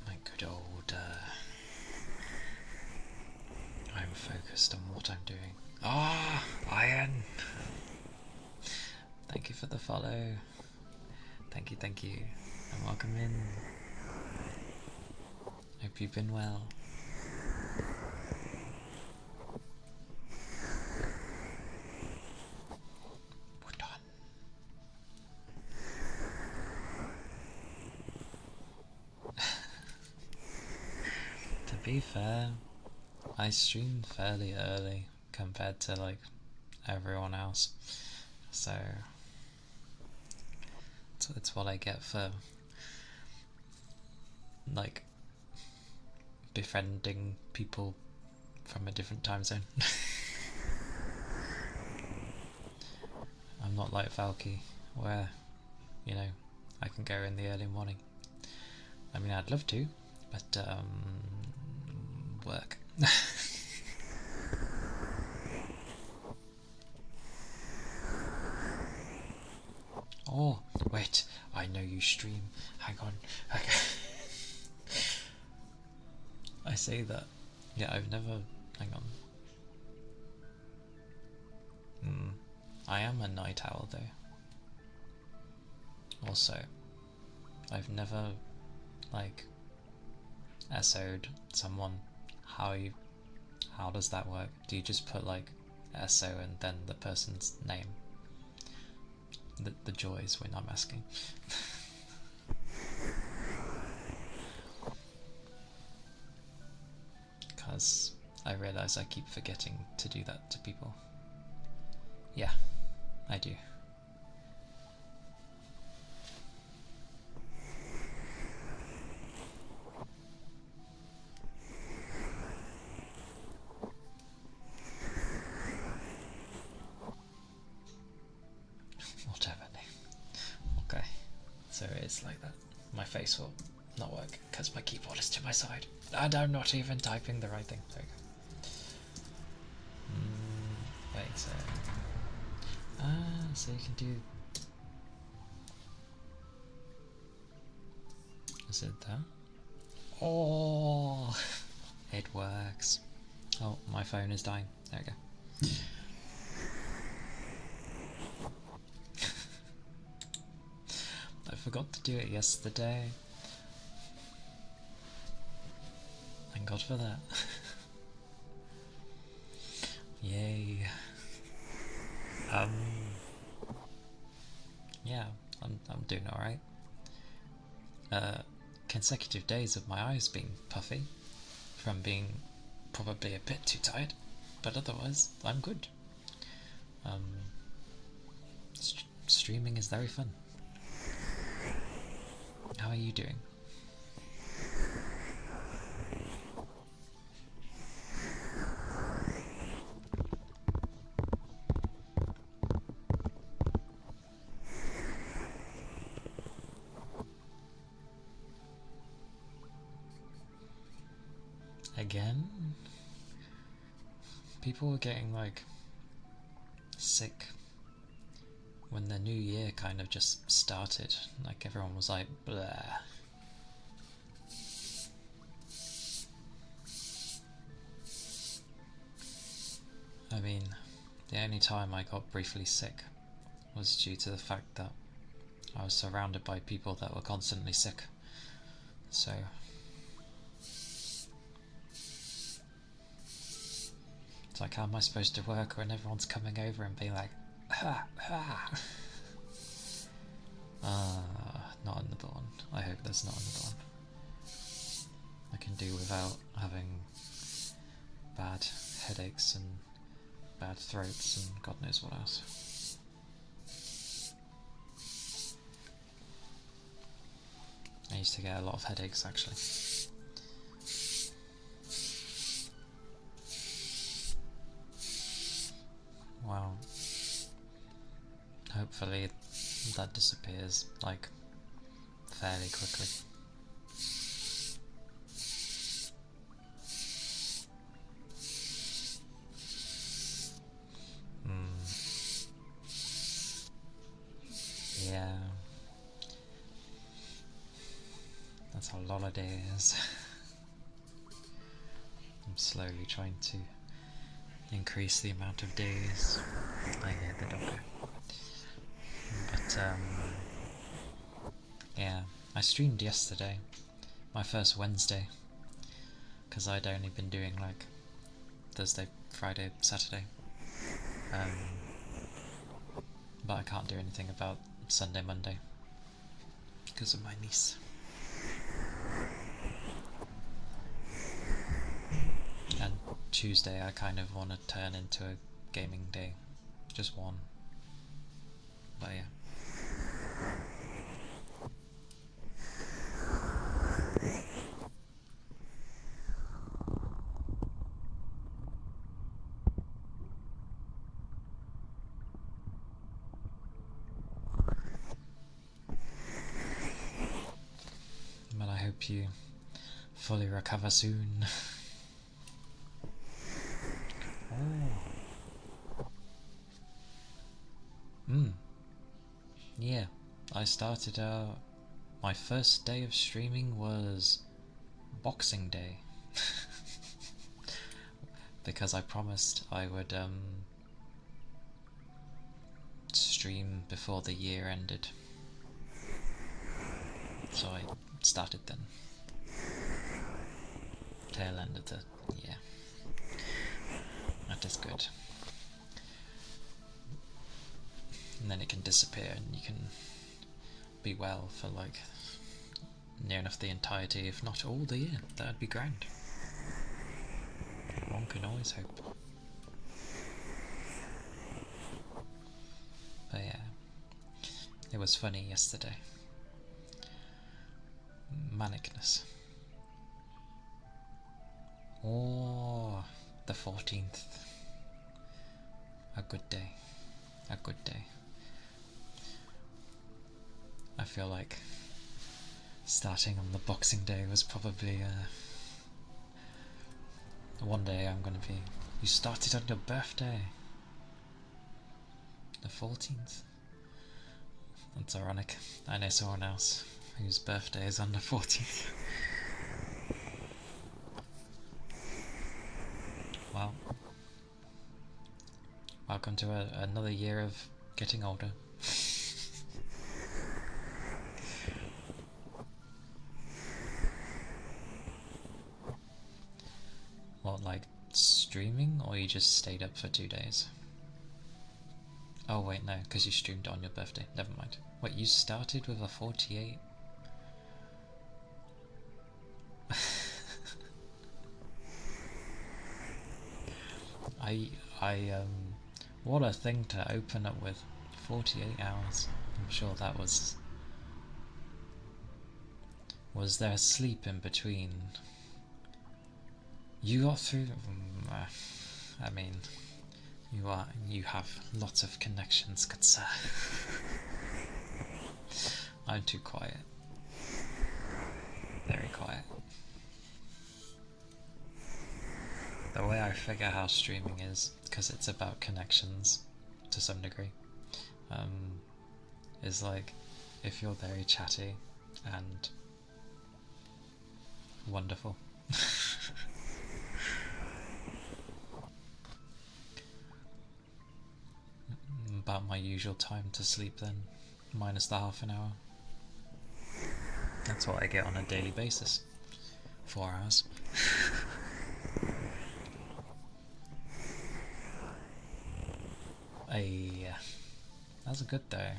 [SPEAKER 1] My good old, I'm focused on what I'm doing. Ah, Iron! Thank you for the follow. Thank you. And welcome in. Hope you've been well. We're done. To be fair, I stream fairly early compared to like everyone else, so it's what I get for like befriending people from a different time zone. I'm not like Valky, where, you know, I can go in the early morning. I mean, I'd love to, but work. Oh, wait, I know you stream. Hang on. I say that. Yeah, I've never. Hang on. I am a night owl though. Also, I've never like SO'd someone. How does that work? Do you just put like SO and then the person's name? The joys when I'm asking. Because I realise I keep forgetting to do that to people. Yeah, I do. Whatever. Okay, so it's like that. My face will not work because my keyboard is to my side. And I'm not even typing the right thing. There we go. Wait, so... so you can do... Is it that? Oh! It works. Oh, my phone is dying. There we go. I forgot to do it yesterday. Thank God for that. Yay. Yeah, I'm doing alright. Consecutive days of my eyes being puffy from being probably a bit too tired, but otherwise I'm good. Streaming is very fun. How are you doing? Again? People were getting like sick when the new year kind of just started. Like everyone was like, blah. I mean, the only time I got briefly sick was due to the fact that I was surrounded by people that were constantly sick. So it's like, how am I supposed to work when everyone's coming over and being like, ha, ha. Not another one. I hope there's not another one. I can do without having bad headaches and bad throats and God knows what else. I used to get a lot of headaches actually. Wow. Hopefully that disappears like fairly quickly. Yeah. That's a lot of days. I'm slowly trying to increase the amount of days. I hear the doctor. But yeah, I streamed yesterday, my first Wednesday, because I'd only been doing like Thursday, Friday, Saturday. But I can't do anything about Sunday, Monday because of my niece. And Tuesday I kind of want to turn into a gaming day, just one. But yeah. But I hope you fully recover soon. Yeah, I started my first day of streaming was Boxing Day. Because I promised I would stream before the year ended. So I started then. Tail end of the year. That is good. And then it can disappear and you can be well for like near enough the entirety, if not all the year. That'd be grand. One can always hope. But yeah, it was funny yesterday. Manicness. Oh, the 14th. A good day. A good day. I feel like starting on the Boxing Day was probably one day I'm gonna be. You started on your birthday, the 14th. That's ironic. I know someone else whose birthday is on the 14th. Well, welcome to another year of getting older. What, like streaming, or you just stayed up for 2 days? Oh wait, no, because you streamed it on your birthday. Never mind. Wait, you started with a 48? What a thing to open up with. 48 hours. I'm sure that was... Was there sleep in between? You got through... I mean, you have lots of connections, good sir. I'm too quiet. Very quiet. The way I figure how streaming is, because it's about connections to some degree, is like if you're very chatty and wonderful. About my usual time to sleep then, minus the half an hour. That's what I get on a daily basis. 4 hours. That's a good though.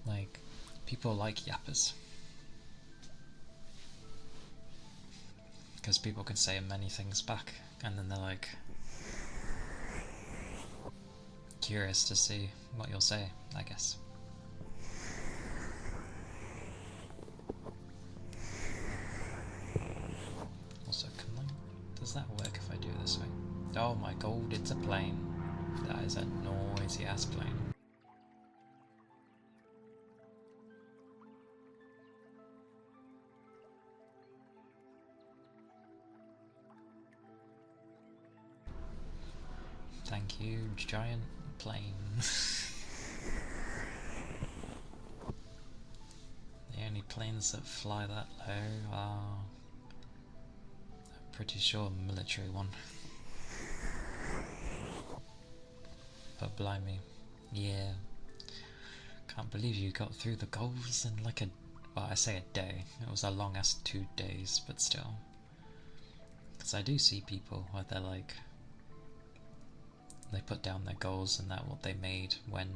[SPEAKER 1] Like, people like yappers. Because people can say many things back, and then they're like curious to see what you'll say, I guess. Also, does that work if I do it this way? Oh my god, it's a plane. That is a noisy ass plane. Thank you, giant plane. The only planes that fly that low are, I'm pretty sure, a military one. But blimey, yeah. Can't believe you got through the goals in like a, well, I say a day. It was a long ass 2 days, but still. Because I do see people where they're like, they put down their goals and that what they made when,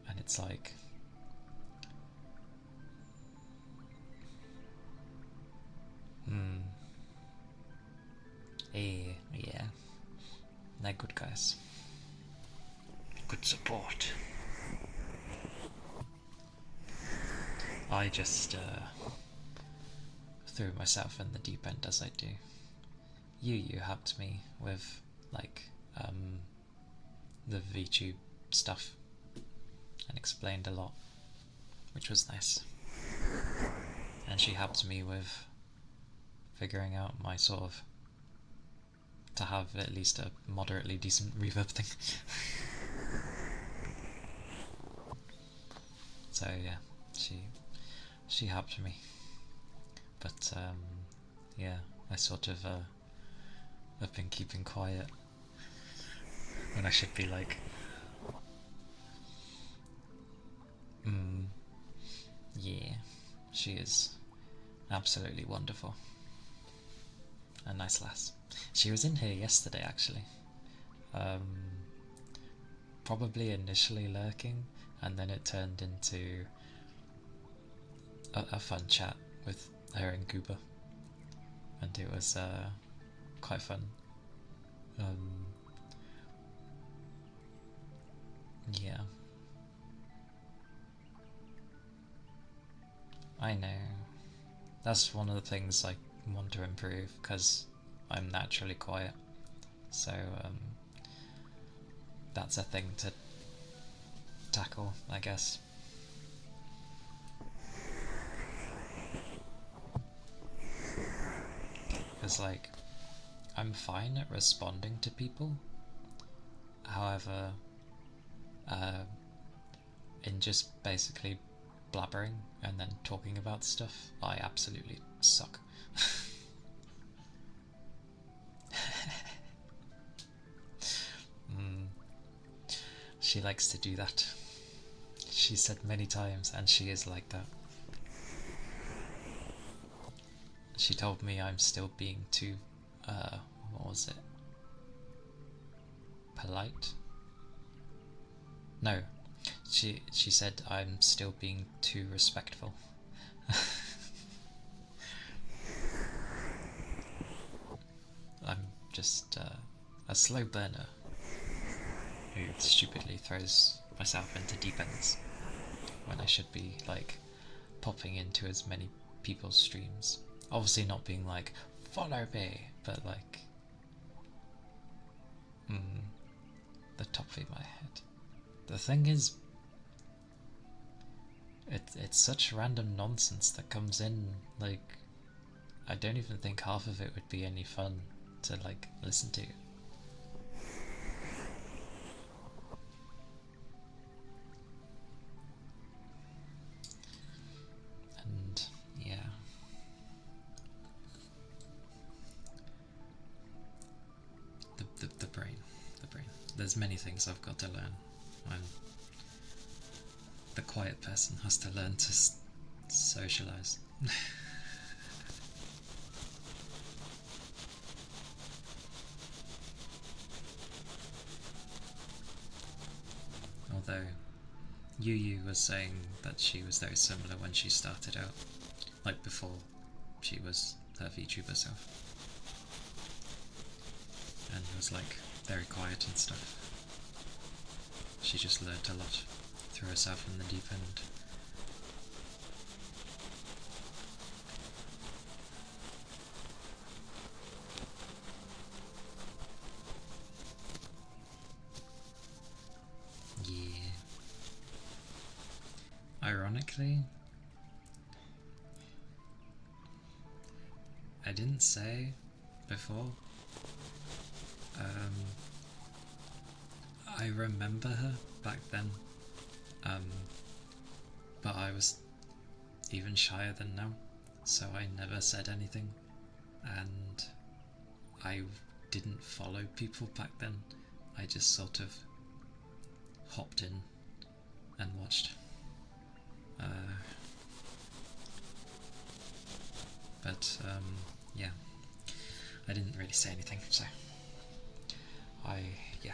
[SPEAKER 1] and it's like, yeah, they're good guys. Good support. I just threw myself in the deep end as I do. You helped me with like the VTube stuff and explained a lot, which was nice. And she helped me with figuring out my sort of, to have at least a moderately decent reverb thing. So yeah, she helped me. But yeah, I sort of have been keeping quiet when I should be like, yeah, she is absolutely wonderful. A nice lass. She was in here yesterday actually. Probably initially lurking, and then it turned into a fun chat with her and Goober, and it was quite fun. Yeah, I know. That's one of the things I want to improve, because I'm naturally quiet. So that's a thing to tackle, I guess. Because like, I'm fine at responding to people. However, in just basically blabbering and then talking about stuff, I absolutely suck. She likes to do that. She said many times, and she is like that. She told me I'm still being too, what was it? Polite? No, she said I'm still being too respectful. I'm just a slow burner who stupidly throws myself into deep ends when I should be like popping into as many people's streams. Obviously not being like, follow me, but like the top of my head. The thing is, it's such random nonsense that comes in, like I don't even think half of it would be any fun to like listen to. And yeah. The brain. The brain. There's many things I've got to learn. I'm the quiet person has to learn to socialize. Although Yu was saying that she was very similar when she started out, like before she was her VTuber self, and was like very quiet and stuff. She just learned a lot, threw herself in the deep end. Yeah. Ironically, I didn't say before, I remember her back then, but I was even shyer than now, so I never said anything, and I didn't follow people back then. I just sort of hopped in and watched. But yeah, I didn't really say anything, so yeah.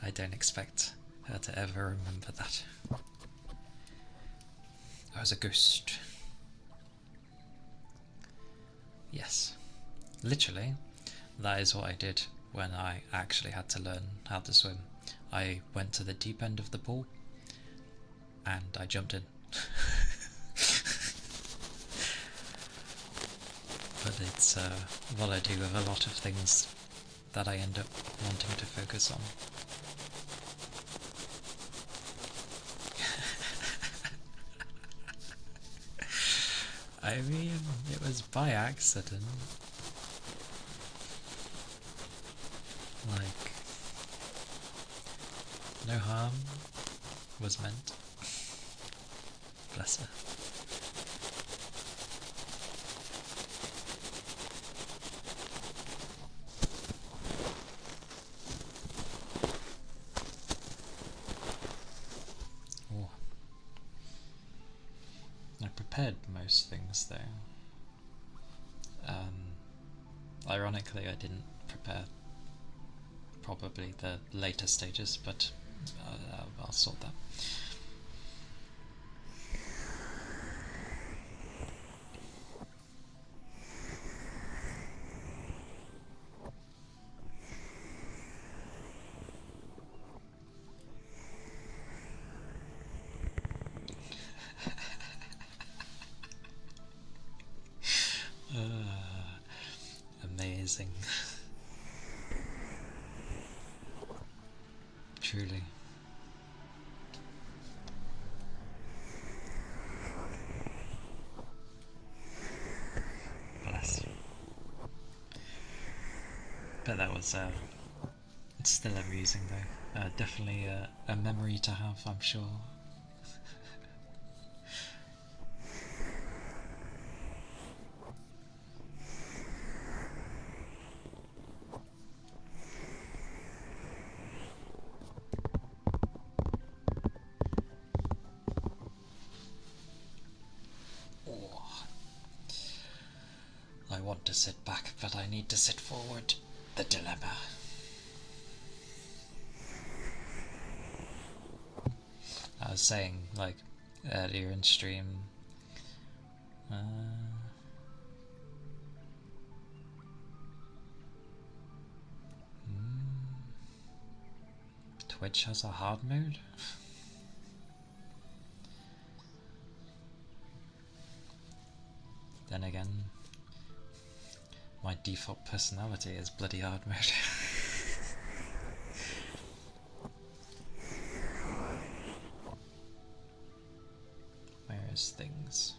[SPEAKER 1] I don't expect her to ever remember that. I was a ghost. Yes. Literally, that is what I did when I actually had to learn how to swim. I went to the deep end of the pool and I jumped in. But it's what I do with a lot of things that I end up wanting to focus on. I mean, it was by accident. Like, no harm was meant. Bless her. Oh. I prepared most things though. Ironically, I didn't prepare probably the later stages, but I'll sort that. Amazing. Truly. Bless. But that was it's still amusing though. Definitely a memory to have, I'm sure. I want to sit back, but I need to sit forward. The dilemma. saying, like, earlier in stream, Twitch has a hard mode? Then again, my default personality is bloody hard mode. Where's things?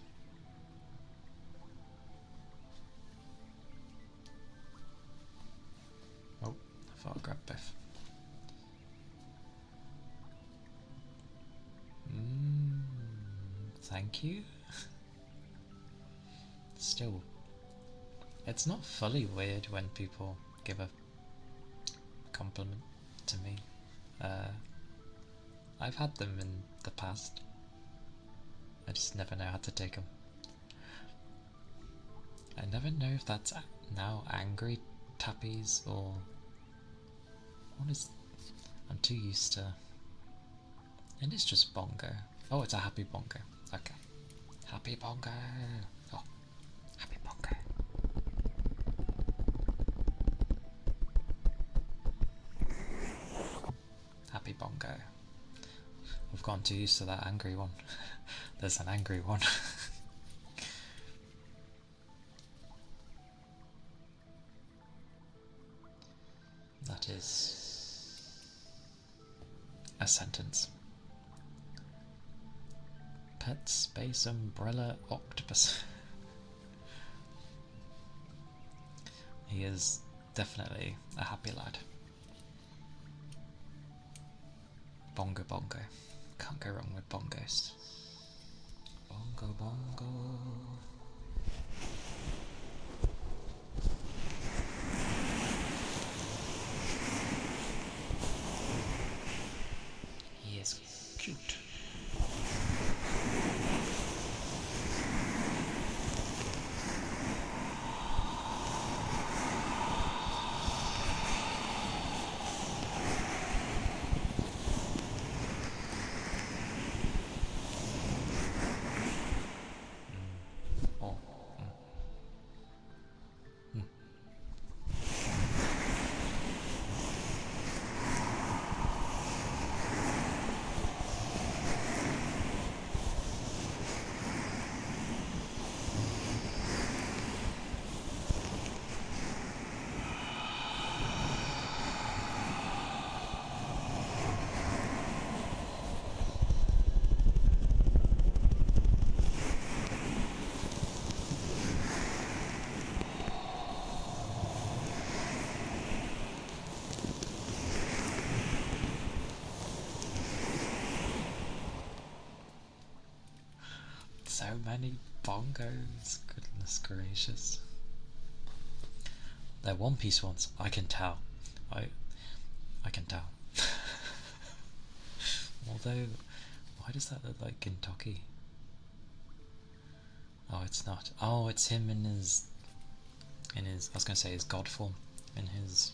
[SPEAKER 1] Oh, I thought I grabbed both. Thank you. Still, it's not fully weird when people give a compliment to me. I've had them in the past. I just never know how to take them. I never know if that's now angry tappies or what is. I'm too used to. And it's just bongo. Oh, it's a happy bongo. Okay. Happy bongo. Oh, happy bongo. Happy bongo. I've gotten too used to that angry one. There's an angry one. That is a sentence. Pet space umbrella octopus. He is definitely a happy lad. Bongo bongo. Can't go wrong with bongos. Bongo bongo. He is cute. So many bongos, goodness gracious. They're One Piece ones, I can tell. I can tell. Although, why does that look like Gintoki? Oh, it's not. Oh, it's him in his, I was gonna say his god form, in his,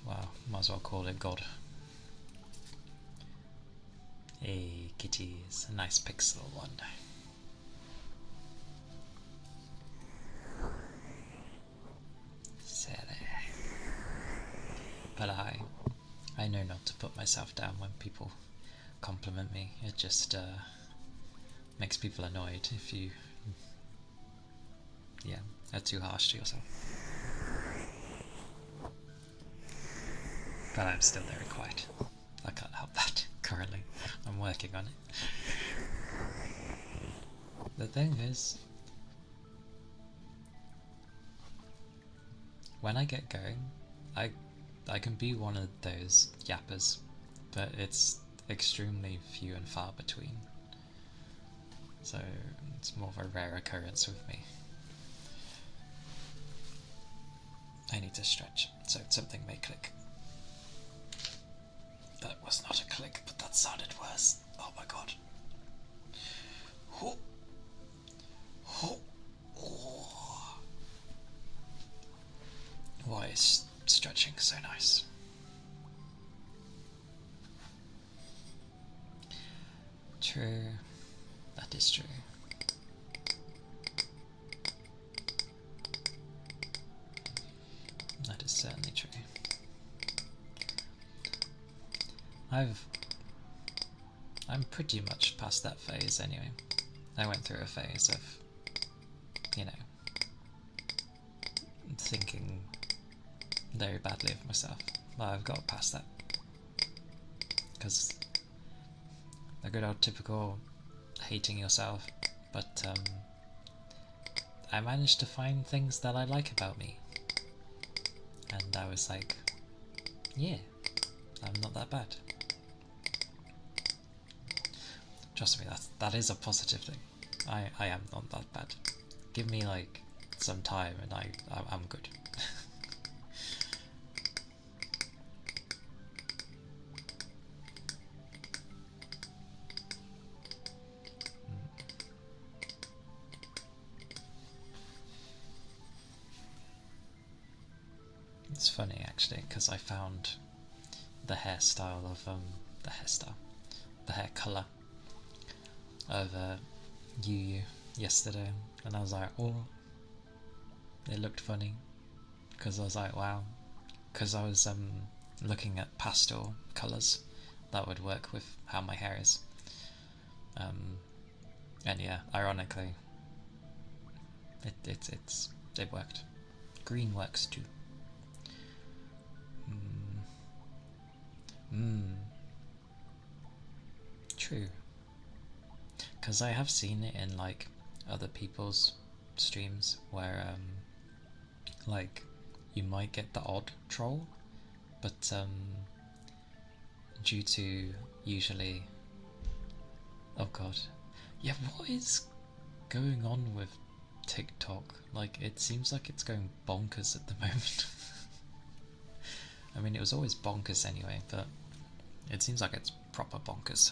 [SPEAKER 1] wow, might as well call it god. Hey, kitties, a nice pixel one. Silly. But I know not to put myself down when people compliment me. It just makes people annoyed if you, yeah, are too harsh to yourself. But I'm still very quiet. I can't help that currently. I'm working on it. The thing is, when I get going, I can be one of those yappers, but it's extremely few and far between. So it's more of a rare occurrence with me. I need to stretch, so something may click. That was not a click, but that sounded worse. Oh my god. Oh. Oh. Oh. Why is stretching so nice? True. That is true. That is certainly true. I'm pretty much past that phase anyway. I went through a phase of, you know, thinking very badly of myself. But I've got past that. Because the good old typical hating yourself, but I managed to find things that I like about me. And I was like, yeah, I'm not that bad. Trust me, that is a positive thing. I am not that bad. Give me like some time and I'm good. It's funny actually, because I found the hairstyle of the hair colour of Yu yesterday, and I was like, oh, it looked funny, because I was like, wow, because I was looking at pastel colours that would work with how my hair is, and yeah, ironically, it worked. Green works too. True. Because I have seen it in like other people's streams where like you might get the odd troll, but due to usually, oh god, yeah, what is going on with TikTok? Like, it seems like it's going bonkers at the moment. I mean, it was always bonkers anyway, but it seems like it's proper bonkers.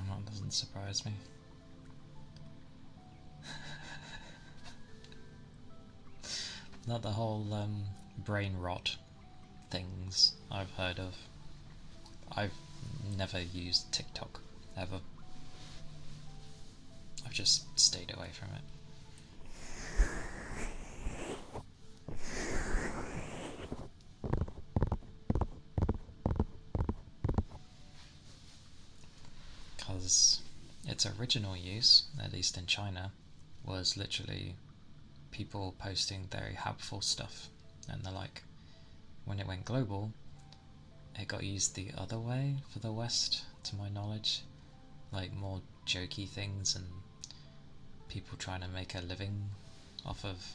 [SPEAKER 1] That doesn't surprise me. Not the whole brain rot things I've heard of. I've never used TikTok, ever. I've just stayed away from it. Because its original use, at least in China, was literally people posting very helpful stuff, and they're like, when it went global, it got used the other way for the West, to my knowledge, like more jokey things and people trying to make a living off of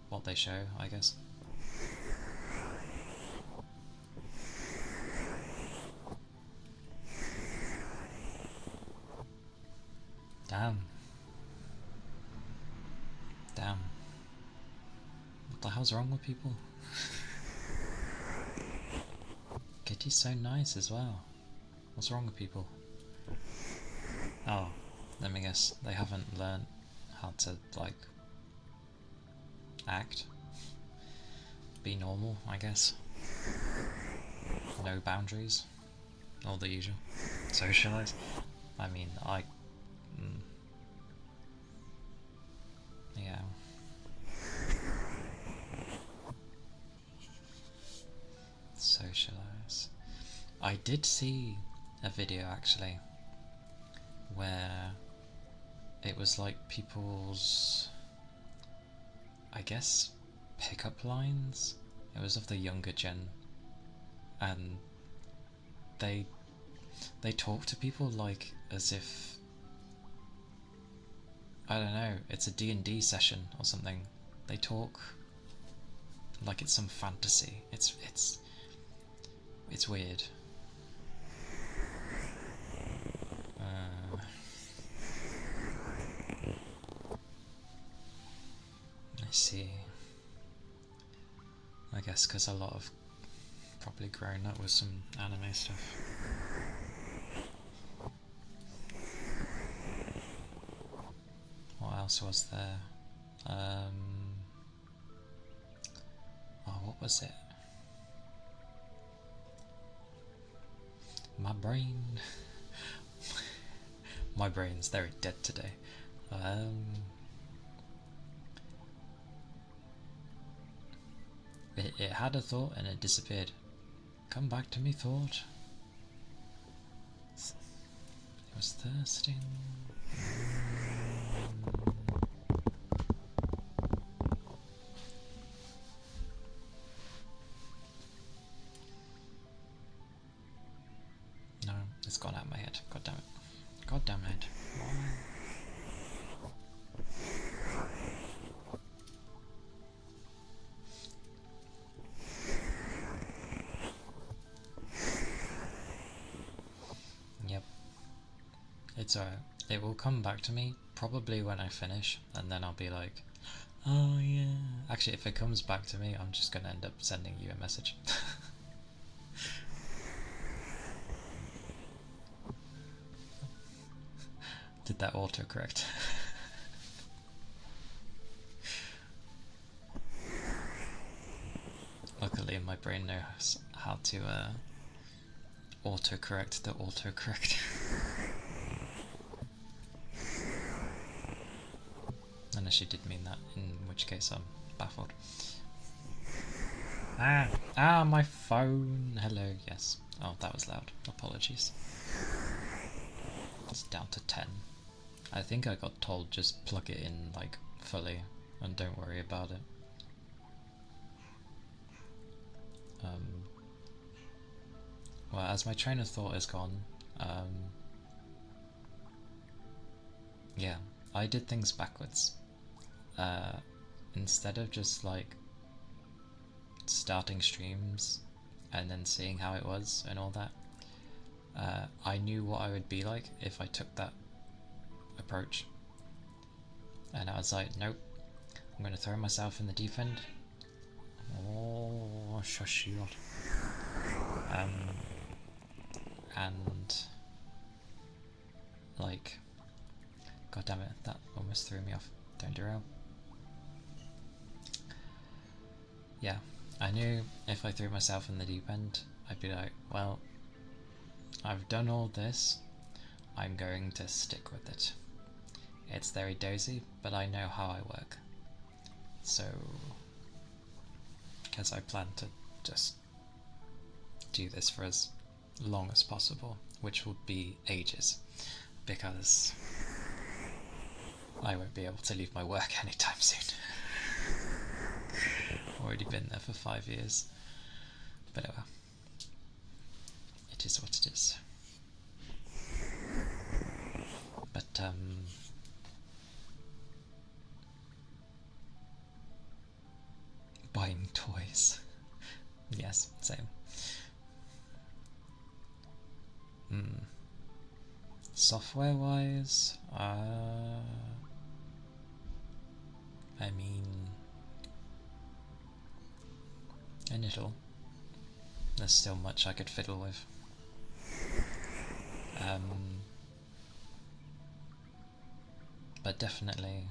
[SPEAKER 1] what they show, I guess. Damn. What the hell's wrong with people? Kitty's so nice as well. What's wrong with people? Oh, let me guess. They haven't learned how to, like, act. Be normal, I guess. No boundaries. All the usual. Socialise. I mean, yeah. Socialise. I did see a video actually where it was like people's, I guess, pickup lines It was of the younger gen, and they talk to people like as if, I don't know, it's a D&D session or something. They talk like it's some fantasy. It's weird. I see. I guess because a lot of probably grown up with some anime stuff. What else was there? Oh, what was it? My brain. My brain's very dead today. It had a thought and it disappeared. Come back to me, thought. It was thirsting. No, it's gone out of my head. God damn it. God damn it. Why? Yep. It's alright. It will come back to me probably when I finish, and then I'll be like, oh yeah. Actually, if it comes back to me, I'm just gonna end up sending you a message. Did that autocorrect? Luckily, my brain knows how to autocorrect the autocorrect. Unless you did mean that, in which case I'm baffled. My phone. Hello, yes. Oh, that was loud. Apologies. It's down to 10. I think I got told just plug it in like fully and don't worry about it. Well, as my train of thought is gone, yeah, I did things backwards. Instead of just like starting streams and then seeing how it was and all that, I knew what I would be like if I took that approach. And I was like, nope, I'm going to throw myself in the deep end. Oh, shush you. And like, god damn it, that almost threw me off. Don't derail. Yeah, I knew if I threw myself in the deep end, I'd be like, well, I've done all this, I'm going to stick with it. It's very dozy, but I know how I work. So, because I plan to just do this for as long as possible, which will be ages, because I won't be able to leave my work anytime soon. Already been there for 5 years, but oh well. It is what it is. But buying toys. Yes, same. Software wise, I mean, a little. There's still much I could fiddle with. But definitely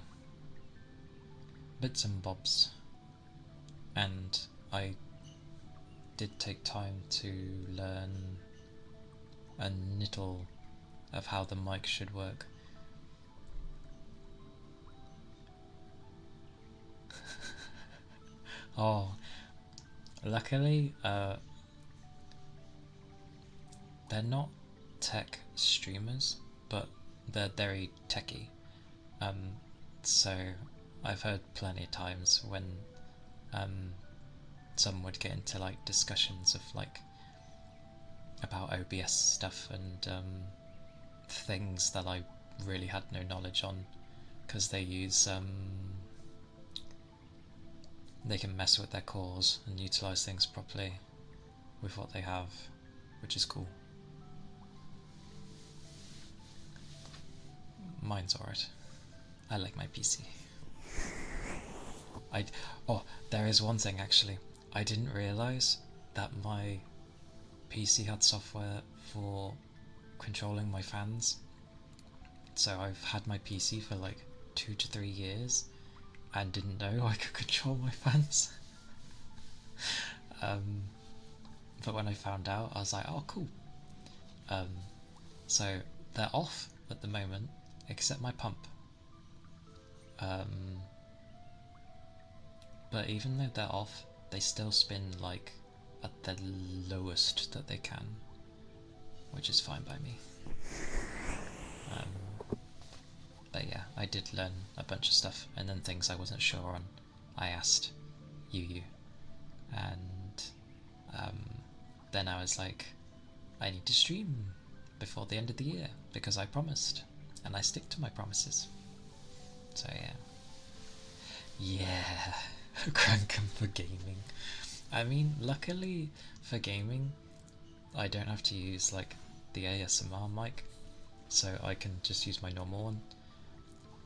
[SPEAKER 1] bits and bobs. And I did take time to learn a little of how the mic should work. Oh, luckily, they're not tech streamers, but they're very techy. So I've heard plenty of times when some would get into like discussions of like about OBS stuff and things that I really had no knowledge on, because they use they can mess with their cores and utilize things properly with what they have, which is cool. Mine's alright. I like my PC. Oh, there is one thing actually. I didn't realise that my PC had software for controlling my fans. So I've had my PC for like 2 to 3 years and didn't know I could control my fans. But when I found out, I was like, oh cool. So they're off at the moment, except my pump. But even though they're off, they still spin like at the lowest that they can, which is fine by me. But yeah, I did learn a bunch of stuff, and then things I wasn't sure on, I asked Yu, and then I was like, I need to stream before the end of the year because I promised, and I stick to my promises. So yeah, crank 'em for gaming. I mean, luckily for gaming, I don't have to use like the ASMR mic, so I can just use my normal one.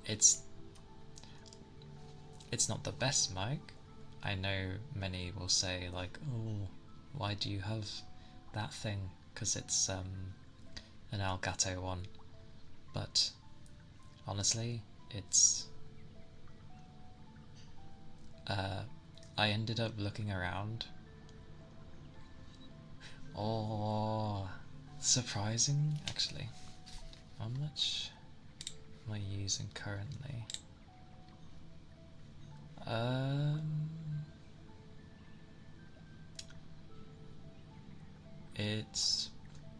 [SPEAKER 1] It's not the best mic. I know many will say like, oh, why do you have that thing? Because it's an Elgato one. But honestly, it's I ended up looking around. Oh, surprising actually. How much am I using currently? It's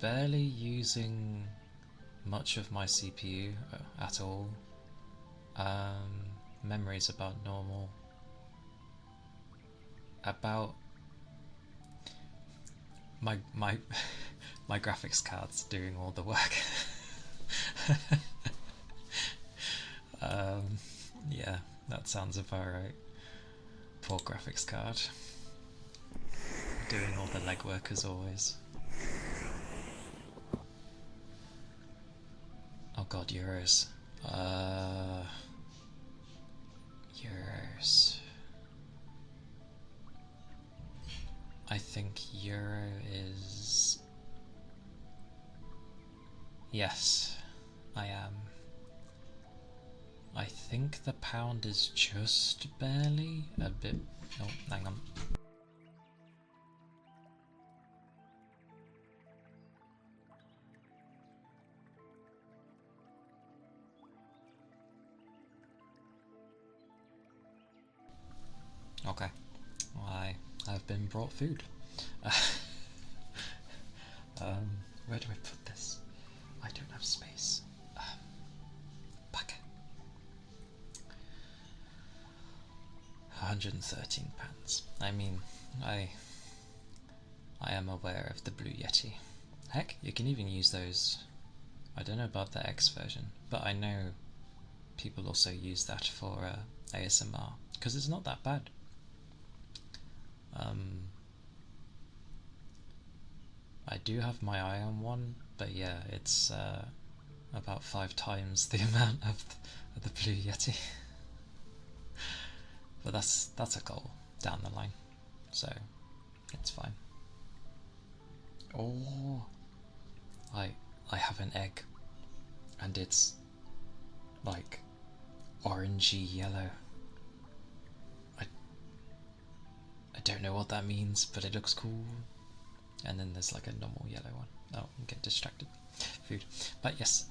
[SPEAKER 1] barely using much of my CPU at all. Memory's about normal. About my my graphics card's doing all the work. Yeah, that sounds about right. Poor graphics card. Doing all the legwork as always. Oh god, euros. Euros. I think euro is... Yes, I am. I think the pound is just barely a bit... Oh, hang on. Okay, well, I have been brought food. Where do I put this? I don't have space. Bucket. £113. I mean, I am aware of the Blue Yeti. Heck, you can even use those. I don't know about the X version, but I know people also use that for ASMR because it's not that bad. I do have my eye on one, but yeah, it's about 5 times the amount of the Blue Yeti. But that's a goal down the line, so it's fine. Oh, I have an egg, and it's like orangey yellow. I don't know what that means, but it looks cool. And then there's like a normal yellow one. Oh, I'm getting distracted. Food. But yes,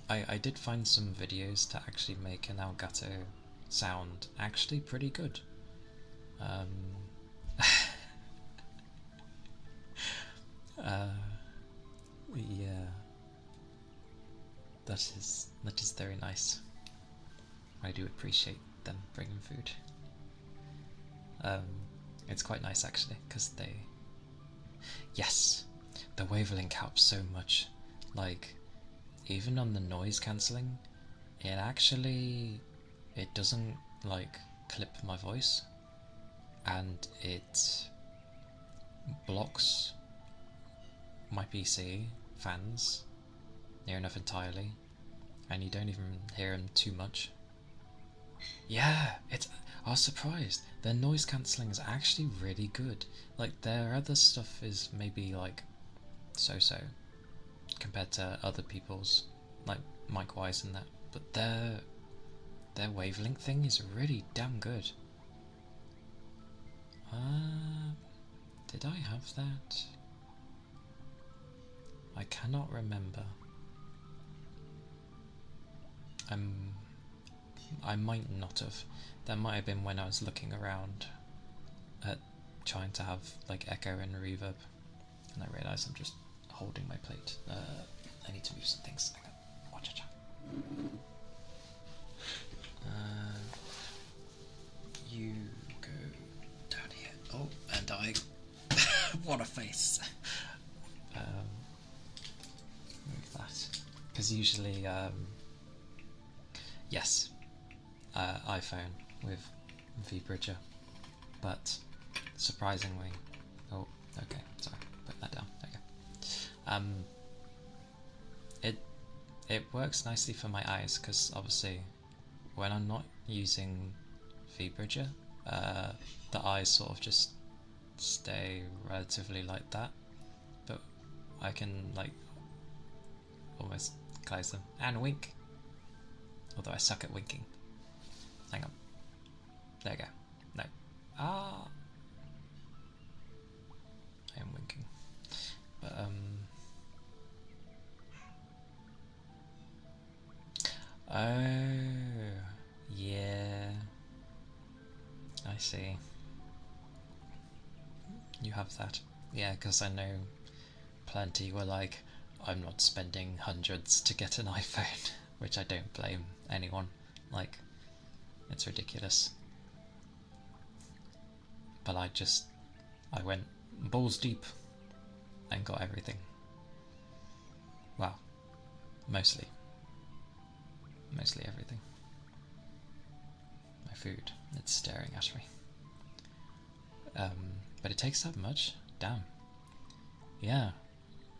[SPEAKER 1] I did find some videos to actually make an Elgato sound actually pretty good. Yeah, that is very nice. I do appreciate them bringing food. Um, it's quite nice actually, because yes, the wavelength helps so much. Like, even on the noise cancelling, it doesn't like clip my voice, and it blocks my PC fans near enough entirely, and you don't even hear them too much. Yeah, I was surprised. Their noise cancelling is actually really good. Like, their other stuff is maybe like so compared to other people's, like Mike Wise and that, but their wavelength thing is really damn good. Did I have that? I cannot remember. I might not have. That might have been when I was looking around at trying to have like echo and reverb, and I realised I'm just holding my plate. I need to move some things. Hang on. Watch it. You go down here. Oh, and I. What a face! Move that. Because usually, yes, iPhone with vBridger, but surprisingly, oh, okay, sorry, put that down. Okay. It works nicely for my eyes because obviously, when I'm not using vBridger, the eyes sort of just stay relatively like that, but I can like almost close them and wink, although I suck at winking. Hang on, there you go. No, I am winking, but oh yeah, I see. You have that. Yeah, because I know plenty were like, I'm not spending hundreds to get an iPhone, which I don't blame anyone. Like, it's ridiculous. But I went balls deep and got everything. Well, mostly everything. My food, it's staring at me. But it takes that much? Damn. Yeah,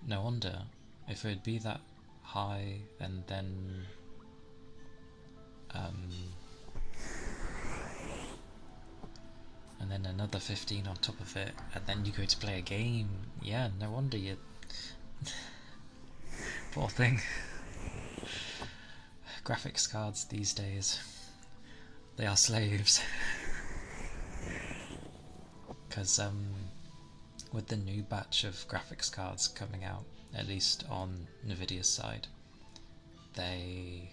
[SPEAKER 1] no wonder. If it would be that high and then another 15 on top of it, and then you go to play a game. Yeah, no wonder you. Poor thing. Graphics cards these days, they are slaves. Because with the new batch of graphics cards coming out, at least on Nvidia's side, they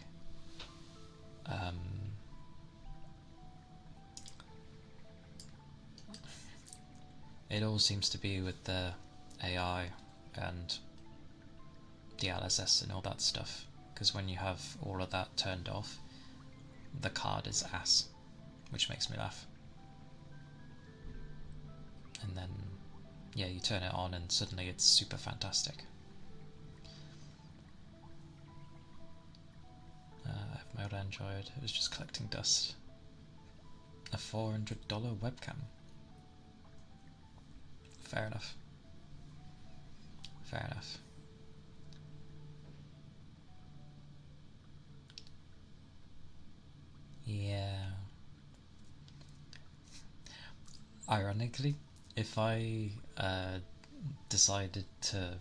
[SPEAKER 1] it all seems to be with the AI and the LSS and all that stuff, because when you have all of that turned off, the card is ass, which makes me laugh. And then, yeah, you turn it on and suddenly it's super fantastic. I have my old Android, it was just collecting dust. A $400 webcam. Fair enough. Fair enough. Yeah. Ironically, if I decided to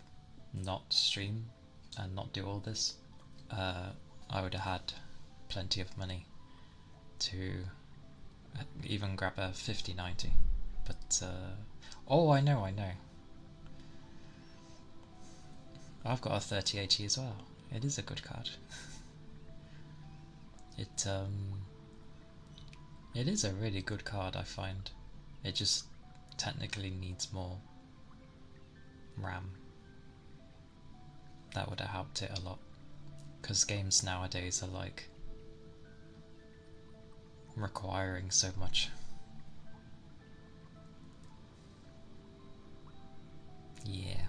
[SPEAKER 1] not stream and not do all this, I would have had plenty of money to even grab a 5090. But oh, I know. I've got a 3080 as well. It is a good card. It is a really good card, I find. It just technically needs more RAM. That would have helped it a lot. Because games nowadays are like requiring so much. Yeah.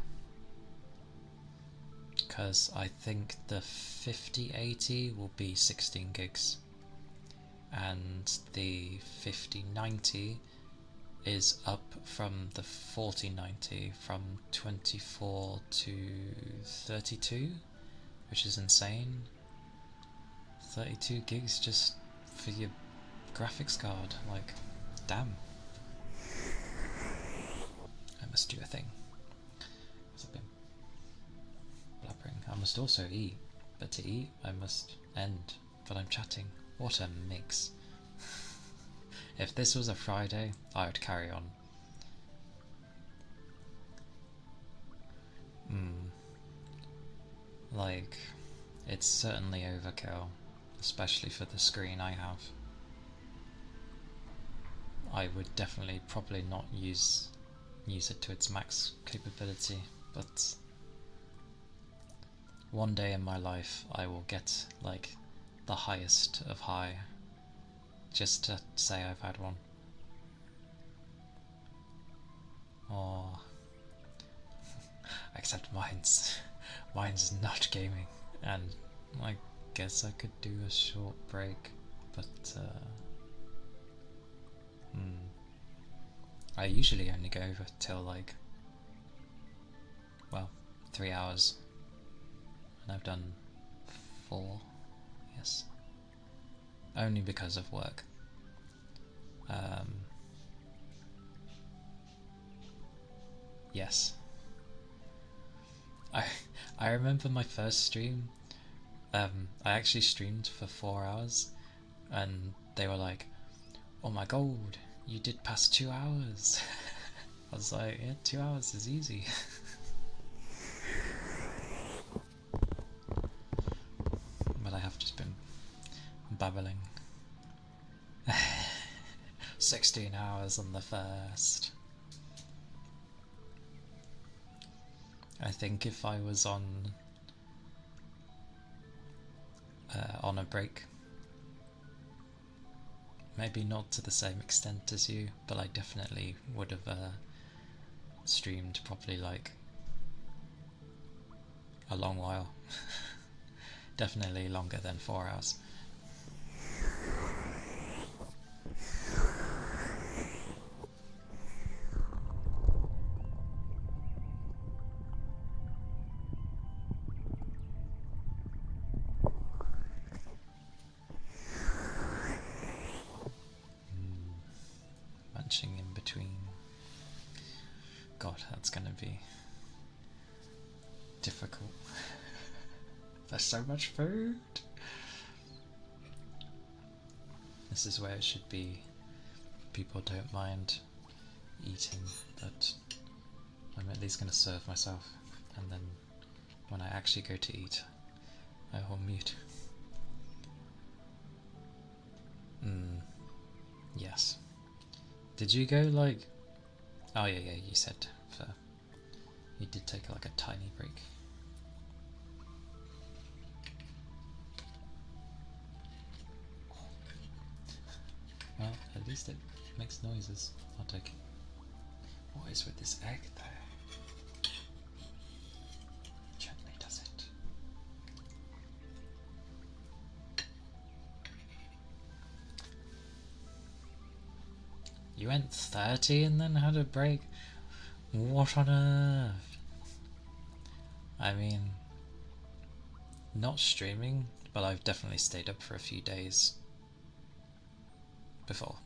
[SPEAKER 1] Because I think the 5080 will be 16 gigs and the 5090 is up from the 4090 from 24 to 32, which is insane. 32 gigs just for your graphics card, like, damn. I must do a thing. I've been blabbering. I must also eat, but to eat I must end, but I'm chatting. What a mix. If this was a Friday, I would carry on. Like, it's certainly overkill, especially for the screen I have. I would definitely probably not use it to its max capability, but one day in my life I will get like the highest of high, just to say I've had one. Or except mine's not gaming, and I guess I could do a short break, but I usually only go till like, well, 3 hours, and I've done 4, yes, only because of work. Yes. I remember my first stream. I actually streamed for 4 hours, and they were like, "Oh my god, you did pass 2 hours." I was like, "Yeah, 2 hours is easy." But I have just been babbling. 16 hours on the first. I think if I was on a break, maybe not to the same extent as you, but I definitely would have streamed probably like a long while. Definitely longer than 4 hours. Munching in between. God, that's gonna be difficult. There's so much food. This is where it should be. People don't mind eating, but I'm at least going to serve myself, and then when I actually go to eat, I will mute. Yes. Did you go like... Oh yeah, you said you did take like a tiny break. Well, at least it makes noises. I'll take it. What is with this egg there? Gently does it. You went 30 and then had a break? What on earth? I mean, not streaming, but I've definitely stayed up for a few days before.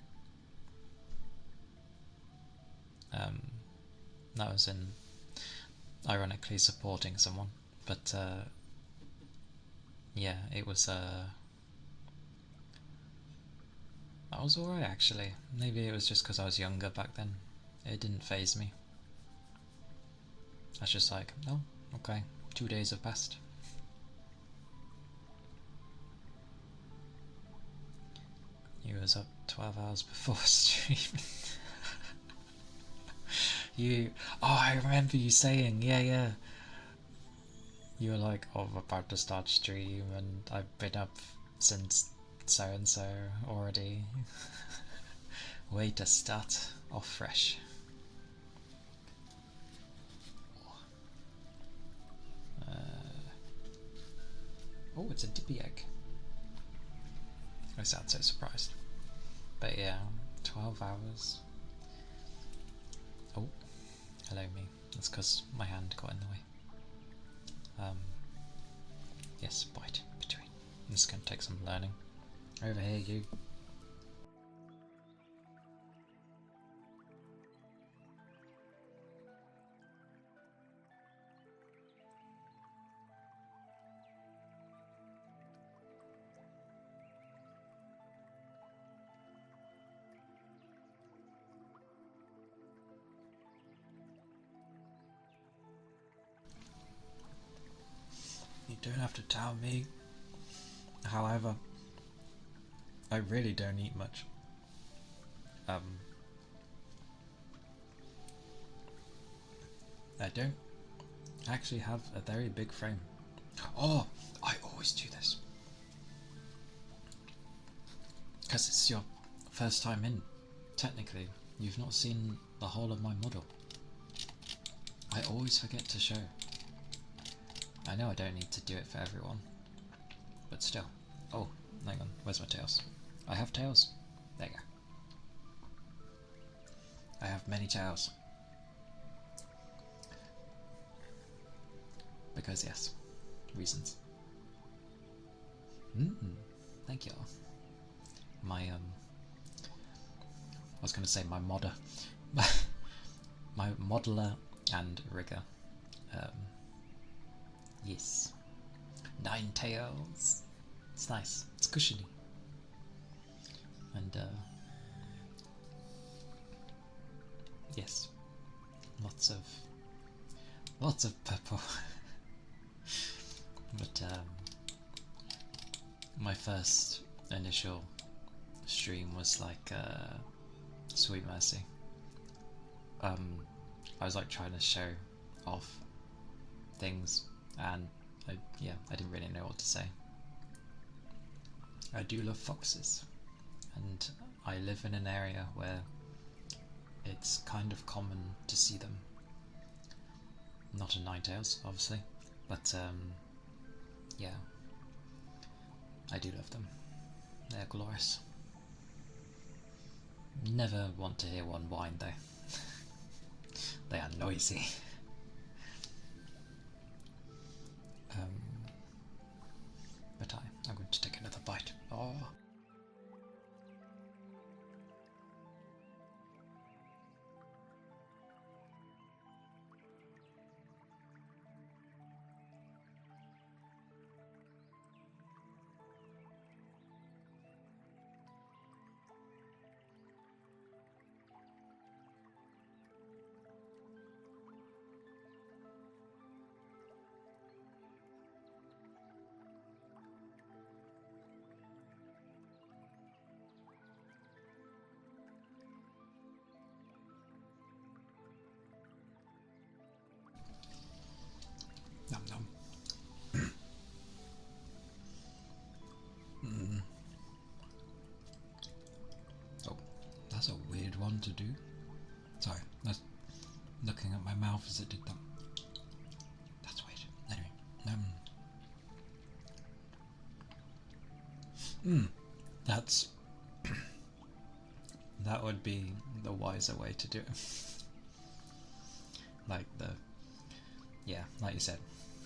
[SPEAKER 1] That was in ironically supporting someone, but yeah, it was that was alright actually. Maybe it was just because I was younger back then. It didn't faze me. I was just like, oh, okay, 2 days have passed. You was up 12 hours before streaming. I remember you saying, yeah. You were like, oh, I'm about to start stream and I've been up since so and so already. Way to start off fresh. Oh, it's a dippy egg. I sound so surprised. But yeah, 12 hours. Oh, hello me. That's because my hand got in the way. Yes, bite between. This is going to take some learning. Over here, you. You don't have to tell me. However, I really don't eat much. I don't actually have a very big frame. Oh, I always do this. Because it's your first time in. Technically, you've not seen the whole of my model. I always forget to show. I know I don't need to do it for everyone, but still. Oh, hang on, where's my tails? I have tails. There you go. I have many tails. Because yes, reasons. Thank you. My I was going to say my modder, my modeler and rigger. Yes, 9 tails. It's nice. It's cushiony, and yes, lots of purple. But my first initial stream was like Sweet Mercy. I was like trying to show off things, and I didn't really know what to say. I do love foxes, and I live in an area where it's kind of common to see them. Not in Ninetales, obviously, but yeah, I do love them. They're glorious. Never want to hear one whine though. They are noisy. But I'm going to take another bite. Oh. Nom nom. Oh, that's a weird one to do. Sorry, that's looking at my mouth as it did that. That's weird. Anyway, that's that would be the wiser way to do it. Like like you said,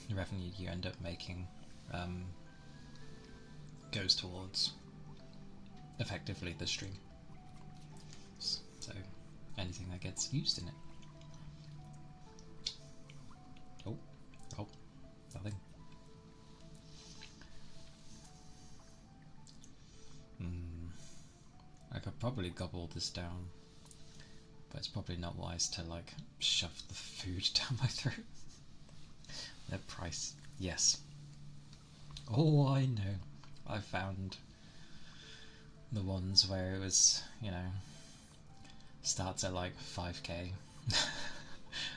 [SPEAKER 1] the revenue you end up making goes towards effectively the stream. So anything that gets used in it. Oh, nothing. I could probably gobble this down, but it's probably not wise to like shove the food down my throat. Their price, yes. Oh, I know. I found the ones where it was, starts at like 5k.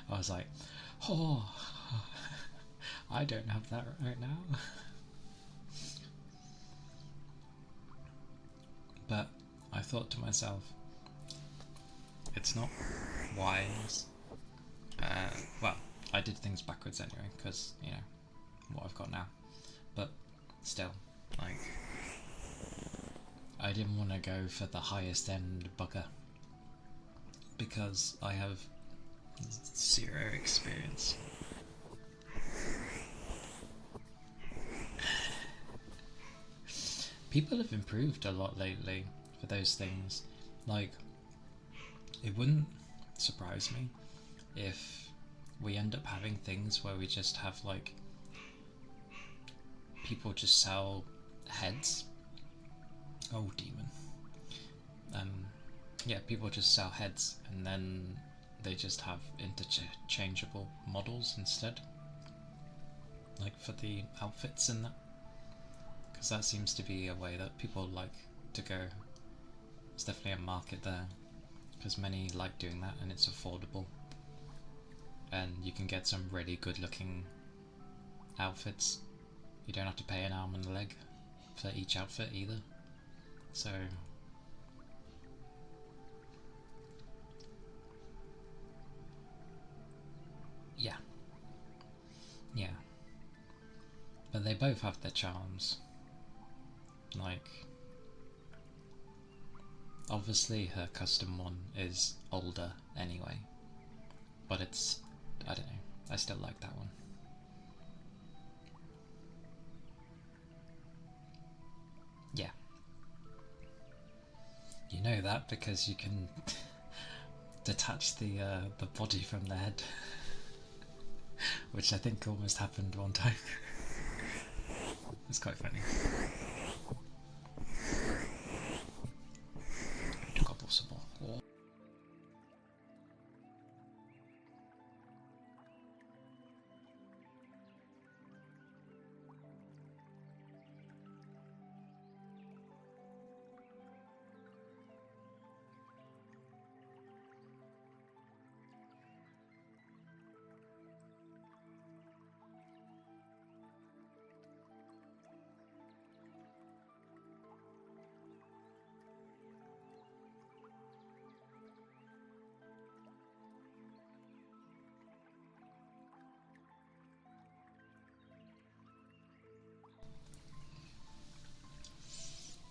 [SPEAKER 1] I was like, oh, I don't have that right now. But I thought to myself, it's not wise. Well, I did things backwards anyway, because, what I've got now. But still, like, I didn't want to go for the highest end bugger because I have zero experience. People have improved a lot lately for those things. Like, it wouldn't surprise me if we end up having things where we just have, like, people just sell heads. Oh, demon. Yeah, people just sell heads and then they just have interchangeable models instead. Like, for the outfits and that. Because that seems to be a way that people like to go. There's definitely a market there. Because many like doing that and it's affordable. And you can get some really good looking outfits. You don't have to pay an arm and a leg for each outfit either. So yeah. Yeah. But they both have their charms. Like, obviously her custom one is older anyway. But it's, I don't know, I still like that one. Yeah. You know that because you can detach the body from the head, which I think almost happened one time. It's quite funny.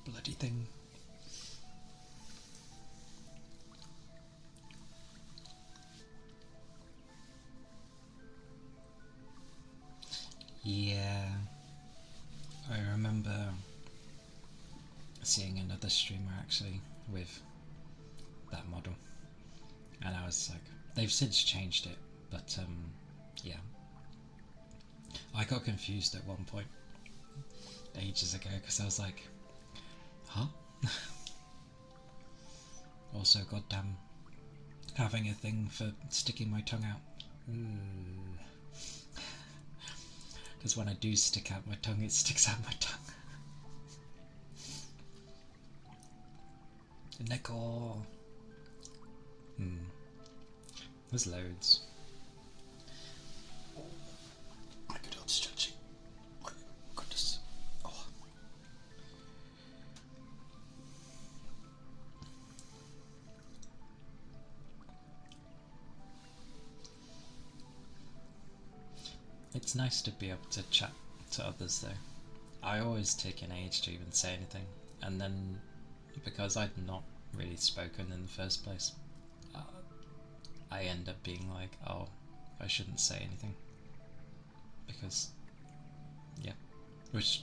[SPEAKER 1] Bloody thing. Yeah, I remember seeing another streamer actually with that model, and I was like, they've since changed it, but yeah, I got confused at one point ages ago because I was like, huh? Also, goddamn, having a thing for sticking my tongue out. Because when I do stick out my tongue, it sticks out my tongue. Neko. There's loads. I could hold stretching. Oh, goodness. Oh. It's nice to be able to chat to others though. I always take an age to even say anything, and then because I'd not really spoken in the first place, I end up being like, oh, I shouldn't say anything. Because, yeah. Which,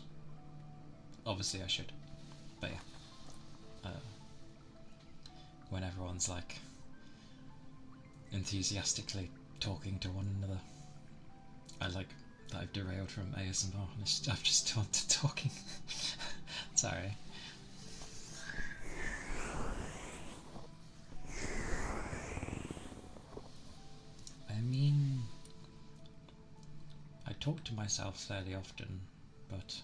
[SPEAKER 1] obviously I should. But yeah. When everyone's like enthusiastically talking to one another, I like that I've derailed from ASMR and I've just gone to talking. Sorry. I mean, I talk to myself fairly often, but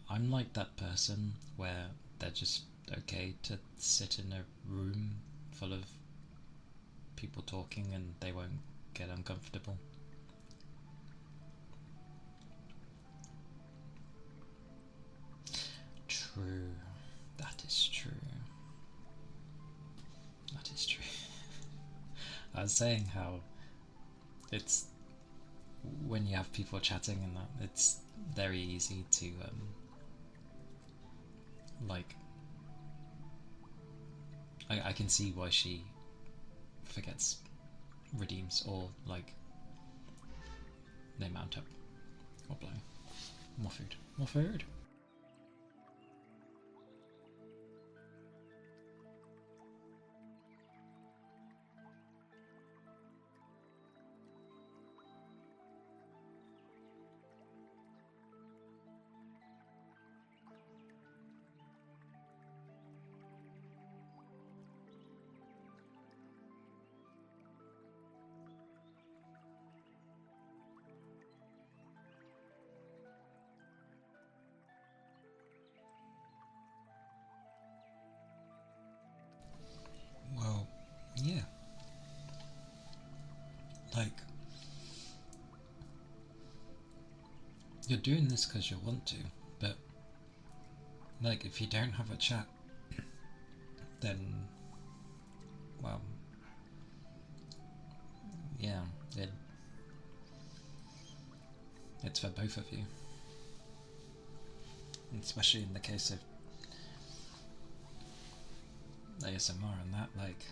[SPEAKER 1] I'm like that person where they're just okay to sit in a room full of people talking and they won't get uncomfortable. True. That is true. That is true. I was saying how it's when you have people chatting and that, it's very easy to like I can see why she forgets redeems, or like they mount up. Oh blow. More food. More food. Well, yeah. Like, you're doing this because you want to, but like, if you don't have a chat, then, well, yeah, it's for both of you. Especially in the case of ASMR and that, like,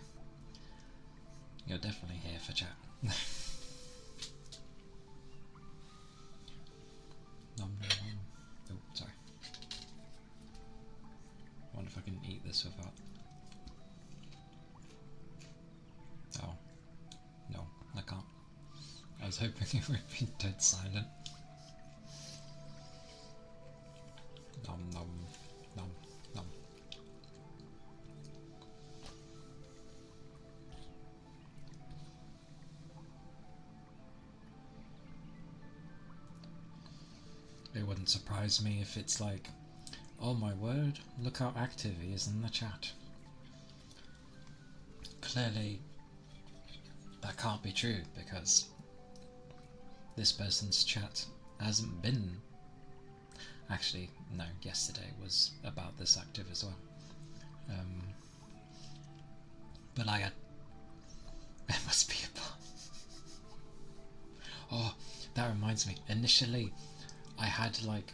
[SPEAKER 1] you're definitely here for chat. Nom, nom, nom. Oh, sorry. I wonder if I can eat this without... Oh, no, I can't. I was hoping it would be dead silent. Nom, nom, nom, nom. It wouldn't surprise me if it's like, oh my word, look how active he is in the chat. Clearly, that can't be true because this person's chat hasn't been... Actually, no, yesterday was about this active as well. But I had... It must be a bot. Oh, that reminds me. Initially, I had like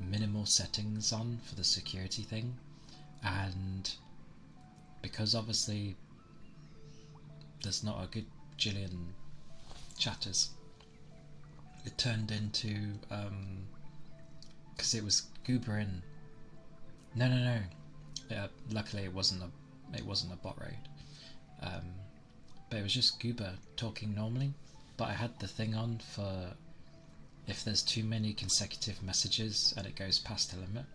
[SPEAKER 1] minimal settings on for the security thing, and because obviously there's not a good jillion chatters, it turned into because it was Goober in. No. Luckily, it wasn't a bot raid. But it was just Goober talking normally. But I had the thing on for if there's too many consecutive messages and it goes past the limit,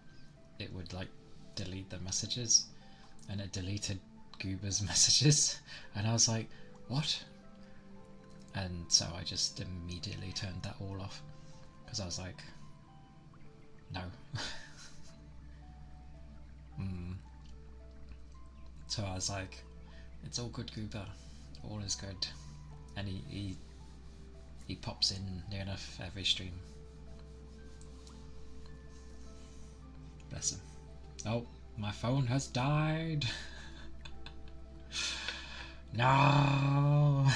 [SPEAKER 1] it would like delete the messages, and it deleted Goober's messages, and I was like, what? And so I just immediately turned that all off because I was like, no. So I was like, it's all good, Goober, all is good. And he pops in near enough every stream. Bless him. Oh, my phone has died. No.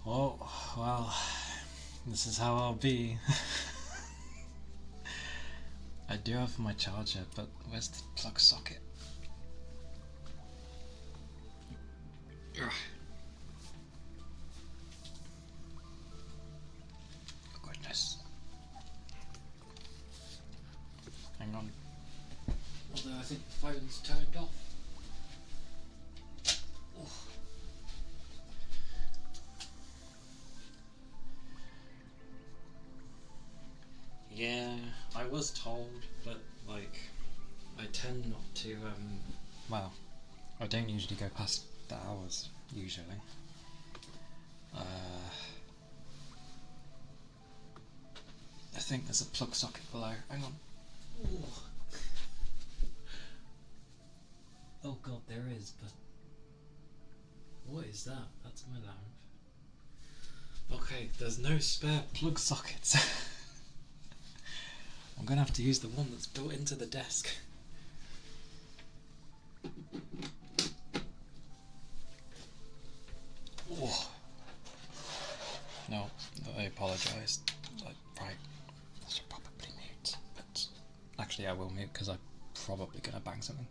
[SPEAKER 1] Oh, well, this is how I'll be. I do have my charger, but where's the plug socket? Ugh. Goodness. Hang on. Although I think the phone's turned off. Oh. Yeah, I was told, but like, I tend not to, well, I don't usually go past the hours, usually. I think there's a plug socket below, hang on. Ooh. Oh god, there is, but what is that? That's my lamp. Okay, there's no spare plug sockets. I'm gonna have to use the one that's built into the desk. No, I apologise. Right, I should probably mute, but actually I will mute because I'm probably going to bang something.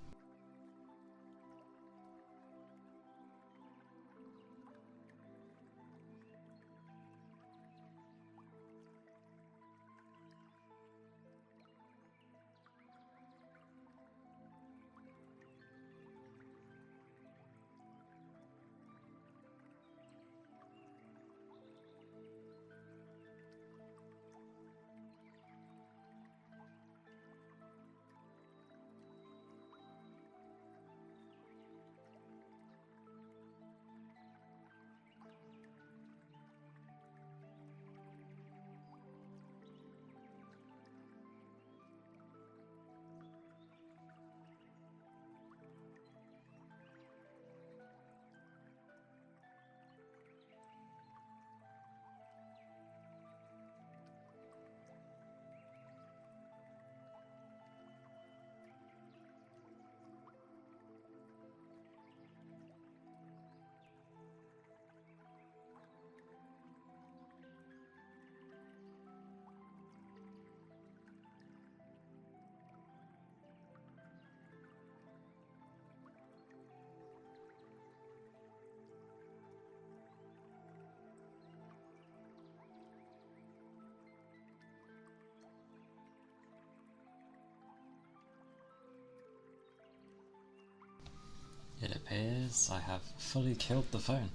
[SPEAKER 1] It appears I have fully killed the phone.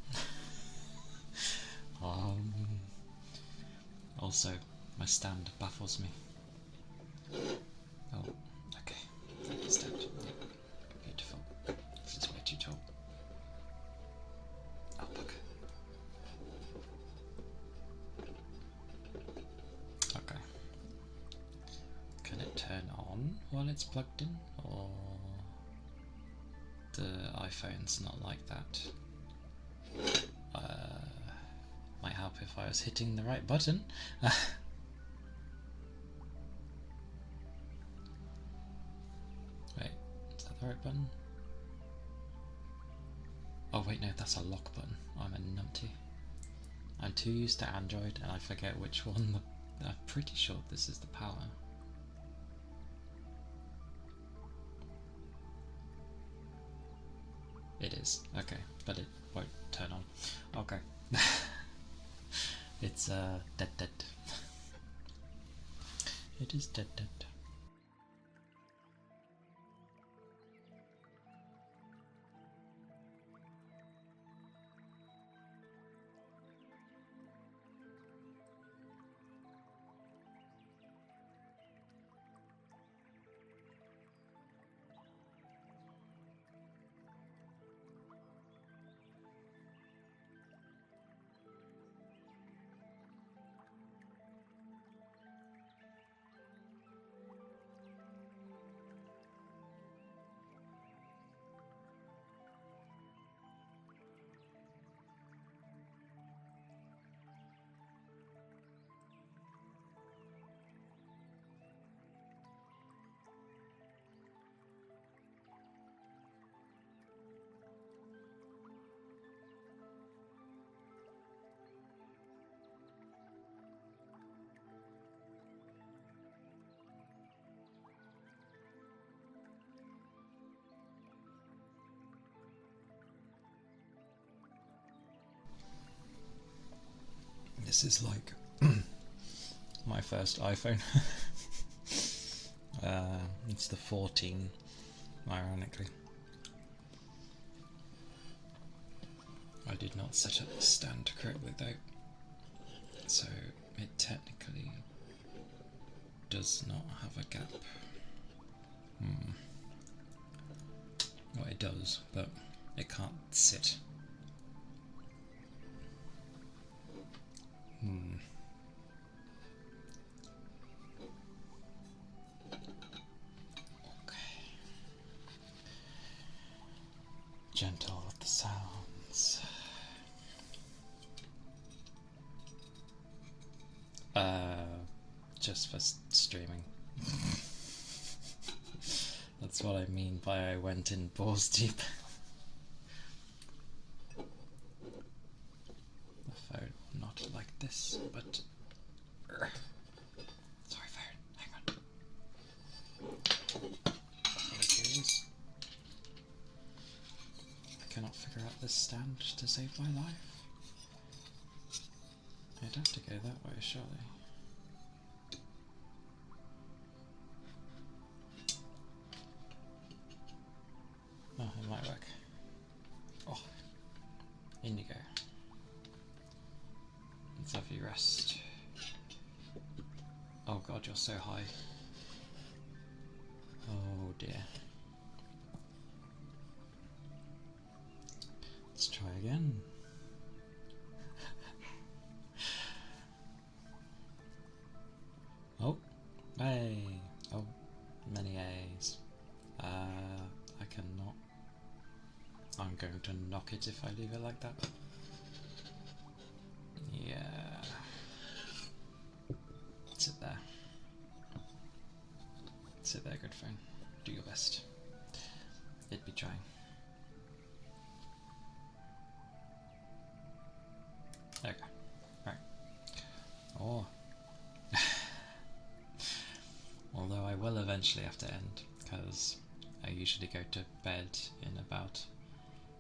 [SPEAKER 1] Also, my stand baffles me. Oh, okay. Stand. Beautiful. This is way too tall. Oh, look. Okay. Can it turn on while it's plugged in, or the iPhone's not like that? Might help if I was hitting the right button. Wait, is that the right button? Oh wait, no, that's a lock button. I'm a numpty. I'm too used to Android and I forget which one I'm pretty sure this is the power. It is, okay, but it won't turn on. Okay. It's dead. It is dead. This is like my first iPhone. It's the 14, ironically. I did not set up the stand correctly though, so it technically does not have a gap. Well, it does, but it can't sit. Gentle with the sounds. Just for streaming. That's what I mean by I went in balls deep. The phone not like this, but sorry, phone. Hang on. Apologies. I cannot figure out this stand to save my life. I'd have to go that way, surely. Oh, it might work. Oh, in you go. Let's have you rest. Oh god, you're so high. Oh dear. Let's try again. Oh, hey. Oh, many A's. I cannot. I'm going to knock it if I leave it like that. Yeah. Sit there. Sit there, good phone. Do your best. It'd be trying. Okay. Right. Oh. Although I will eventually have to end, because I usually go to bed in about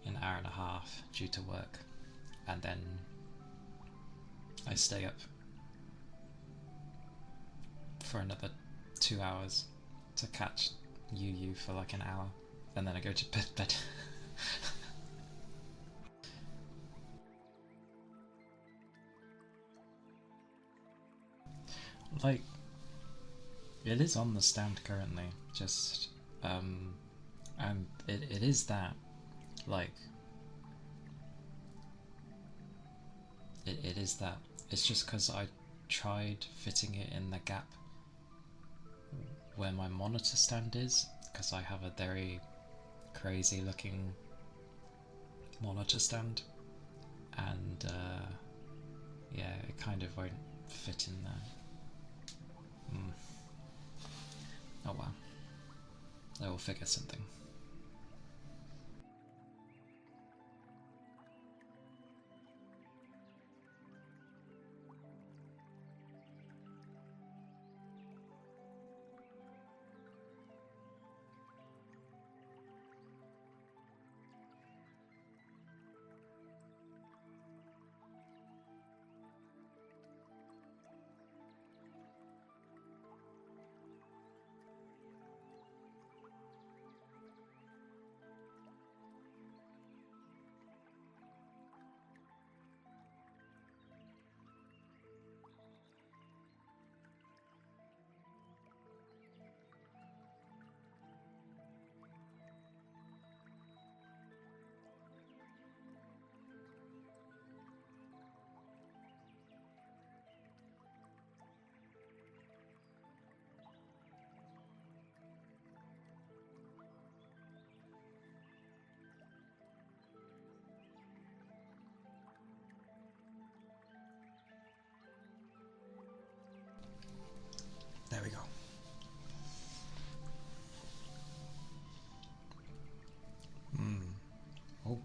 [SPEAKER 1] an hour and a half due to work, and then I stay up for another 2 hours to catch UU for like an hour, and then I go to bed. Like, it is on the stand currently, just and it is that, like, it is that. It's just because I tried fitting it in the gap where my monitor stand is, because I have a very crazy looking monitor stand, and yeah, it kind of won't fit in there. Oh well, I will figure something. There we go. Oh.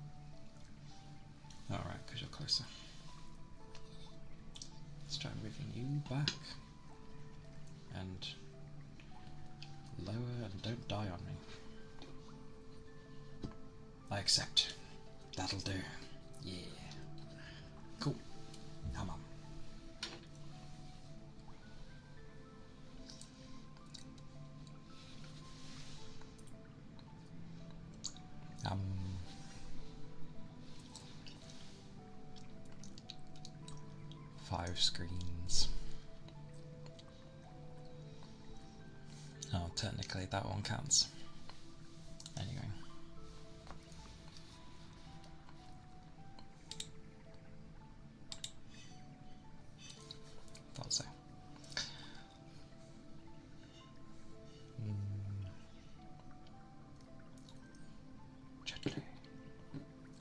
[SPEAKER 1] Alright, because you're closer. Let's try moving you back. And lower, and don't die on me. I accept. That'll do. Yeah. Cool. Come on. 5 screens. Oh, technically that one counts. Anyway. Thought so. Gently.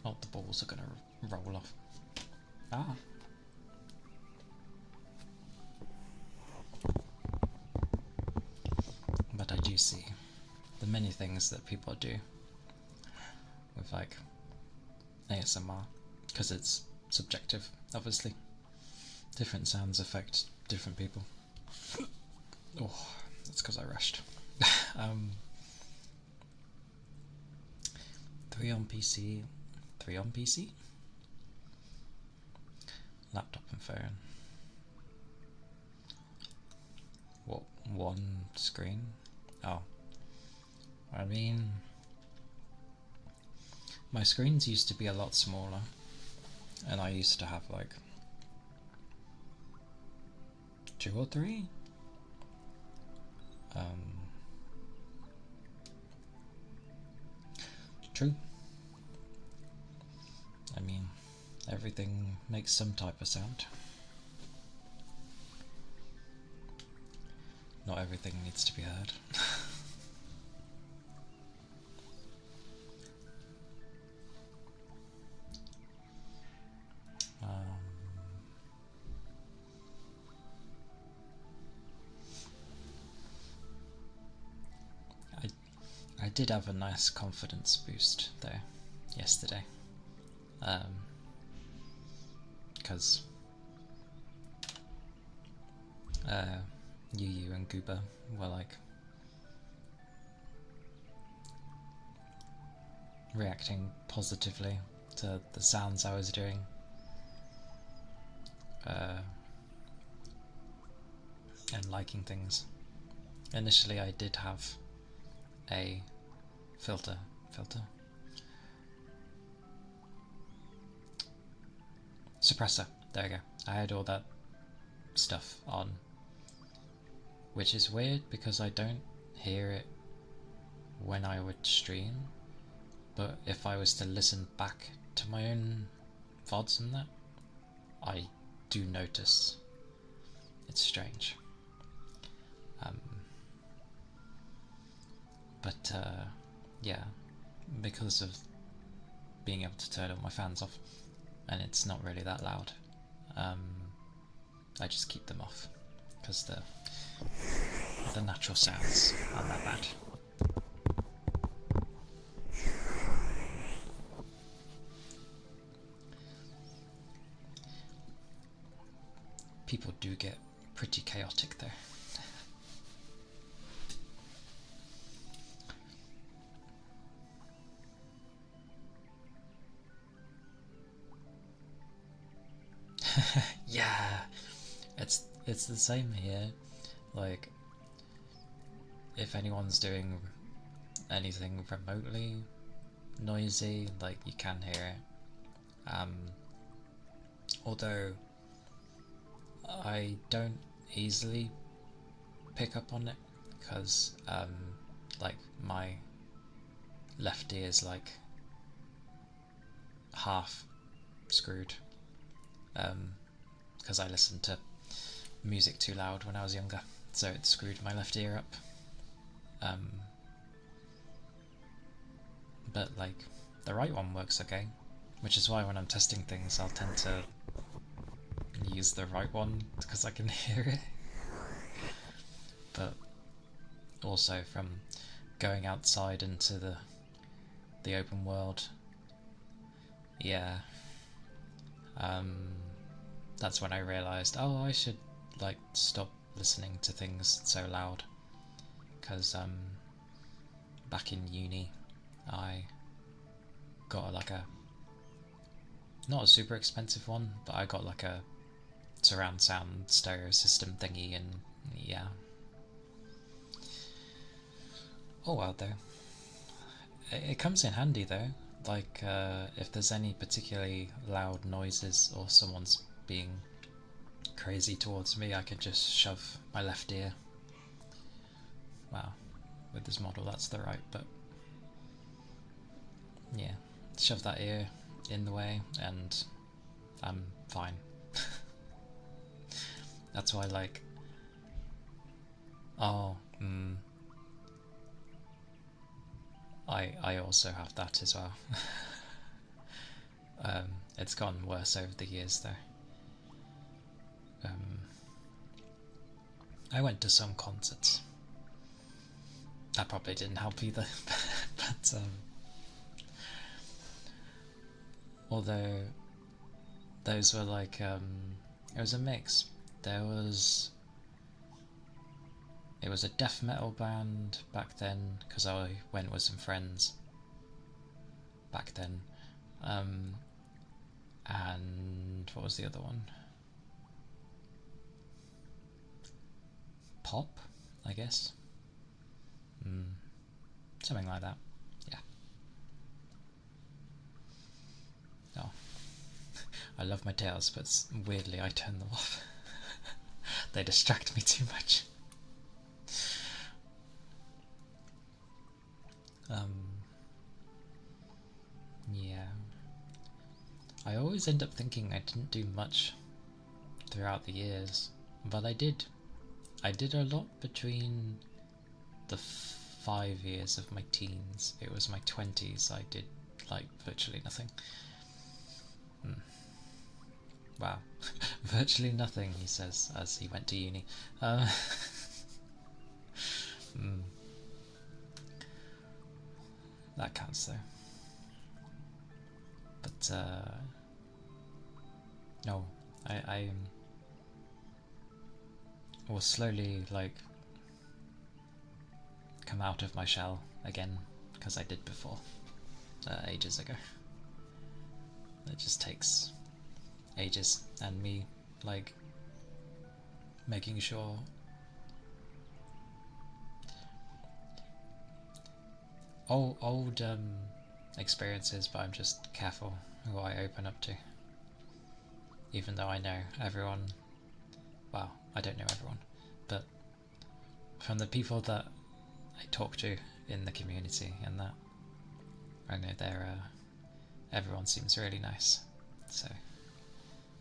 [SPEAKER 1] Oh, the balls are gonna roll off. Ah. But I do see the many things that people do with like ASMR, because it's subjective, obviously, different sounds affect different people. Oh, that's because I rushed. 3 on PC, 3 on PC, laptop and phone. What, one screen? Oh, I mean, my screens used to be a lot smaller, and I used to have like 2 or 3. True. I mean, everything makes some type of sound. Not everything needs to be heard. I did have a nice confidence boost though yesterday, because Yu and Gooba were like reacting positively to the sounds I was doing, and liking things. Initially I did have a filter suppressor, there you go. I had all that stuff on, which is weird because I don't hear it when I would stream, but if I was to listen back to my own VODs and that, I do notice. It's strange. But yeah, because of being able to turn all my fans off, and it's not really that loud, I just keep them off because the natural sounds aren't that bad. People do get pretty chaotic though. Yeah, it's the same here. Like, if anyone's doing anything remotely noisy, like, you can hear it. Although I don't easily pick up on it because like my left ear is like half screwed, because I listened to music too loud when I was younger, so it screwed my left ear up. But like the right one works okay, which is why when I'm testing things I'll tend to use the right one because I can hear it. But also from going outside into the open world, yeah, that's when I realised, oh, I should like stop listening to things so loud, because back in uni I got like not a super expensive one, but I got like a surround sound stereo system thingy, and yeah. Oh well, though. It comes in handy though, like if there's any particularly loud noises or someone's being crazy towards me, I can just shove my left ear. Wow, with this model that's the right, but yeah, shove that ear in the way and I'm fine. That's why, like, oh, I also have that as well. It's gotten worse over the years though. I went to some concerts. That probably didn't help either, but although those were like It was a mix. There was It was a death metal band back then because I went with some friends back then. And what was the other one? Pop, I guess. Something like that. Yeah. Oh, I love my tails, but weirdly I turn them off. They distract me too much. Yeah. I always end up thinking I didn't do much throughout the years, but I did. I did a lot between the 5 years of my teens. It was my 20s. I did like virtually nothing. Wow. Virtually nothing, he says as he went to uni. That counts though. But no, I will slowly like come out of my shell again, because I did before, ages ago. It just takes ages, and me like making sure old experiences, but I'm just careful who I open up to, even though I know everyone. Well, I don't know everyone, but from the people that I talk to in the community and that, I know they're everyone seems really nice, so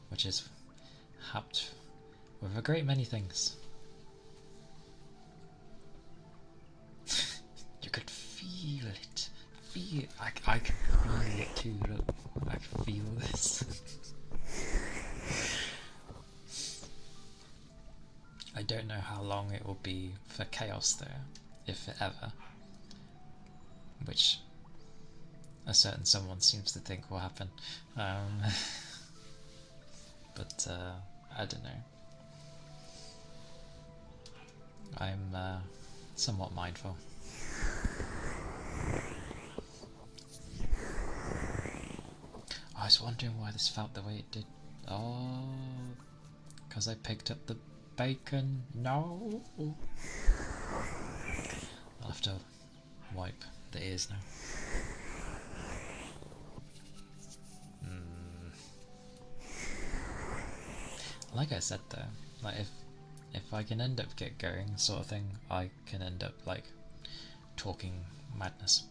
[SPEAKER 1] which is helped with a great many things. You could feel it. I can feel it too. Look, I can feel this. I don't know how long it will be for chaos there, if ever, which a certain someone seems to think will happen. But I don't know. I'm somewhat mindful. I was wondering why this felt the way it did. Oh, because I picked up the bacon. No! I'll have to wipe the ears now. Like I said though, like if I can end up get going sort of thing, I can end up like talking madness.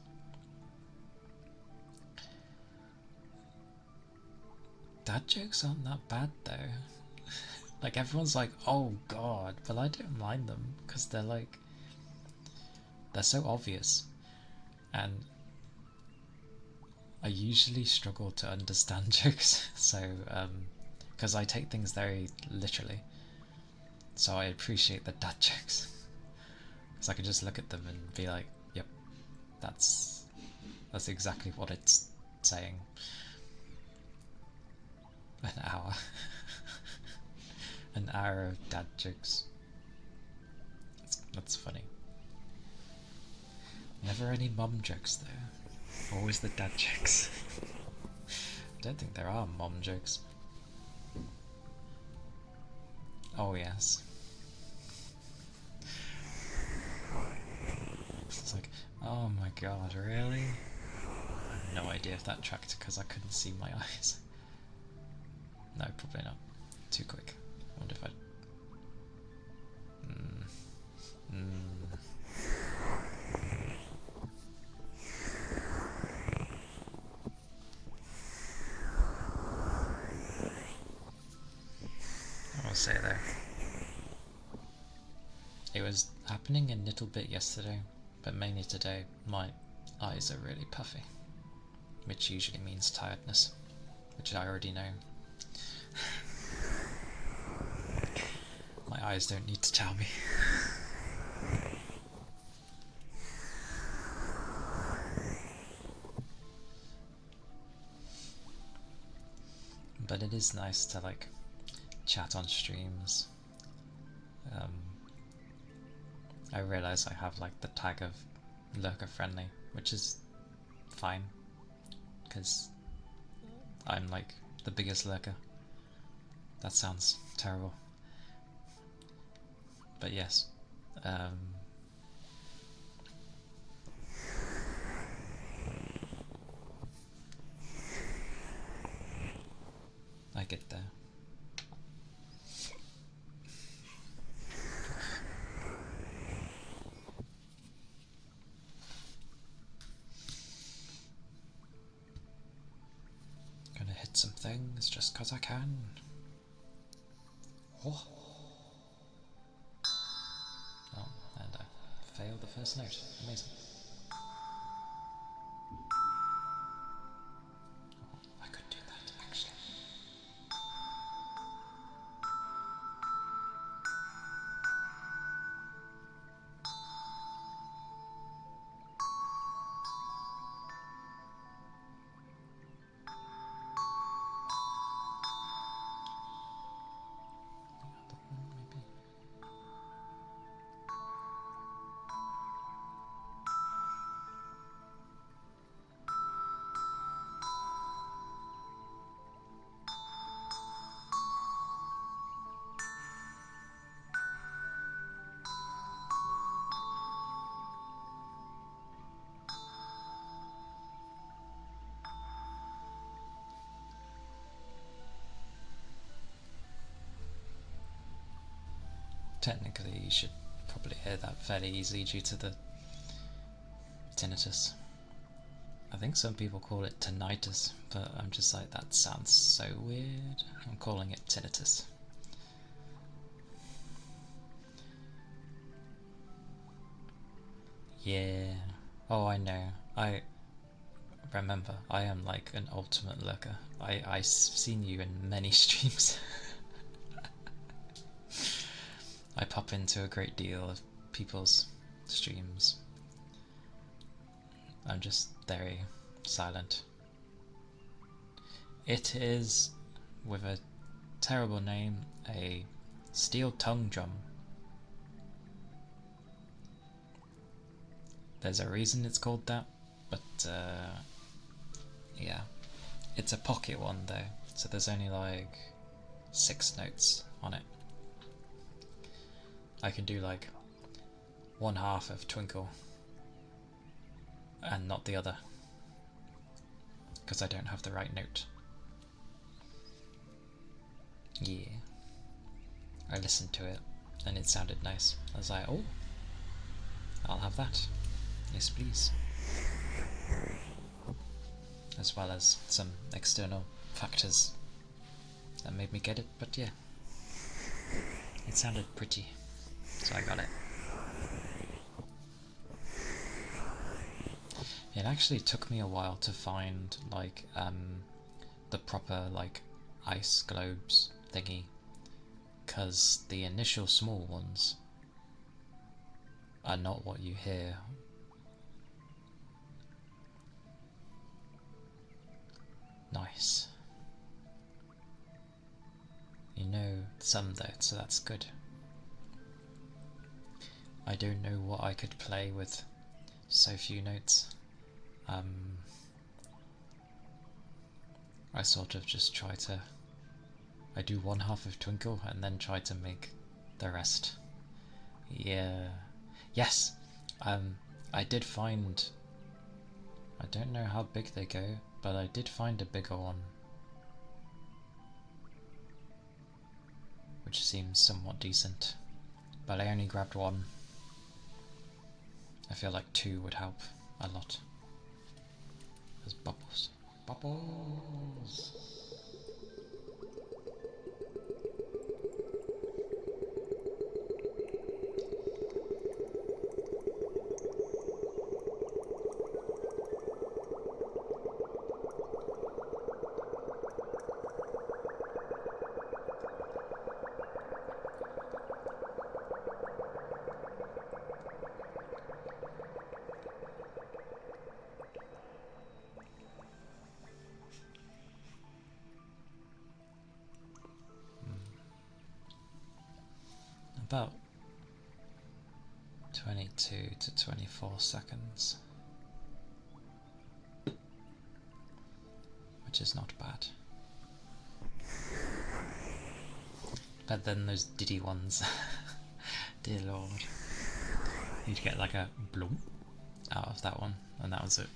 [SPEAKER 1] Dad jokes aren't that bad though. Like everyone's like, oh god, but I don't mind them because they're so obvious, and I usually struggle to understand jokes. So because I take things very literally, so I appreciate the dad jokes because I can just look at them and be like, yep, that's exactly what it's saying. An hour. An hour of dad jokes. That's funny. Never any mum jokes though. Always the dad jokes. I don't think there are mum jokes. Oh yes. It's like, oh my god, really? I have no idea if that tracked because I couldn't see my eyes. No, probably not. Too quick. I wonder if I... I'll say there. It was happening a little bit yesterday, but mainly today. My eyes are really puffy, which usually means tiredness, which I already know. My eyes don't need to tell me. But it is nice to like chat on streams. I realise I have like the tag of lurker friendly, which is fine, because I'm like the biggest lurker. That sounds terrible. But yes. I get there. Gonna hit some things just 'cause I can. Oh, and I failed the first note. Amazing. I could do that, actually. The other one, maybe. Technically, you should probably hear that fairly easily due to the tinnitus. I think some people call it tinnitus, but I'm just like, that sounds so weird. I'm calling it tinnitus. Yeah. Oh, I know. I remember, I am like an ultimate lurker. I've seen you in many streams. I pop into a great deal of people's streams. I'm just very silent. It is, with a terrible name, a steel tongue drum. There's a reason it's called that, but yeah. It's a pocket one though, so there's only like 6 notes on it. I can do like 1/2 of Twinkle and not the other, because I don't have the right note. Yeah. I listened to it and it sounded nice. I was like, oh, I'll have that. Yes, please. As well as some external factors that made me get it, but yeah. It sounded pretty, so I got it. It actually took me a while to find like the proper like ice globes thingy, because the initial small ones are not what you hear. Nice. You know some though, so that's good. I don't know what I could play with so few notes. I sort of just try to... I do 1/2 of Twinkle and then try to make the rest. Yeah. Yes! I did find... I don't know how big they go, but I did find a bigger one, which seems somewhat decent. But I only grabbed one. I feel like 2 would help a lot. There's bubbles. Bubbles! about 22 to 24 seconds, which is not bad. But then those diddy ones, dear lord, you'd get like a bloom out of that one, and that was it.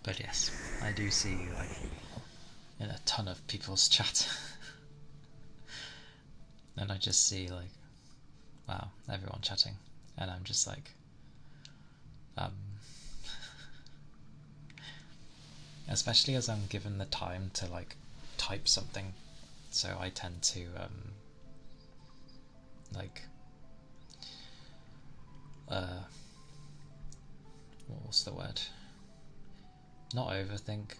[SPEAKER 1] But yes, I do see like in a ton of people's chat, and I just see like, wow, everyone chatting, and I'm just like, especially as I'm given the time to like type something, so I tend to like what was the word? Not overthink.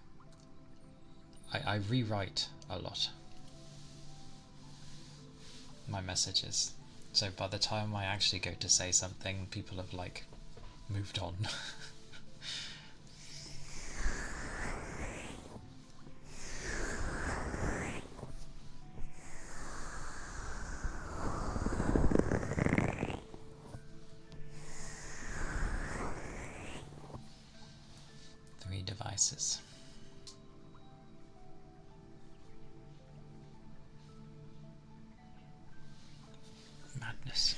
[SPEAKER 1] I rewrite a lot my messages, so by the time I actually go to say something, people have like moved on. Three devices. Madness.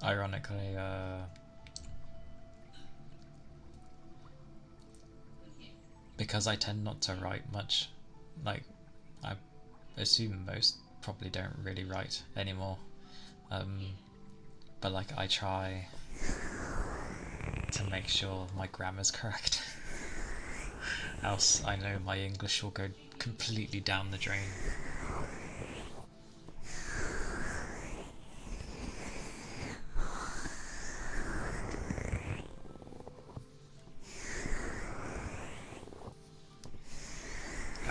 [SPEAKER 1] Ironically, because I tend not to write much, like I assume most probably don't really write anymore, but like I try to make sure my grammar's correct, else I know my English will go completely down the drain.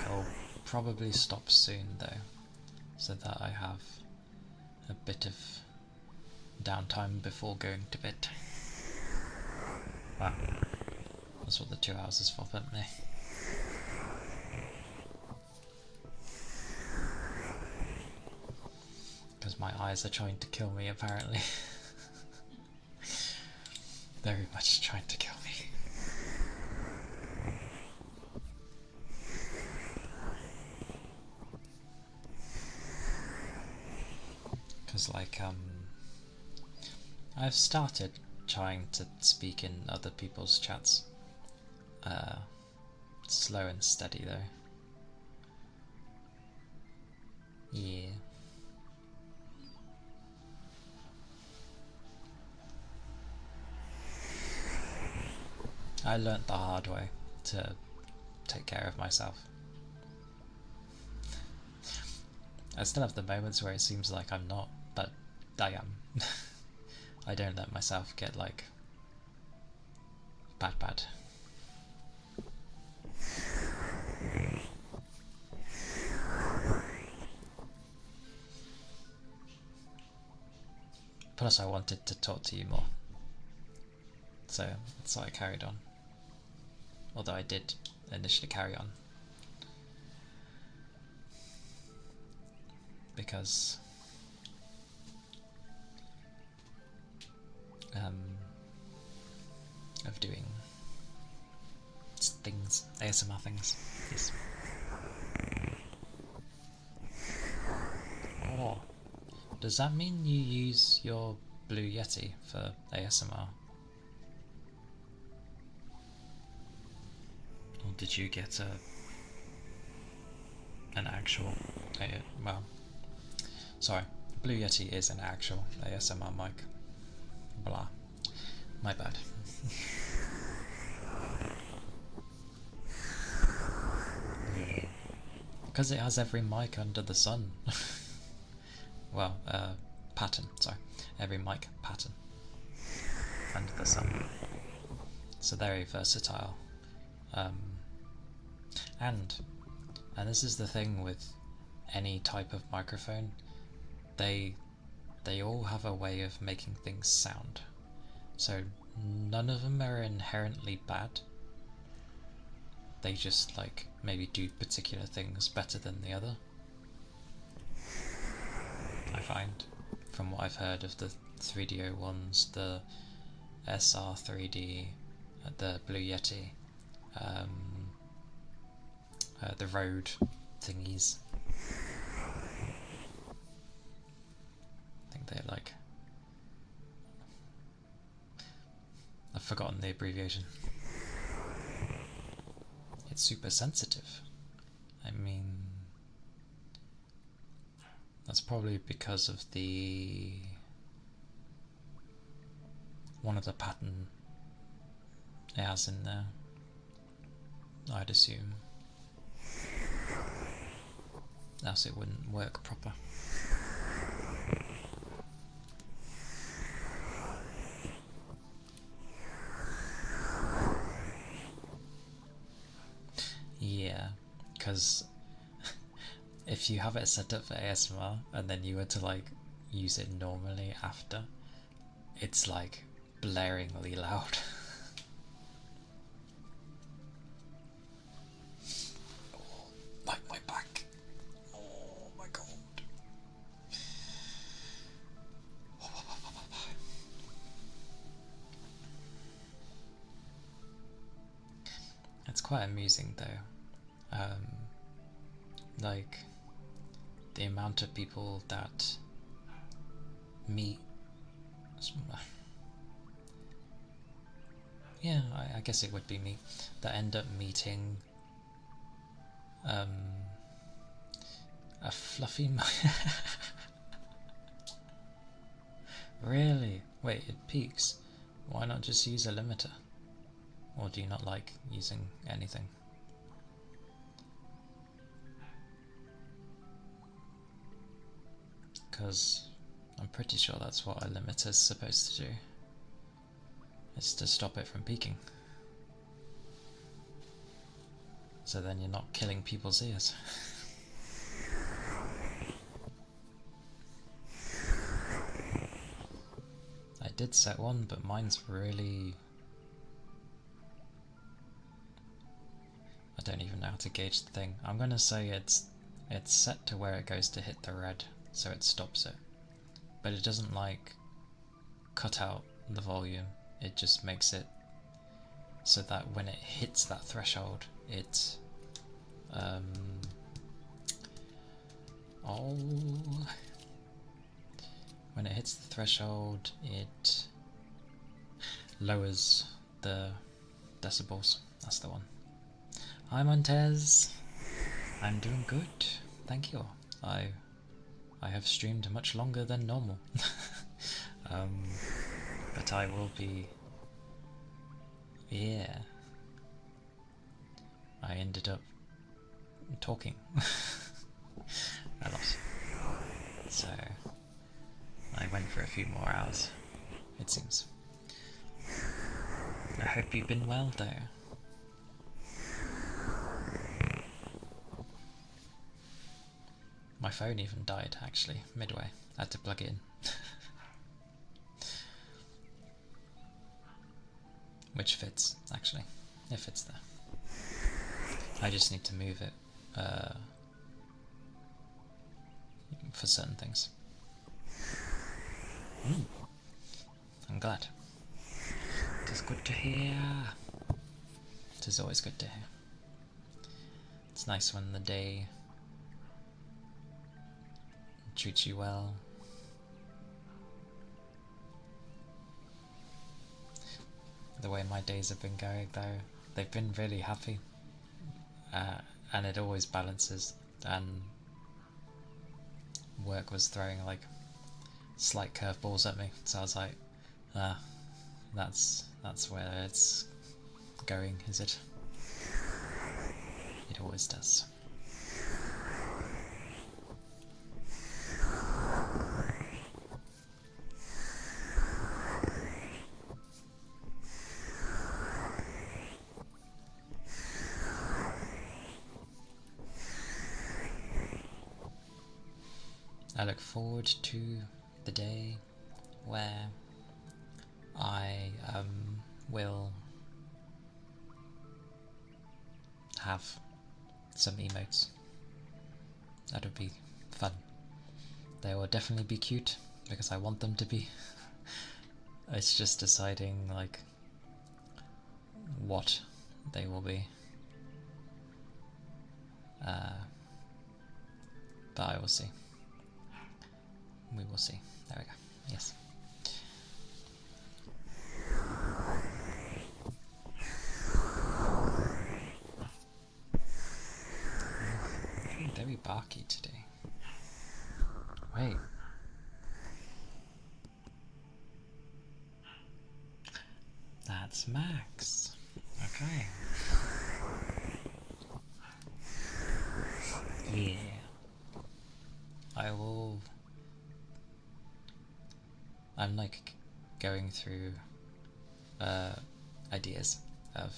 [SPEAKER 1] I'll probably stop soon though, so that I have a bit of downtime before going to bed. Wow, that's what the 2 hours is for, apparently. Because my eyes are trying to kill me, apparently. Very much trying to kill me. Because like I've started trying to speak in other people's chats. Slow and steady though. Yeah. I learnt the hard way to take care of myself. I still have the moments where it seems like I'm not, but I am. I don't let myself get like bad. Plus I wanted to talk to you more, so that's why I carried on. Although I did initially carry on because of doing things, ASMR things. Yes. Oh, does that mean you use your Blue Yeti for ASMR? Or did you get an actual, well, sorry, Blue Yeti is an actual ASMR mic. Blah. My bad. Because it has every mic under the sun. Well, pattern, sorry, every mic pattern under the sun. So very versatile. And this is the thing with any type of microphone, they all have a way of making things sound. So none of them are inherently bad. They just like maybe do particular things better than the other. I find, from what I've heard of the 3DO ones, the SR3D, the Blue Yeti, the Rode thingies. I think they're like, I've forgotten the abbreviation. It's super sensitive. I mean, that's probably because of one of the pattern it has in there, I'd assume. Else it wouldn't work proper. Yeah, because if you have it set up for ASMR and then you were to like use it normally after, it's like blaringly loud. Oh, my back. Oh my god. It's quite amusing though. Like the amount of people that meet, yeah, I guess it would be me, that end up meeting a fluffy Really? Wait, it peaks. Why not just use a limiter? Or do you not like using anything? Because I'm pretty sure that's what a limiter is supposed to do. It's to stop it from peaking. So then you're not killing people's ears. I did set one, but mine's really... I don't even know how to gauge the thing. I'm gonna say it's set to where it goes to hit the red, so it stops it. But it doesn't like cut out the volume, it just makes it so that when it hits that threshold, it when it hits the threshold, it lowers the decibels. That's the one. Hi Montez, I'm doing good, thank you. I have streamed much longer than normal, but I will be. Yeah, I ended up talking a lot, so I went for a few more hours, it seems. I hope you've been well though. My phone even died actually, midway. I had to plug it in. Which fits, actually. It fits there. I just need to move it for certain things. I'm glad. It is good to hear. It is always good to hear. It's nice when the day treats you well. The way my days have been going though, they've been really happy, and it always balances, and work was throwing like slight curveballs at me, so I was like, that's where it's going, is it? It always does. I look forward to the day where I will have some emotes. That would be fun. They will definitely be cute because I want them to be. It's just deciding like what they will be. But I will see. We will see. There we go. Yes. Very barky today. Wait. That's Max. Okay. Yeah. I'm like going through ideas of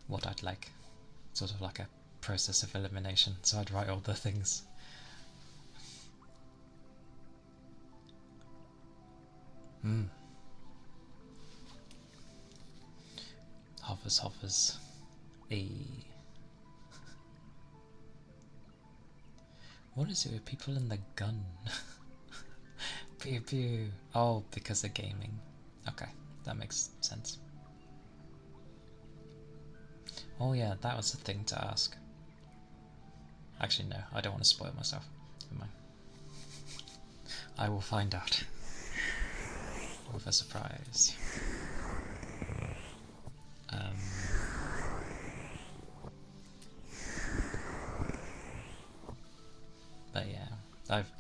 [SPEAKER 1] what I'd like. Sort of like a process of elimination. So I'd write all the things. Hovers. What is it with people in the gun? Pew pew. Oh, because of gaming. Okay, that makes sense. Oh yeah, that was the thing to ask. Actually, no, I don't want to spoil myself. Never mind. I will find out. With a surprise. But yeah,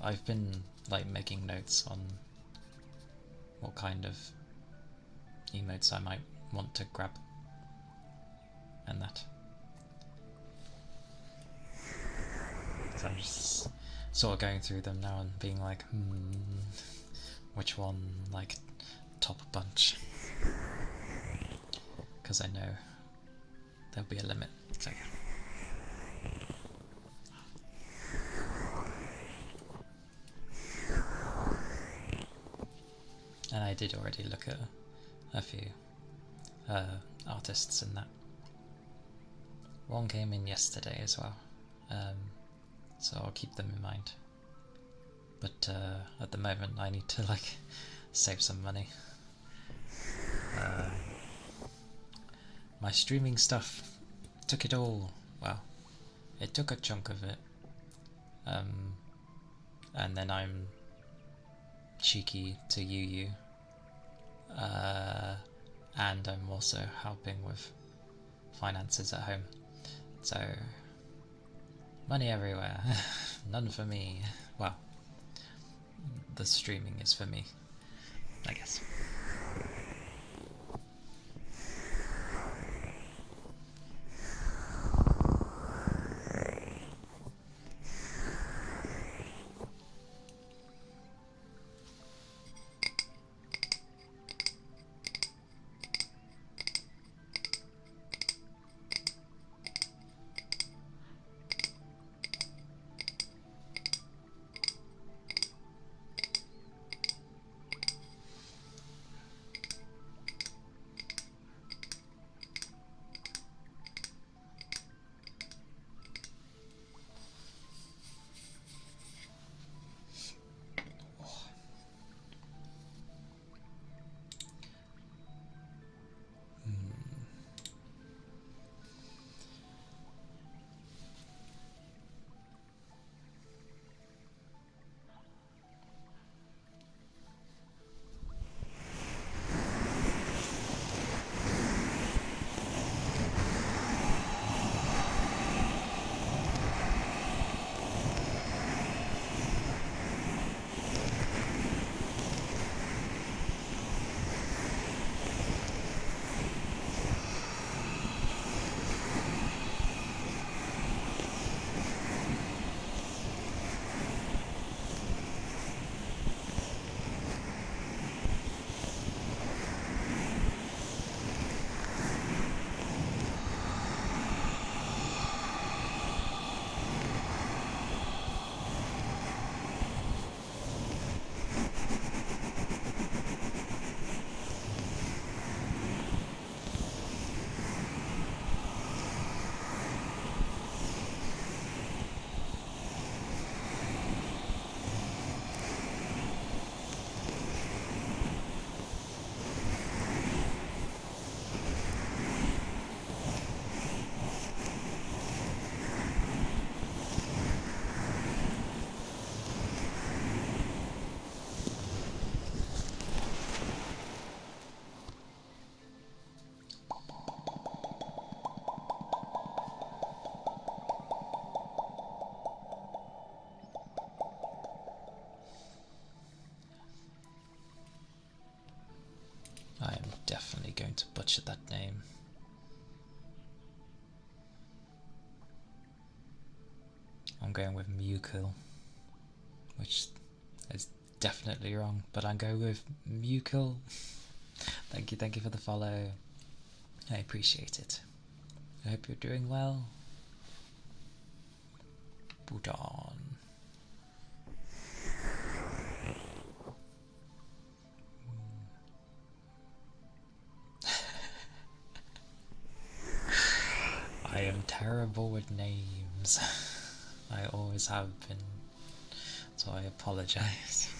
[SPEAKER 1] I've been like making notes on what kind of emotes I might want to grab and that. So I'm just sort of going through them now and being like, which one like top bunch? Because I know there'll be a limit. So. And I did already look at a few artists in that. One came in yesterday as well, so I'll keep them in mind. But at the moment I need to like save some money. My streaming stuff took it all. Well, it took a chunk of it. And then I'm cheeky to you. And I'm also helping with finances at home. So, money everywhere. None for me. Well, the streaming is for me, I guess. definitely going to butcher that name. I'm going with Mukul, which is definitely wrong, but I'm going with Mukul. Thank you for the follow. I appreciate it. I hope you're doing well. Bhutan. I am terrible with names. I always have been, so I apologize.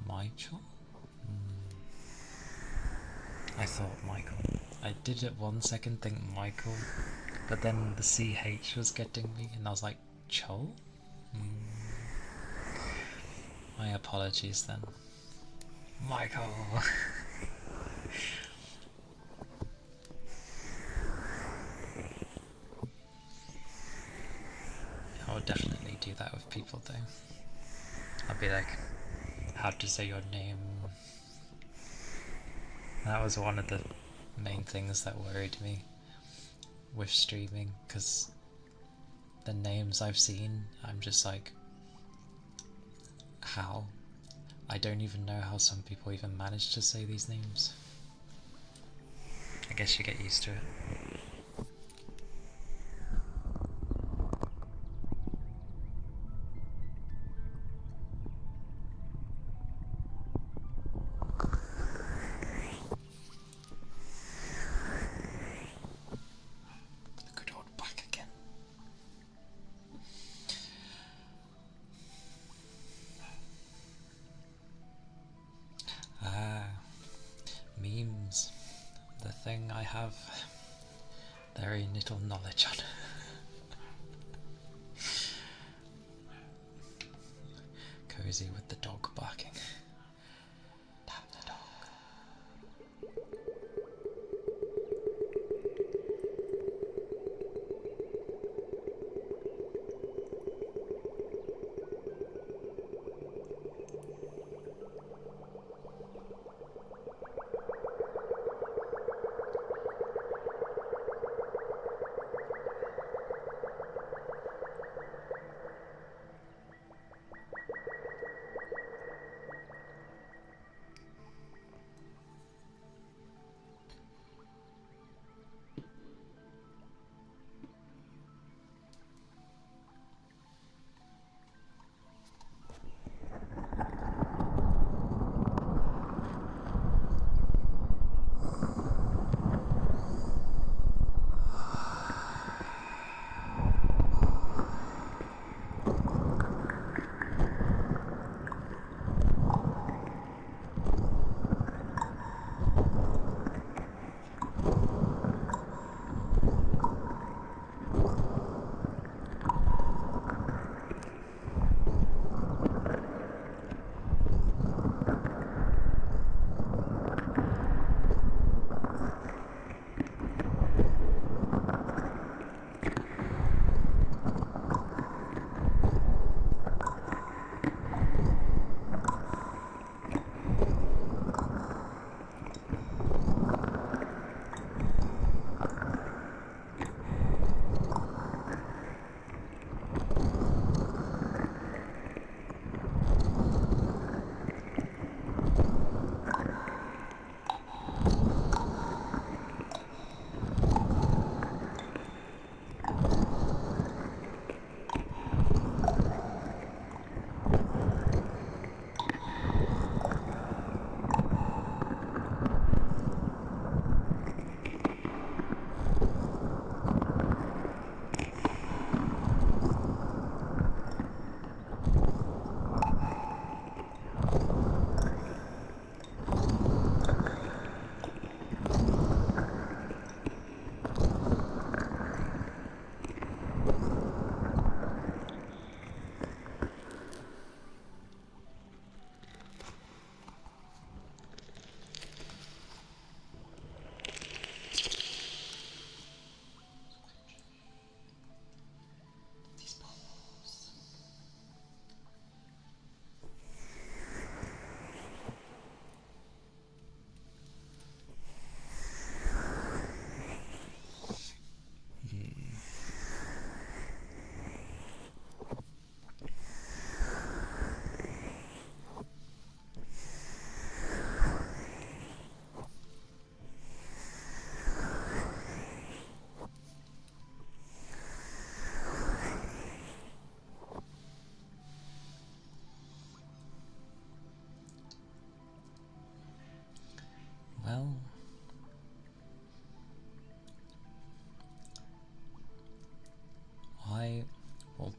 [SPEAKER 1] Michael? I thought Michael. I did at 1 second think Michael, but then the CH was getting me, and I was like, Chol? My apologies then. Michael! I would definitely do that with people though. I'll be like, how to say your name? That was one of the main things that worried me with streaming, because the names I've seen, I'm just like, how? I don't even know how some people even manage to say these names. I guess you get used to it. The good old back again. Memes. The thing I have very little knowledge on. Cozy with the dog barking. Damn the dog.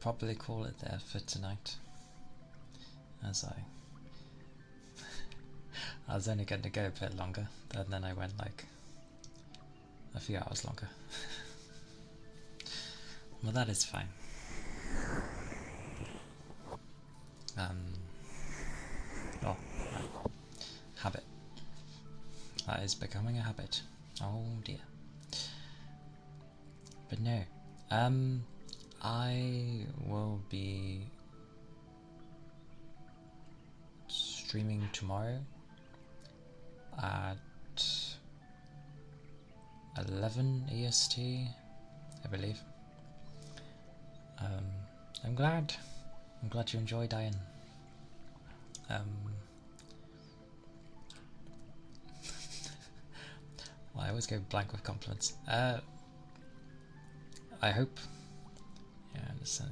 [SPEAKER 1] probably call it there for tonight, as I was only going to go a bit longer, and then I went like a few hours longer. Well, that is fine. Oh, right. Habit. That is becoming a habit. Oh dear. But no, I will be streaming tomorrow at 11 EST, I believe. I'm glad you enjoyed, Diane. Well, I always go blank with compliments. I hope. Yeah, I understand.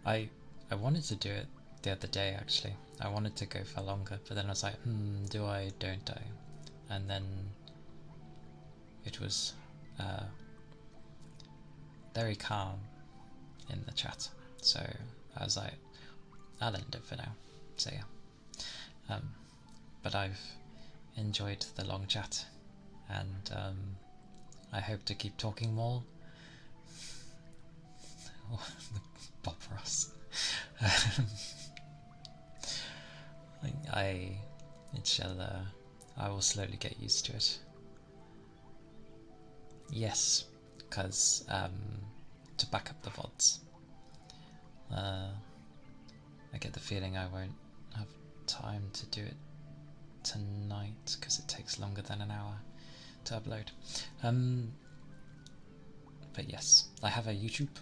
[SPEAKER 1] I wanted to do it the other day actually. I wanted to go for longer, but then I was like, do I, don't I? And then it was very calm in the chat, so I was like, I'll end it for now. So yeah, but I've enjoyed the long chat, and I hope to keep talking more. Bob Ross. I will slowly get used to it. Yes, because to back up the VODs, I get the feeling I won't have time to do it tonight because it takes longer than an hour to upload. But yes, I have a YouTube.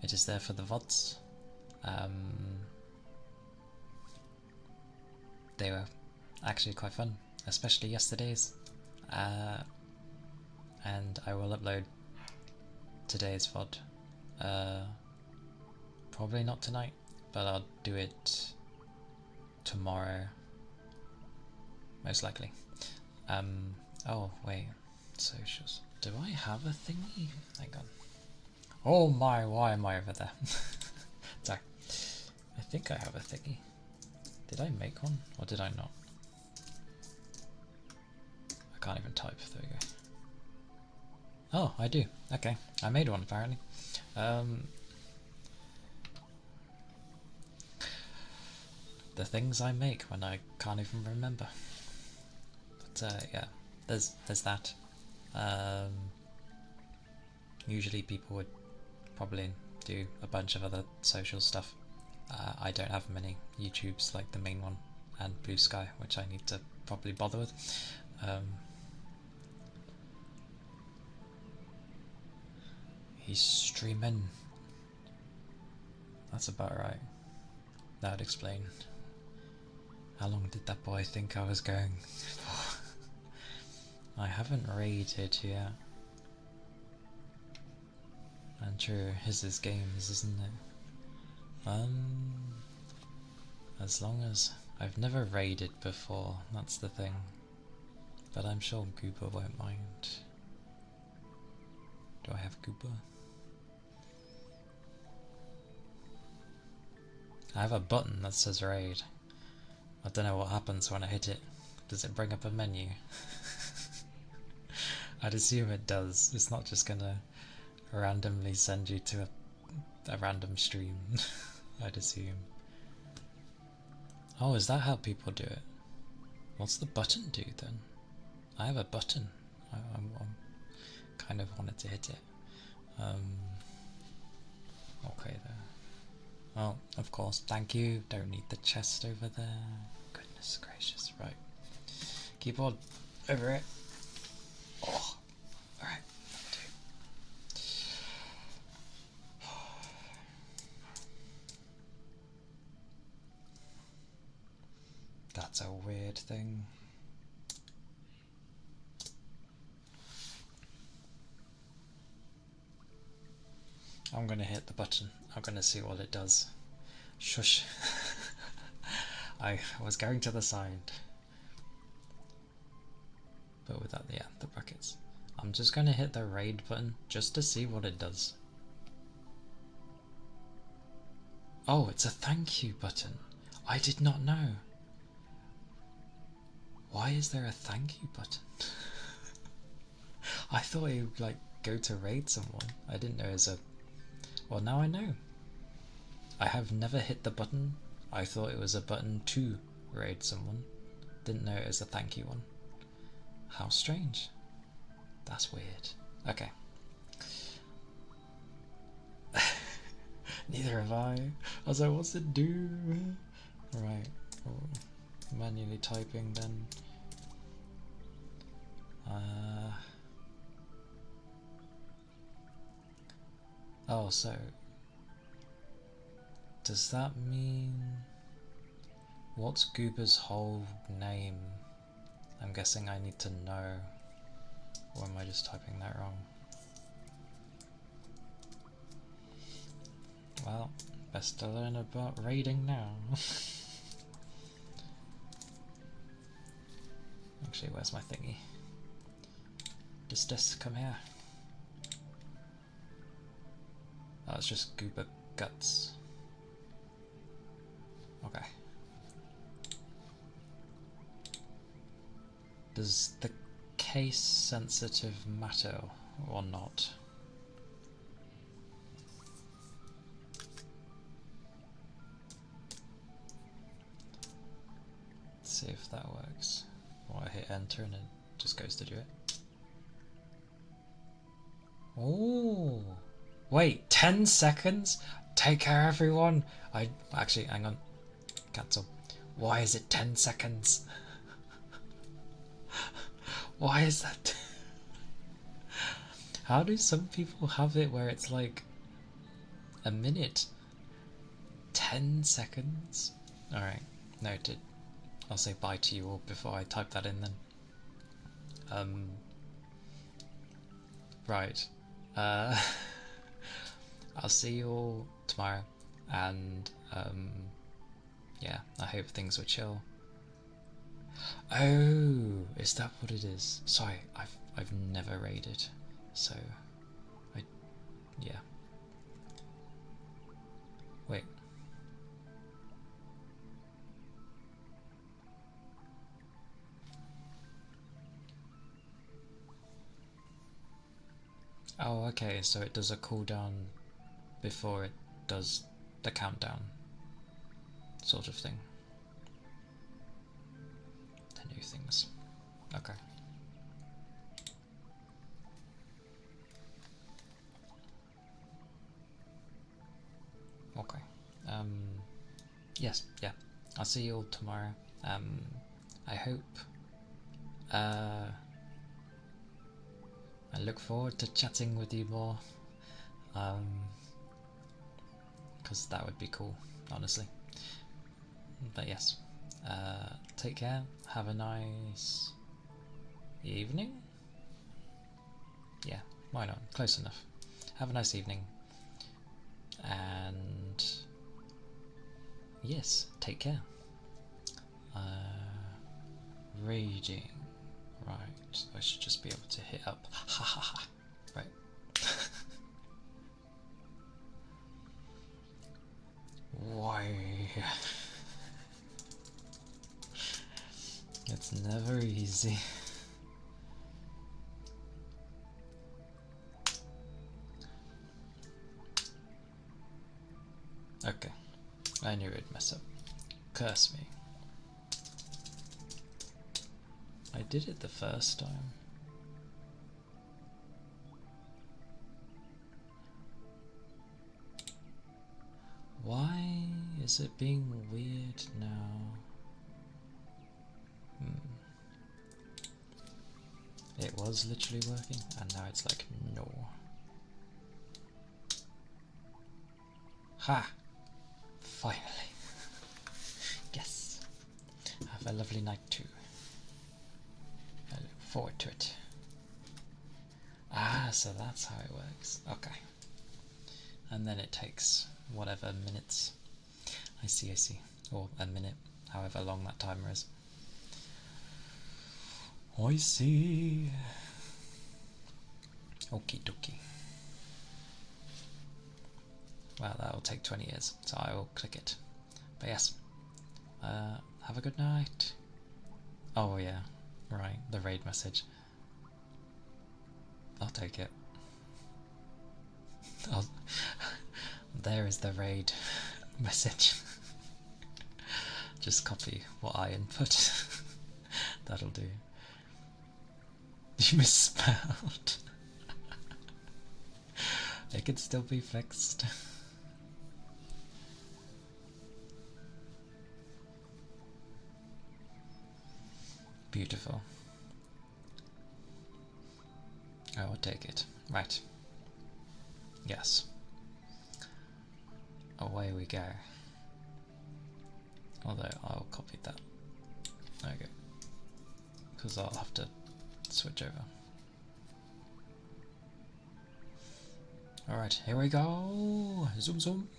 [SPEAKER 1] It is there for the VODs. They were actually quite fun, especially yesterday's. And I will upload today's VOD. Probably not tonight, but I'll do it tomorrow, most likely. Oh wait, socials. Do I have a thingy? Hang on. Oh my, why am I over there? Sorry. I think I have a thingy. Did I make one, or did I not? I can't even type, there we go. Oh, I do. Okay, I made one apparently. The things I make when I can't even remember. But yeah, there's that. Usually people would probably do a bunch of other social stuff. I don't have many YouTubes like the main one and Blue Sky, which I need to probably bother with. He's streaming. That's about right. That would explain. How long did that boy think I was going for? I haven't raided yet. And true, his is games, isn't it? As long as I've never raided before, that's the thing. But I'm sure Goober won't mind. Do I have Goober? I have a button that says raid. I don't know what happens when I hit it. Does it bring up a menu? I'd assume it does. It's not just gonna randomly send you to a random stream. I'd assume. Oh, is that how people do it? What's the button do then? I have a button. I kind of wanted to hit it. Okay there. Well, of course, thank you. Don't need the chest over there. Goodness gracious, right. Keyboard over it. Oh, alright, that's a weird thing. I'm gonna hit the button. I'm gonna see what it does. Shush. I was going to the side. But without the brackets. I'm just gonna hit the raid button just to see what it does. Oh, it's a thank you button. I did not know. Why is there a thank you button? I thought it would like go to raid someone. I didn't know it was a... Well, now I know. I have never hit the button. I thought it was a button to raid someone. Didn't know it was a thank you one. How strange. That's weird. Okay. Neither have I. I was like, what's it do? Right. Oh, manually typing then. Oh, so does that mean what's Goober's whole name? I'm guessing I need to know, or am I just typing that wrong? Well, best to learn about raiding now. Actually, where's my thingy? Just come here. Oh, it's just Goober Guts. Okay. Does the case sensitive matter or not? Let's see if that works. Or I hit enter and it just goes to do it. Oh, wait, 10 seconds? Take care, everyone. Actually, hang on. Cancel. Why is it 10 seconds? Why is that? How do some people have it where it's like a minute? 10 seconds? Alright, noted. I'll say bye to you all before I type that in then. Right. I'll see you all tomorrow, and yeah, I hope things were chill. Oh, is that what it is? Sorry, I've never raided, so yeah. Wait. Oh, okay, so it does a cooldown before it does the countdown, sort of thing. The new things. Okay. Okay. Yes, yeah. I'll see you all tomorrow. I hope. I look forward to chatting with you more. Because that would be cool, honestly. But yes. Take care. Have a nice evening? Yeah, why not? Close enough. Have a nice evening. And yes, take care. Raging. Right, I should just be able to hit up. Ha ha ha. Right. Why? It's never easy. Okay, I knew it'd mess up. Curse me. I did it the first time. Why is it being weird now? It was literally working, and now it's like, no. Ha! Finally. Yes. Have a lovely night too. I look forward to it. Ah, so that's how it works. Okay. And then it takes whatever minutes. I see. Or a minute, however long that timer is. I see. Okie dokie. Well, that will take 20 years, so I will click it. But yes, have a good night. Oh yeah, right, the raid message. I'll take it. There is the raid message. Just copy what I input. That'll do. You misspelled. It could still be fixed. Beautiful. I will take it. Right. Yes. Away we go. Although I'll copy that. There we go. Because I'll have to switch over. Alright, here we go. Zoom zoom.